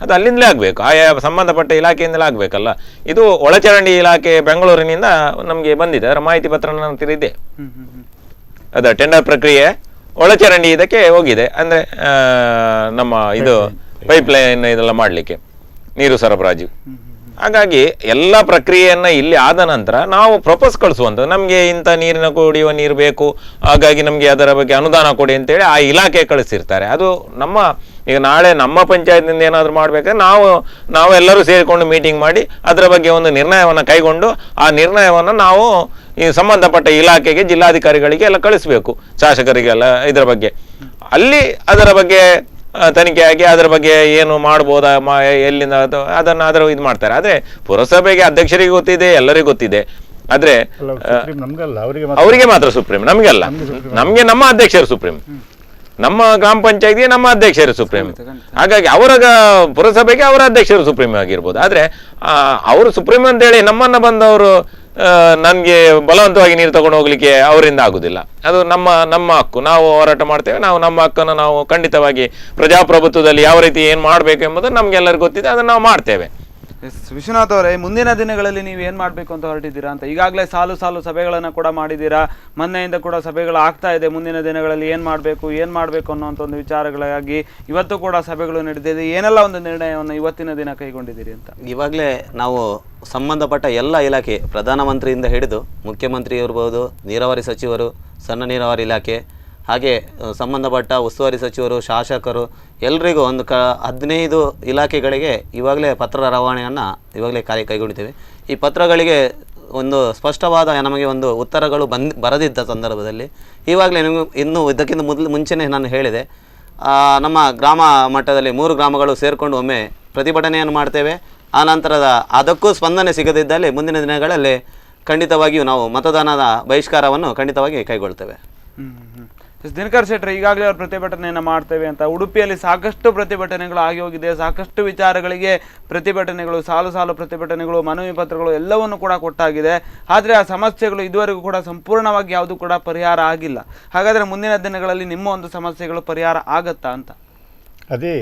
ಅದು ಅಲ್ಲಿಂದಲೇ ಆಗಬೇಕು, ಆಯಾ ಸಂಬಂಧಪಟ್ಟ ಇಲಾಖೆಯಿಂದಲೇ ಆಗಬೇಕಲ್ಲ. ಇದು ಒಳಚರಂಡಿ ಇಲಾಖೆ ಬೆಂಗಳೂರಿನಿಂದ ನಮಗೆ ಬಂದಿದೆ, ಅದರ ಮಾಹಿತಿ ಪತ್ರ ನನ್ನ ಹತ್ತಿರ ಇದೆ. ಅದು ಟೆಂಡರ್ ಪ್ರಕ್ರಿಯೆ ಒಳಚರಂಡಿ ಇದಕ್ಕೆ ಹೋಗಿದೆ, ಅಂದರೆ ನಮ್ಮ ಇದು ಪೈಪ್ಲೈನ್ ಇದೆಲ್ಲ ಮಾಡಲಿಕ್ಕೆ, ನೀರು ಸರಬರಾಜು. ಹಾಗಾಗಿ ಎಲ್ಲ ಪ್ರಕ್ರಿಯೆಯನ್ನು ಇಲ್ಲಿ ಆದ ನಂತರ ನಾವು ಪ್ರಪೋಸ್ ಕಳಿಸುವಂಥದ್ದು, ನಮಗೆ ಇಂಥ ನೀರಿನ ಕುಡಿಯುವ ನೀರು ಬೇಕು, ಹಾಗಾಗಿ ನಮಗೆ ಅದರ ಬಗ್ಗೆ ಅನುದಾನ ಕೊಡಿ ಅಂತೇಳಿ ಆ ಇಲಾಖೆ ಕಳಿಸಿರ್ತಾರೆ. ಅದು ನಮ್ಮ ಈಗ ನಾಳೆ ನಮ್ಮ ಪಂಚಾಯತ್ನಿಂದ ಏನಾದರೂ ಮಾಡಬೇಕಾದ್ರೆ ನಾವೆಲ್ಲರೂ ಸೇರಿಕೊಂಡು ಮೀಟಿಂಗ್ ಮಾಡಿ ಅದರ ಬಗ್ಗೆ ಒಂದು ನಿರ್ಣಯವನ್ನು ಕೈಗೊಂಡು ಆ ನಿರ್ಣಯವನ್ನು ನಾವು ಈ ಸಂಬಂಧಪಟ್ಟ ಇಲಾಖೆಗೆ, ಜಿಲ್ಲಾಧಿಕಾರಿಗಳಿಗೆ ಎಲ್ಲ ಕಳಿಸ್ಬೇಕು, ಶಾಸಕರಿಗೆಲ್ಲ. ಇದರ ಬಗ್ಗೆ ಅಲ್ಲಿ ಅದರ ಬಗ್ಗೆ ತನಿಖೆಯಾಗಿ ಅದರ ಬಗ್ಗೆ ಏನು ಮಾಡ್ಬೋದಾ, ಎಲ್ಲಿಂದ ಅದರ ಇದು ಮಾಡ್ತಾರೆ. ಆದರೆ ಪುರಸಭೆಗೆ ಅಧ್ಯಕ್ಷರಿಗೆ ಗೊತ್ತಿದೆ, ಎಲ್ಲರಿಗೂ ಗೊತ್ತಿದೆ. ಆದ್ರೆ ಅವರಿಗೆ ಮಾತ್ರ ಸುಪ್ರೀಂ, ನಮಗೆಲ್ಲ. ನಮಗೆ ನಮ್ಮ ಅಧ್ಯಕ್ಷರು ಸುಪ್ರೀಂ, ನಮ್ಮ ಗ್ರಾಮ ಪಂಚಾಯತ್ಗೆ ನಮ್ಮ ಅಧ್ಯಕ್ಷರು ಸುಪ್ರೀಂ. ಹಾಗಾಗಿ ಅವರ ಪುರಸಭೆಗೆ ಅವರ ಅಧ್ಯಕ್ಷರು ಸುಪ್ರೀಂ ಆಗಿರ್ಬೋದು. ಆದ್ರೆ ಅವರು ಸುಪ್ರೀಂ ಅಂತೇಳಿ ನಮ್ಮನ್ನ ಬಂದವರು ನನಗೆ ಬಲವಂತವಾಗಿ ನೀರು ತಗೊಂಡು ಹೋಗ್ಲಿಕ್ಕೆ ಅವರಿಂದ ಆಗುದಿಲ್ಲ. ಅದು ನಮ್ಮ ಹಕ್ಕು, ನಾವು ಹೋರಾಟ ಮಾಡ್ತೇವೆ. ನಾವು ನಮ್ಮ ಹಕ್ಕನ್ನು ನಾವು ಖಂಡಿತವಾಗಿ ಪ್ರಜಾಪ್ರಭುತ್ವದಲ್ಲಿ ಯಾವ ರೀತಿ ಏನು ಮಾಡಬೇಕು ಎಂಬುದು ನಮ್ಗೆಲ್ಲರಿಗೂ ಗೊತ್ತಿದೆ, ಅದನ್ನು ನಾವು ಮಾಡ್ತೇವೆ. ವಿಶ್ವನಾಥ್ ಅವರೇ, ಮುಂದಿನ ದಿನಗಳಲ್ಲಿ ನೀವು ಏನು ಮಾಡಬೇಕು ಅಂತ ಹೊರಟಿದ್ದೀರಾ ಅಂತ? ಈಗಾಗಲೇ ಸಾಲು ಸಭೆಗಳನ್ನು ಕೂಡ ಮಾಡಿದ್ದೀರಾ, ಮೊನ್ನೆಯಿಂದ ಕೂಡ ಸಭೆಗಳು ಆಗ್ತಾ ಇದೆ. ಮುಂದಿನ ದಿನಗಳಲ್ಲಿ ಏನು ಮಾಡಬೇಕು ಅನ್ನೋಂಥ ಒಂದು ವಿಚಾರಗಳಾಗಿ ಇವತ್ತು ಕೂಡ ಸಭೆಗಳು ನಡೆದಿದೆ. ಏನೆಲ್ಲ ಒಂದು ನಿರ್ಣಯವನ್ನು ಇವತ್ತಿನ ದಿನ ಕೈಗೊಂಡಿದ್ದೀರಿ ಅಂತ? ಇವಾಗಲೇ ನಾವು ಸಂಬಂಧಪಟ್ಟ ಎಲ್ಲ ಇಲಾಖೆ, ಪ್ರಧಾನಮಂತ್ರಿಯಿಂದ ಹಿಡಿದು ಮುಖ್ಯಮಂತ್ರಿ ಇರ್ಬೋದು, ನೀರಾವರಿ ಸಚಿವರು, ಸಣ್ಣ ನೀರಾವರಿ ಇಲಾಖೆ, ಹಾಗೆ ಸಂಬಂಧಪಟ್ಟ ಉಸ್ತುವಾರಿ ಸಚಿವರು, ಶಾಸಕರು, ಎಲ್ರಿಗೂ ಒಂದು 15 ಇಲಾಖೆಗಳಿಗೆ ಇವಾಗಲೇ ಪತ್ರ ರವಾನೆಯನ್ನು ಇವಾಗಲೇ ಕೈಗೊಂಡಿದ್ದೇವೆ. ಈ ಪತ್ರಗಳಿಗೆ ಒಂದು ಸ್ಪಷ್ಟವಾದ ನಮಗೆ ಒಂದು ಉತ್ತರಗಳು ಬರದಿದ್ದ ಸಂದರ್ಭದಲ್ಲಿ ಇವಾಗಲೇ ಇನ್ನೂ ಇದಕ್ಕಿಂತ ಮುಂಚೆನೇ ನಾನು ಹೇಳಿದೆ, ನಮ್ಮ ಗ್ರಾಮ ಮಟ್ಟದಲ್ಲಿ 3 ಗ್ರಾಮಗಳು ಸೇರಿಕೊಂಡು ಒಮ್ಮೆ ಪ್ರತಿಭಟನೆಯನ್ನು ಮಾಡ್ತೇವೆ. ಆ ನಂತರದ ಅದಕ್ಕೂ ಸ್ಪಂದನೆ ಸಿಗದಿದ್ದಲ್ಲಿ ಮುಂದಿನ ದಿನಗಳಲ್ಲಿ ಖಂಡಿತವಾಗಿಯೂ ನಾವು ಮತದಾನದ ಬಹಿಷ್ಕಾರವನ್ನು ಖಂಡಿತವಾಗಿ ಕೈಗೊಳ್ತೇವೆ. ದಿನಕರ್ ಶೆಟ್ಟರ್, ಈಗಾಗಲೇ ಅವ್ರು ಪ್ರತಿಭಟನೆಯನ್ನು ಮಾಡ್ತೇವೆ ಅಂತ, ಉಡುಪಿಯಲ್ಲಿ ಸಾಕಷ್ಟು ಪ್ರತಿಭಟನೆಗಳು ಆಗಿ ಹೋಗಿದೆ. ಸಾಕಷ್ಟು ವಿಚಾರಗಳಿಗೆ ಪ್ರತಿಭಟನೆಗಳು, ಸಾಲು ಪ್ರತಿಭಟನೆಗಳು, ಮನವಿ ಪತ್ರಗಳು ಎಲ್ಲವನ್ನು ಕೂಡ ಕೊಟ್ಟಾಗಿದೆ. ಆದರೆ ಆ ಸಮಸ್ಯೆಗಳು ಇದುವರೆಗೂ ಕೂಡ ಸಂಪೂರ್ಣವಾಗಿ ಯಾವುದೂ ಕೂಡ ಪರಿಹಾರ ಆಗಿಲ್ಲ. ಹಾಗಾದರೆ ಮುಂದಿನ ದಿನಗಳಲ್ಲಿ ನಿಮ್ಮ ಒಂದು ಸಮಸ್ಯೆಗಳು ಪರಿಹಾರ ಆಗತ್ತಾ ಅಂತ? ಅದೇ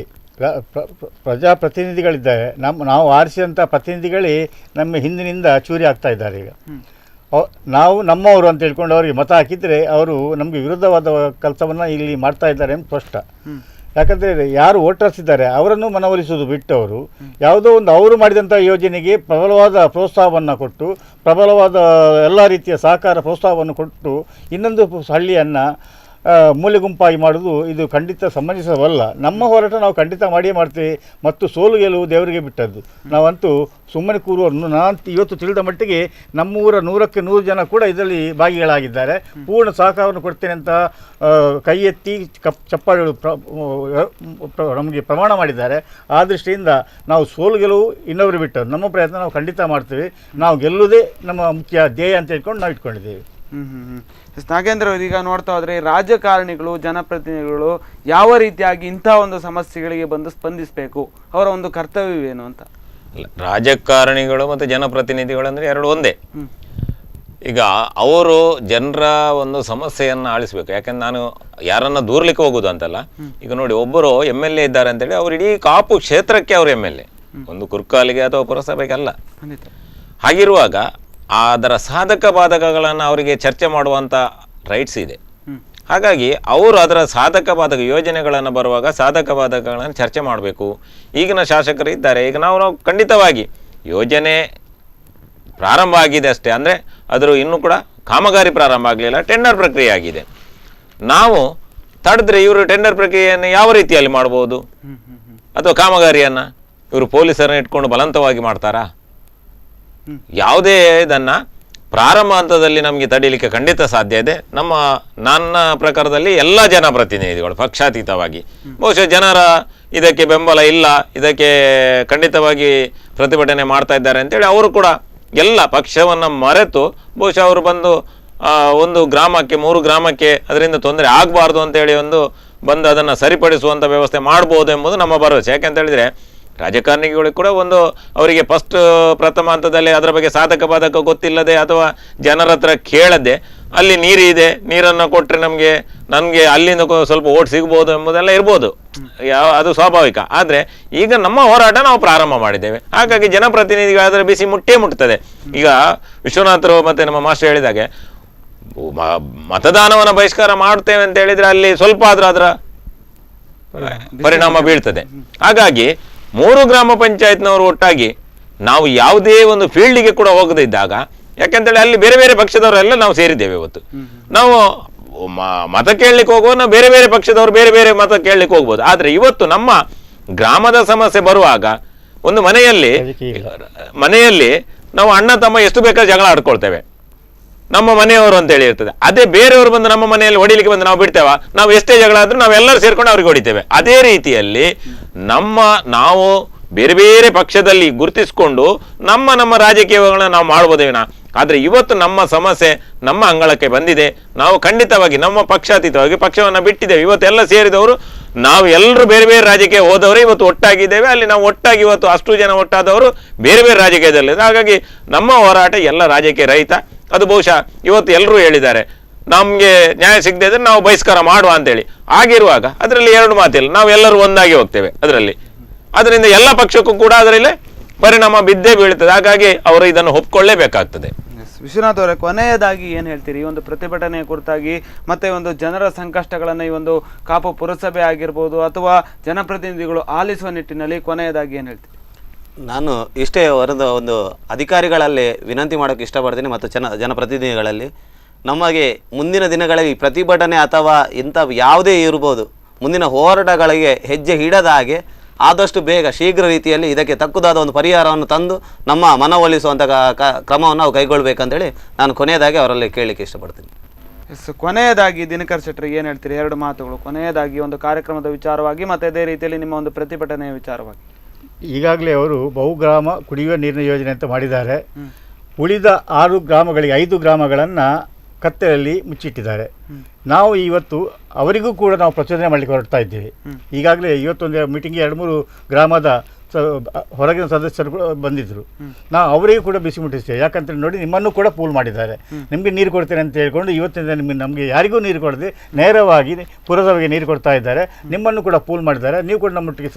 ಪ್ರಜಾಪ್ರತಿನಿಧಿಗಳಿದ್ದಾರೆ, ನಾವು ಆರಿಸಿದಂಥ ಪ್ರತಿನಿಧಿಗಳೇ ನಮ್ಮ ಹಿಂದಿನಿಂದ ಚೂರಿ ಆಗ್ತಾ ಇದ್ದಾರೆ. ಈಗ ನಾವು ನಮ್ಮವರು ಅಂತ ಹೇಳ್ಕೊಂಡು ಅವರಿಗೆ ಮತ ಹಾಕಿದರೆ ಅವರು ನಮಗೆ ವಿರುದ್ಧವಾದ ಕೆಲಸವನ್ನು ಇಲ್ಲಿ ಮಾಡ್ತಾ ಇದ್ದಾರೆ ಅಂತ ಸ್ಪಷ್ಟ. ಯಾಕಂದರೆ ಯಾರು ವೋಟರ್ಸ್ ಇದ್ದಾರೆ ಅವರನ್ನು ಮನವೊಲಿಸುವುದು ಬಿಟ್ಟು ಅವರು ಯಾವುದೋ ಒಂದು ಅವರು ಮಾಡಿದಂಥ ಯೋಜನೆಗೆ ಪ್ರಬಲವಾದ ಪ್ರೋತ್ಸಾಹವನ್ನು ಕೊಟ್ಟು, ಪ್ರಬಲವಾದ ಎಲ್ಲ ರೀತಿಯ ಸಹಕಾರ ಪ್ರೋತ್ಸಾಹವನ್ನು ಕೊಟ್ಟು ಇನ್ನೊಂದು ಹಳ್ಳಿಯನ್ನು ಮೂಲೆ ಗುಂಪಾಗಿ ಮಾಡೋದು ಇದು ಖಂಡಿತ ಸಮಂಜಸವಲ್ಲ. ನಮ್ಮ ಹೋರಾಟ ನಾವು ಖಂಡಿತ ಮಾಡಿಯೇ ಮಾಡ್ತೇವೆ ಮತ್ತು ಸೋಲು ಗೆಲುವು ದೇವರಿಗೆ ಬಿಟ್ಟದ್ದು. ನಾವಂತೂ ಸುಮ್ಮನೆ ಕೂರುವವರು. ನಾನು ಇವತ್ತು ತಿಳಿದ ಮಟ್ಟಿಗೆ ನಮ್ಮೂರ 100ಕ್ಕೆ 100 ಜನ ಕೂಡ ಇದರಲ್ಲಿ ಭಾಗಿಗಳಾಗಿದ್ದಾರೆ. ಪೂರ್ಣ ಸಹಕಾರವನ್ನು ಕೊಡ್ತೇನೆ ಅಂತ ಕೈ ಎತ್ತಿ ಚಪ್ಪಾಳೆಗಳು ನಮಗೆ ಪ್ರಮಾಣ ಮಾಡಿದ್ದಾರೆ. ಆ ದೃಷ್ಟಿಯಿಂದ ನಾವು ಸೋಲು ಗೆಲುವು ಇನ್ನೊಬ್ಬರು ಬಿಟ್ಟದ್ದು. ನಮ್ಮ ಪ್ರಯತ್ನ ನಾವು ಖಂಡಿತ ಮಾಡ್ತೇವೆ. ನಾವು ಗೆಲ್ಲುವುದೇ ನಮ್ಮ ಮುಖ್ಯ ಧ್ಯೇಯ ಅಂತ ಹೇಳ್ಕೊಂಡು ನಾವು ಇಟ್ಕೊಂಡಿದ್ದೇವೆ. ನಾಗೇಂದ್ರ ಅವರು, ಈಗ ನೋಡ್ತಾ ಹೋದ್ರೆ ರಾಜಕಾರಣಿಗಳು, ಜನಪ್ರತಿನಿಧಿಗಳು ಯಾವ ರೀತಿಯಾಗಿ ಇಂಥ ಒಂದು ಸಮಸ್ಯೆಗಳಿಗೆ ಬಂದು ಸ್ಪಂದಿಸಬೇಕು, ಅವರ ಒಂದು ಕರ್ತವ್ಯವೇನು ಅಂತ? ರಾಜಕಾರಣಿಗಳು ಮತ್ತು ಜನಪ್ರತಿನಿಧಿಗಳು ಅಂದರೆ ಎರಡು ಒಂದೇ. ಈಗ ಅವರು ಜನರ ಒಂದು ಸಮಸ್ಯೆಯನ್ನು ಆಲಿಸಬೇಕು. ಯಾಕಂದ್ರೆ ನಾನು ಯಾರನ್ನ ದೂರ್ಲಿಕ್ಕೆ ಹೋಗೋದು ಅಂತಲ್ಲ. ಈಗ ನೋಡಿ, ಒಬ್ಬರು MLA ಇದ್ದಾರೆ ಅಂತೇಳಿ ಅವ್ರು ಇಡೀ ಕಾಪು ಕ್ಷೇತ್ರಕ್ಕೆ ಅವರು MLA, ಒಂದು ಕುರ್ಕಾಲಿಗೆ ಅಥವಾ ಪುರಸಭೆಗೆ ಅಲ್ಲ. ಹಾಗಿರುವಾಗ ಅದರ ಸಾಧಕ ಬಾಧಕಗಳನ್ನು ಅವರಿಗೆ ಚರ್ಚೆ ಮಾಡುವಂಥ ರೈಟ್ಸ್ ಇದೆ. ಹಾಗಾಗಿ ಅವರು ಅದರ ಸಾಧಕ ಬಾಧಕ ಯೋಜನೆಗಳನ್ನು ಬರುವಾಗ ಸಾಧಕ ಬಾಧಕಗಳನ್ನು ಚರ್ಚೆ ಮಾಡಬೇಕು. ಈಗಿನ ಶಾಸಕರು ಇದ್ದಾರೆ. ಈಗ ನಾವು ಖಂಡಿತವಾಗಿ ಯೋಜನೆ ಪ್ರಾರಂಭ ಆಗಿದೆ ಅಷ್ಟೇ, ಅಂದರೆ ಅದರ ಇನ್ನೂ ಕೂಡ ಕಾಮಗಾರಿ ಪ್ರಾರಂಭ ಆಗಲಿಲ್ಲ, ಟೆಂಡರ್ ಪ್ರಕ್ರಿಯೆ ಆಗಿದೆ. ನಾವು ತಡೆದ್ರೆ ಇವರು ಟೆಂಡರ್ ಪ್ರಕ್ರಿಯೆಯನ್ನು ಯಾವ ರೀತಿಯಲ್ಲಿ ಮಾಡ್ಬೋದು? ಅಥವಾ ಕಾಮಗಾರಿಯನ್ನು ಇವರು ಪೊಲೀಸರನ್ನ ಇಟ್ಕೊಂಡು ಬಲವಂತವಾಗಿ ಮಾಡ್ತಾರಾ? ಯಾವುದೇ ಇದನ್ನು ಪ್ರಾರಂಭ ಹಂತದಲ್ಲಿ ನಮಗೆ ತಡೀಲಿಕ್ಕೆ ಖಂಡಿತ ಸಾಧ್ಯ ಇದೆ. ನನ್ನ ಪ್ರಕಾರದಲ್ಲಿ ಎಲ್ಲ ಜನಪ್ರತಿನಿಧಿಗಳು ಪಕ್ಷಾತೀತವಾಗಿ, ಬಹುಶಃ ಜನರ ಇದಕ್ಕೆ ಬೆಂಬಲ ಇಲ್ಲ, ಇದಕ್ಕೆ ಖಂಡಿತವಾಗಿ ಪ್ರತಿಭಟನೆ ಮಾಡ್ತಾ ಇದ್ದಾರೆ ಅಂತೇಳಿ ಅವರು ಕೂಡ ಎಲ್ಲ ಪಕ್ಷವನ್ನು ಮರೆತು ಬಹುಶಃ ಅವರು ಬಂದು ಒಂದು ಗ್ರಾಮಕ್ಕೆ 3 ಗ್ರಾಮಕ್ಕೆ ಅದರಿಂದ ತೊಂದರೆ ಆಗಬಾರ್ದು ಅಂತೇಳಿ ಬಂದು ಅದನ್ನು ಸರಿಪಡಿಸುವಂಥ ವ್ಯವಸ್ಥೆ ಮಾಡ್ಬೋದು ಎಂಬುದು ನಮ್ಮ ಭರವಸೆ. ಯಾಕೆಂತ ಹೇಳಿದರೆ ರಾಜಕಾರಣಿಗಳಿಗೆ ಕೂಡ ಅವರಿಗೆ ಪ್ರಥಮ ಹಂತದಲ್ಲಿ ಅದರ ಬಗ್ಗೆ ಸಾಧಕ ಬಾಧಕ ಗೊತ್ತಿಲ್ಲದೆ ಅಥವಾ ಜನರ ಹತ್ರ ಕೇಳದೆ ಅಲ್ಲಿ ನೀರಿದೆ, ನೀರನ್ನು ಕೊಟ್ಟರೆ ನನಗೆ ಅಲ್ಲಿಂದ ಸ್ವಲ್ಪ ಓಟ್ ಸಿಗ್ಬೋದು ಎಂಬುದೆಲ್ಲ ಇರ್ಬೋದು, ಅದು ಸ್ವಾಭಾವಿಕ. ಆದರೆ ಈಗ ನಮ್ಮ ಹೋರಾಟ ನಾವು ಪ್ರಾರಂಭ ಮಾಡಿದ್ದೇವೆ. ಹಾಗಾಗಿ ಜನಪ್ರತಿನಿಧಿಗಳು ಅದರ ಬಿಸಿ ಮುಟ್ಟೇ ಮುಟ್ತದೆ. ಈಗ ವಿಶ್ವನಾಥರು ಮತ್ತು ನಮ್ಮ ಮಾಸ್ಟರ್ ಹೇಳಿದಾಗೆ ಮತದಾನವನ್ನು ಬಹಿಷ್ಕಾರ ಮಾಡ್ತೇವೆ ಅಂತ ಹೇಳಿದರೆ ಅಲ್ಲಿ ಸ್ವಲ್ಪ ಆದರೂ ಅದರ ಪರಿಣಾಮ ಬೀಳ್ತದೆ. ಹಾಗಾಗಿ 3 ಗ್ರಾಮ ಪಂಚಾಯತ್ನವರು ಒಟ್ಟಾಗಿ ನಾವು ಯಾವುದೇ ಒಂದು ಫೀಲ್ಡಿಗೆ ಕೂಡ ಹೋಗದೇ ಇದ್ದಾಗ, ಯಾಕೆಂತೇಳಿ ಅಲ್ಲಿ ಬೇರೆ ಬೇರೆ ಪಕ್ಷದವರೆಲ್ಲ ನಾವು ಸೇರಿದ್ದೇವೆ. ಇವತ್ತು ನಾವು ಮತ ಕೇಳಲಿಕ್ಕೆ ಹೋಗುವ, ನಾವು ಬೇರೆ ಬೇರೆ ಪಕ್ಷದವರು ಬೇರೆ ಬೇರೆ ಮತ ಕೇಳಲಿಕ್ಕೆ ಹೋಗ್ಬೋದು. ಆದರೆ ಇವತ್ತು ನಮ್ಮ ಗ್ರಾಮದ ಸಮಸ್ಯೆ ಬರುವಾಗ ಒಂದು ಮನೆಯಲ್ಲಿ ನಾವು ಅಣ್ಣ ತಮ್ಮ ಎಷ್ಟು ಬೇಕಾದ್ರೆ ಜಗಳ ಆಡ್ಕೊಳ್ತೇವೆ, ನಮ್ಮ ಮನೆಯವರು ಅಂತೇಳಿ ಇರ್ತದೆ. ಅದೇ ಬೇರೆಯವರು ಬಂದು ನಮ್ಮ ಮನೆಯಲ್ಲಿ ಹೊಡಿಲಿಕ್ಕೆ ಬಂದು ನಾವು ಬಿಡ್ತೇವೆ, ನಾವು ಎಷ್ಟೇ ಜಗಳ ಆದ್ರೂ ನಾವೆಲ್ಲರೂ ಸೇರ್ಕೊಂಡು ಅವ್ರಿಗೆ ಹೊಡಿತೇವೆ. ಅದೇ ರೀತಿಯಲ್ಲಿ ನಾವು ಬೇರೆ ಬೇರೆ ಪಕ್ಷದಲ್ಲಿ ಗುರುತಿಸಿಕೊಂಡು ನಮ್ಮ ರಾಜಕೀಯಗಳನ್ನ ನಾವು ಮಾಡ್ಬೋದೇನಾ? ಆದರೆ ಇವತ್ತು ನಮ್ಮ ಸಮಸ್ಯೆ ನಮ್ಮ ಅಂಗಳಕ್ಕೆ ಬಂದಿದೆ. ನಾವು ಖಂಡಿತವಾಗಿ ನಮ್ಮ ಪಕ್ಷಾತೀತವಾಗಿ ಪಕ್ಷವನ್ನು ಬಿಟ್ಟಿದ್ದೇವೆ. ಇವತ್ತೆಲ್ಲ ಸೇರಿದವರು ನಾವು ಎಲ್ಲರೂ ಬೇರೆ ಬೇರೆ ರಾಜಕೀಯ ಹೋದವರು ಇವತ್ತು ಒಟ್ಟಾಗಿದ್ದೇವೆ. ಅಲ್ಲಿ ನಾವು ಒಟ್ಟಾಗಿ ಇವತ್ತು ಅಷ್ಟು ಜನ ಒಟ್ಟಾದವರು ಬೇರೆ ಬೇರೆ ರಾಜಕೀಯದಲ್ಲಿದೆ. ಹಾಗಾಗಿ ನಮ್ಮ ಹೋರಾಟ ಎಲ್ಲ ರಾಜಕೀಯ ರಹಿತ. ಅದು ಬಹುಶಃ ಇವತ್ತು ಎಲ್ಲರೂ ಹೇಳಿದ್ದಾರೆ, ನಮಗೆ ನ್ಯಾಯ ಸಿಗದೆ ಇದ್ರೆ ನಾವು ಬಹಿಷ್ಕಾರ ಮಾಡುವ ಅಂತೇಳಿ. ಆಗಿರುವಾಗ ಅದರಲ್ಲಿ 2 ಮಾತಿಲ್ಲ, ನಾವು ಎಲ್ಲರೂ ಒಂದಾಗಿ ಹೋಗ್ತೇವೆ ಅದರಿಂದ ಎಲ್ಲ ಪಕ್ಷಕ್ಕೂ ಕೂಡ ಅದರಲ್ಲಿ ಪರಿಣಾಮ ಬಿದ್ದೇ ಬೀಳ್ತದೆ. ಹಾಗಾಗಿ ಅವರು ಇದನ್ನು ಒಪ್ಕೊಳ್ಳೇಬೇಕಾಗ್ತದೆ. ವಿಶ್ವನಾಥ್ ಅವರೇ, ಕೊನೆಯದಾಗಿ ಏನು ಹೇಳ್ತೀರಿ ಈ ಒಂದು ಪ್ರತಿಭಟನೆಯ ಕುರಿತಾಗಿ, ಮತ್ತೆ ಒಂದು ಜನರ ಸಂಕಷ್ಟಗಳನ್ನು ಈ ಒಂದು ಕಾಪು ಪುರಸಭೆ ಆಗಿರ್ಬೋದು ಅಥವಾ ಜನಪ್ರತಿನಿಧಿಗಳು ಆಲಿಸುವ ನಿಟ್ಟಿನಲ್ಲಿ ಕೊನೆಯದಾಗಿ ಏನು ಹೇಳ್ತೀರಿ? ನಾನು ಇಷ್ಟೇ ಒಂದು ಅಧಿಕಾರಿಗಳಲ್ಲಿ ವಿನಂತಿ ಮಾಡೋಕ್ಕೆ ಇಷ್ಟಪಡ್ತೀನಿ ಮತ್ತು ಜನಪ್ರತಿನಿಧಿಗಳಲ್ಲಿ, ನಮಗೆ ಮುಂದಿನ ದಿನಗಳಲ್ಲಿ ಪ್ರತಿಭಟನೆ ಅಥವಾ ಇಂಥ ಯಾವುದೇ ಇರ್ಬೋದು, ಮುಂದಿನ ಹೋರಾಟಗಳಿಗೆ ಹೆಜ್ಜೆ ಇಡದ ಹಾಗೆ ಆದಷ್ಟು ಬೇಗ ಶೀಘ್ರ ರೀತಿಯಲ್ಲಿ ಇದಕ್ಕೆ ತಕ್ಕುದಾದ ಒಂದು ಪರಿಹಾರವನ್ನು ತಂದು ನಮ್ಮ ಮನವೊಲಿಸುವಂಥ ಕ್ರಮವನ್ನು ನಾವು ಕೈಗೊಳ್ಳಬೇಕಂತೇಳಿ ನಾನು ಕೊನೆಯದಾಗಿ ಅವರಲ್ಲಿ ಕೇಳಲಿಕ್ಕೆ ಇಷ್ಟಪಡ್ತೀನಿ. ಕೊನೆಯದಾಗಿ ದಿನಕರ್ ಶೆಟ್ಟರಿಗೆ ಏನು ಹೇಳ್ತೀರಿ? 2 ಮಾತುಗಳು ಕೊನೆಯದಾಗಿ ಒಂದು ಕಾರ್ಯಕ್ರಮದ ವಿಚಾರವಾಗಿ ಮತ್ತು ಅದೇ ರೀತಿಯಲ್ಲಿ ನಿಮ್ಮ ಒಂದು ಪ್ರತಿಭಟನೆಯ ವಿಚಾರವಾಗಿ. ಈಗಾಗಲೇ ಅವರು ಬಹುಗ್ರಾಮ ಕುಡಿಯುವ ನೀರಿನ ಯೋಜನೆ ಅಂತ ಮಾಡಿದ್ದಾರೆ. ಉಳಿದ 6 ಗ್ರಾಮಗಳಿಗೆ 5 ಗ್ರಾಮಗಳನ್ನು ಕತ್ತಲಲ್ಲಿ ಮುಚ್ಚಿಟ್ಟಿದ್ದಾರೆ. ನಾವು ಇವತ್ತು ಅವರಿಗೂ ಕೂಡ ನಾವು ಪ್ರಚೋದನೆ ಮಾಡಲಿಕ್ಕೆ ಹೊರಡ್ತಾ ಇದ್ದೇವೆ. ಈಗಾಗಲೇ ಇವತ್ತೊಂದು ಮೀಟಿಂಗ್ಗೆ 2-3 ಗ್ರಾಮದ ಹೊರಗಿನ ಸದಸ್ಯರು ಕೂಡ ಬಂದಿದ್ದರು. ನಾವು ಅವರಿಗೂ ಕೂಡ ಬಿಸಿ ಮುಟ್ಟಿಸ್ತೇವೆ. ಯಾಕಂತ ನೋಡಿ, ನಿಮ್ಮನ್ನು ಕೂಡ ಪೂಲ್ ಮಾಡಿದ್ದಾರೆ. ನಿಮಗೆ ನೀರು ಕೊಡ್ತೇನೆ ಅಂತ ಹೇಳ್ಕೊಂಡು ಇವತ್ತಿಂದ ನಮಗೆ ಯಾರಿಗೂ ನೀರು ಕೊಡದೆ ನೇರವಾಗಿ ಪುರಸಭೆಗೆ ನೀರು ಕೊಡ್ತಾ ಇದ್ದಾರೆ. ನಿಮ್ಮನ್ನು ಕೂಡ ಪೂಲ್ ಮಾಡಿದ್ದಾರೆ. ನೀವು ಕೂಡ ನಮ್ಮೊಟ್ಟಿಗೆ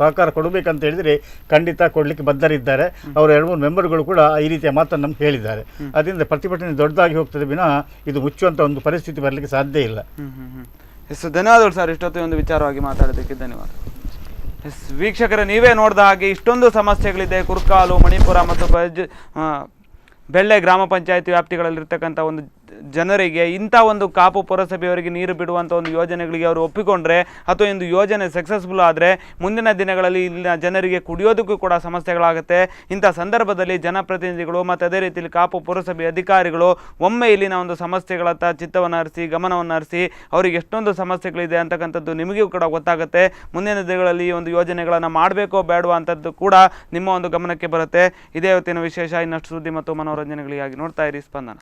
ಸಹಕಾರ ಕೊಡಬೇಕಂತ ಹೇಳಿದರೆ ಖಂಡಿತ ಕೊಡಲಿಕ್ಕೆ ಬದ್ಧರಿದ್ದಾರೆ. ಅವರ 2-3 ಮೆಂಬರ್ಗಳು ಕೂಡ ಈ ರೀತಿಯ ಮಾತನ್ನು ನಮ್ಗೆ ಹೇಳಿದ್ದಾರೆ. ಅದರಿಂದ ಪ್ರತಿಭಟನೆ ದೊಡ್ಡದಾಗಿ ಹೋಗ್ತದೆ ವಿನಃ ಇದು ಮುಚ್ಚುವಂಥ ಒಂದು ಪರಿಸ್ಥಿತಿ ಬರಲಿಕ್ಕೆ ಸಾಧ್ಯ ಇಲ್ಲ. ಎಷ್ಟು ಧನ್ಯವಾದಗಳು ಸರ್, ಇಷ್ಟೊತ್ತು ಒಂದು ವಿಚಾರವಾಗಿ ಮಾತಾಡೋದಕ್ಕೆ ಧನ್ಯವಾದ. ವೀಕ್ಷಕರೇ, ನೀವೇ ನೋಡಿದ ಹಾಗೆ ಇಷ್ಟೊಂದು ಸಮಸ್ಯೆಗಳಿದೆ. ಕುರ್ಕಾಲು, ಮಣಿಪುರ ಮತ್ತು ಬೆಳ್ಳೆ ಗ್ರಾಮ ಪಂಚಾಯತಿ ವ್ಯಾಪ್ತಿಗಳಲ್ಲಿರ್ತಕ್ಕಂಥ ಒಂದು ಜನರಿಗೆ ಇಂಥ ಒಂದು ಕಾಪು ಪುರಸಭೆಯವರಿಗೆ ನೀರು ಬಿಡುವಂಥ ಒಂದು ಯೋಜನೆಗಳಿಗೆ ಅವರು ಒಪ್ಪಿಕೊಂಡ್ರೆ ಅಥವಾ ಒಂದು ಯೋಜನೆ ಸಕ್ಸಸ್ಫುಲ್ ಆದರೆ ಮುಂದಿನ ದಿನಗಳಲ್ಲಿ ಇಲ್ಲಿನ ಜನರಿಗೆ ಕುಡಿಯೋದಕ್ಕೂ ಕೂಡ ಸಮಸ್ಯೆಗಳಾಗುತ್ತೆ. ಇಂಥ ಸಂದರ್ಭದಲ್ಲಿ ಜನಪ್ರತಿನಿಧಿಗಳು ಮತ್ತು ಅದೇ ರೀತಿಯಲ್ಲಿ ಕಾಪು ಪುರಸಭೆ ಅಧಿಕಾರಿಗಳು ಒಮ್ಮೆ ಇಲ್ಲಿನ ಒಂದು ಸಮಸ್ಯೆಗಳತ್ತ ಚಿತ್ತವನ್ನು ಹರಿಸಿ ಗಮನವನ್ನು ಹರಿಸಿ ಅವರಿಗೆ ಎಷ್ಟೊಂದು ಸಮಸ್ಯೆಗಳಿದೆ ಅಂತಕ್ಕಂಥದ್ದು ನಿಮಗೂ ಕೂಡ ಗೊತ್ತಾಗುತ್ತೆ. ಮುಂದಿನ ದಿನಗಳಲ್ಲಿ ಈ ಒಂದು ಯೋಜನೆಗಳನ್ನು ಮಾಡಬೇಕೋ ಬೇಡವಾ ಅಂತದ್ದು ಕೂಡ ನಿಮ್ಮ ಒಂದು ಗಮನಕ್ಕೆ ಬರುತ್ತೆ. ಇದೇ ಇವತ್ತಿನ ವಿಶೇಷ. ಇನ್ನಷ್ಟು ಸುದ್ದಿ ಮತ್ತು ಮನೋರಂಜನೆಗಳಿಗಾಗಿ ನೋಡ್ತಾ ಇರಿ ಸ್ಪಂದನ.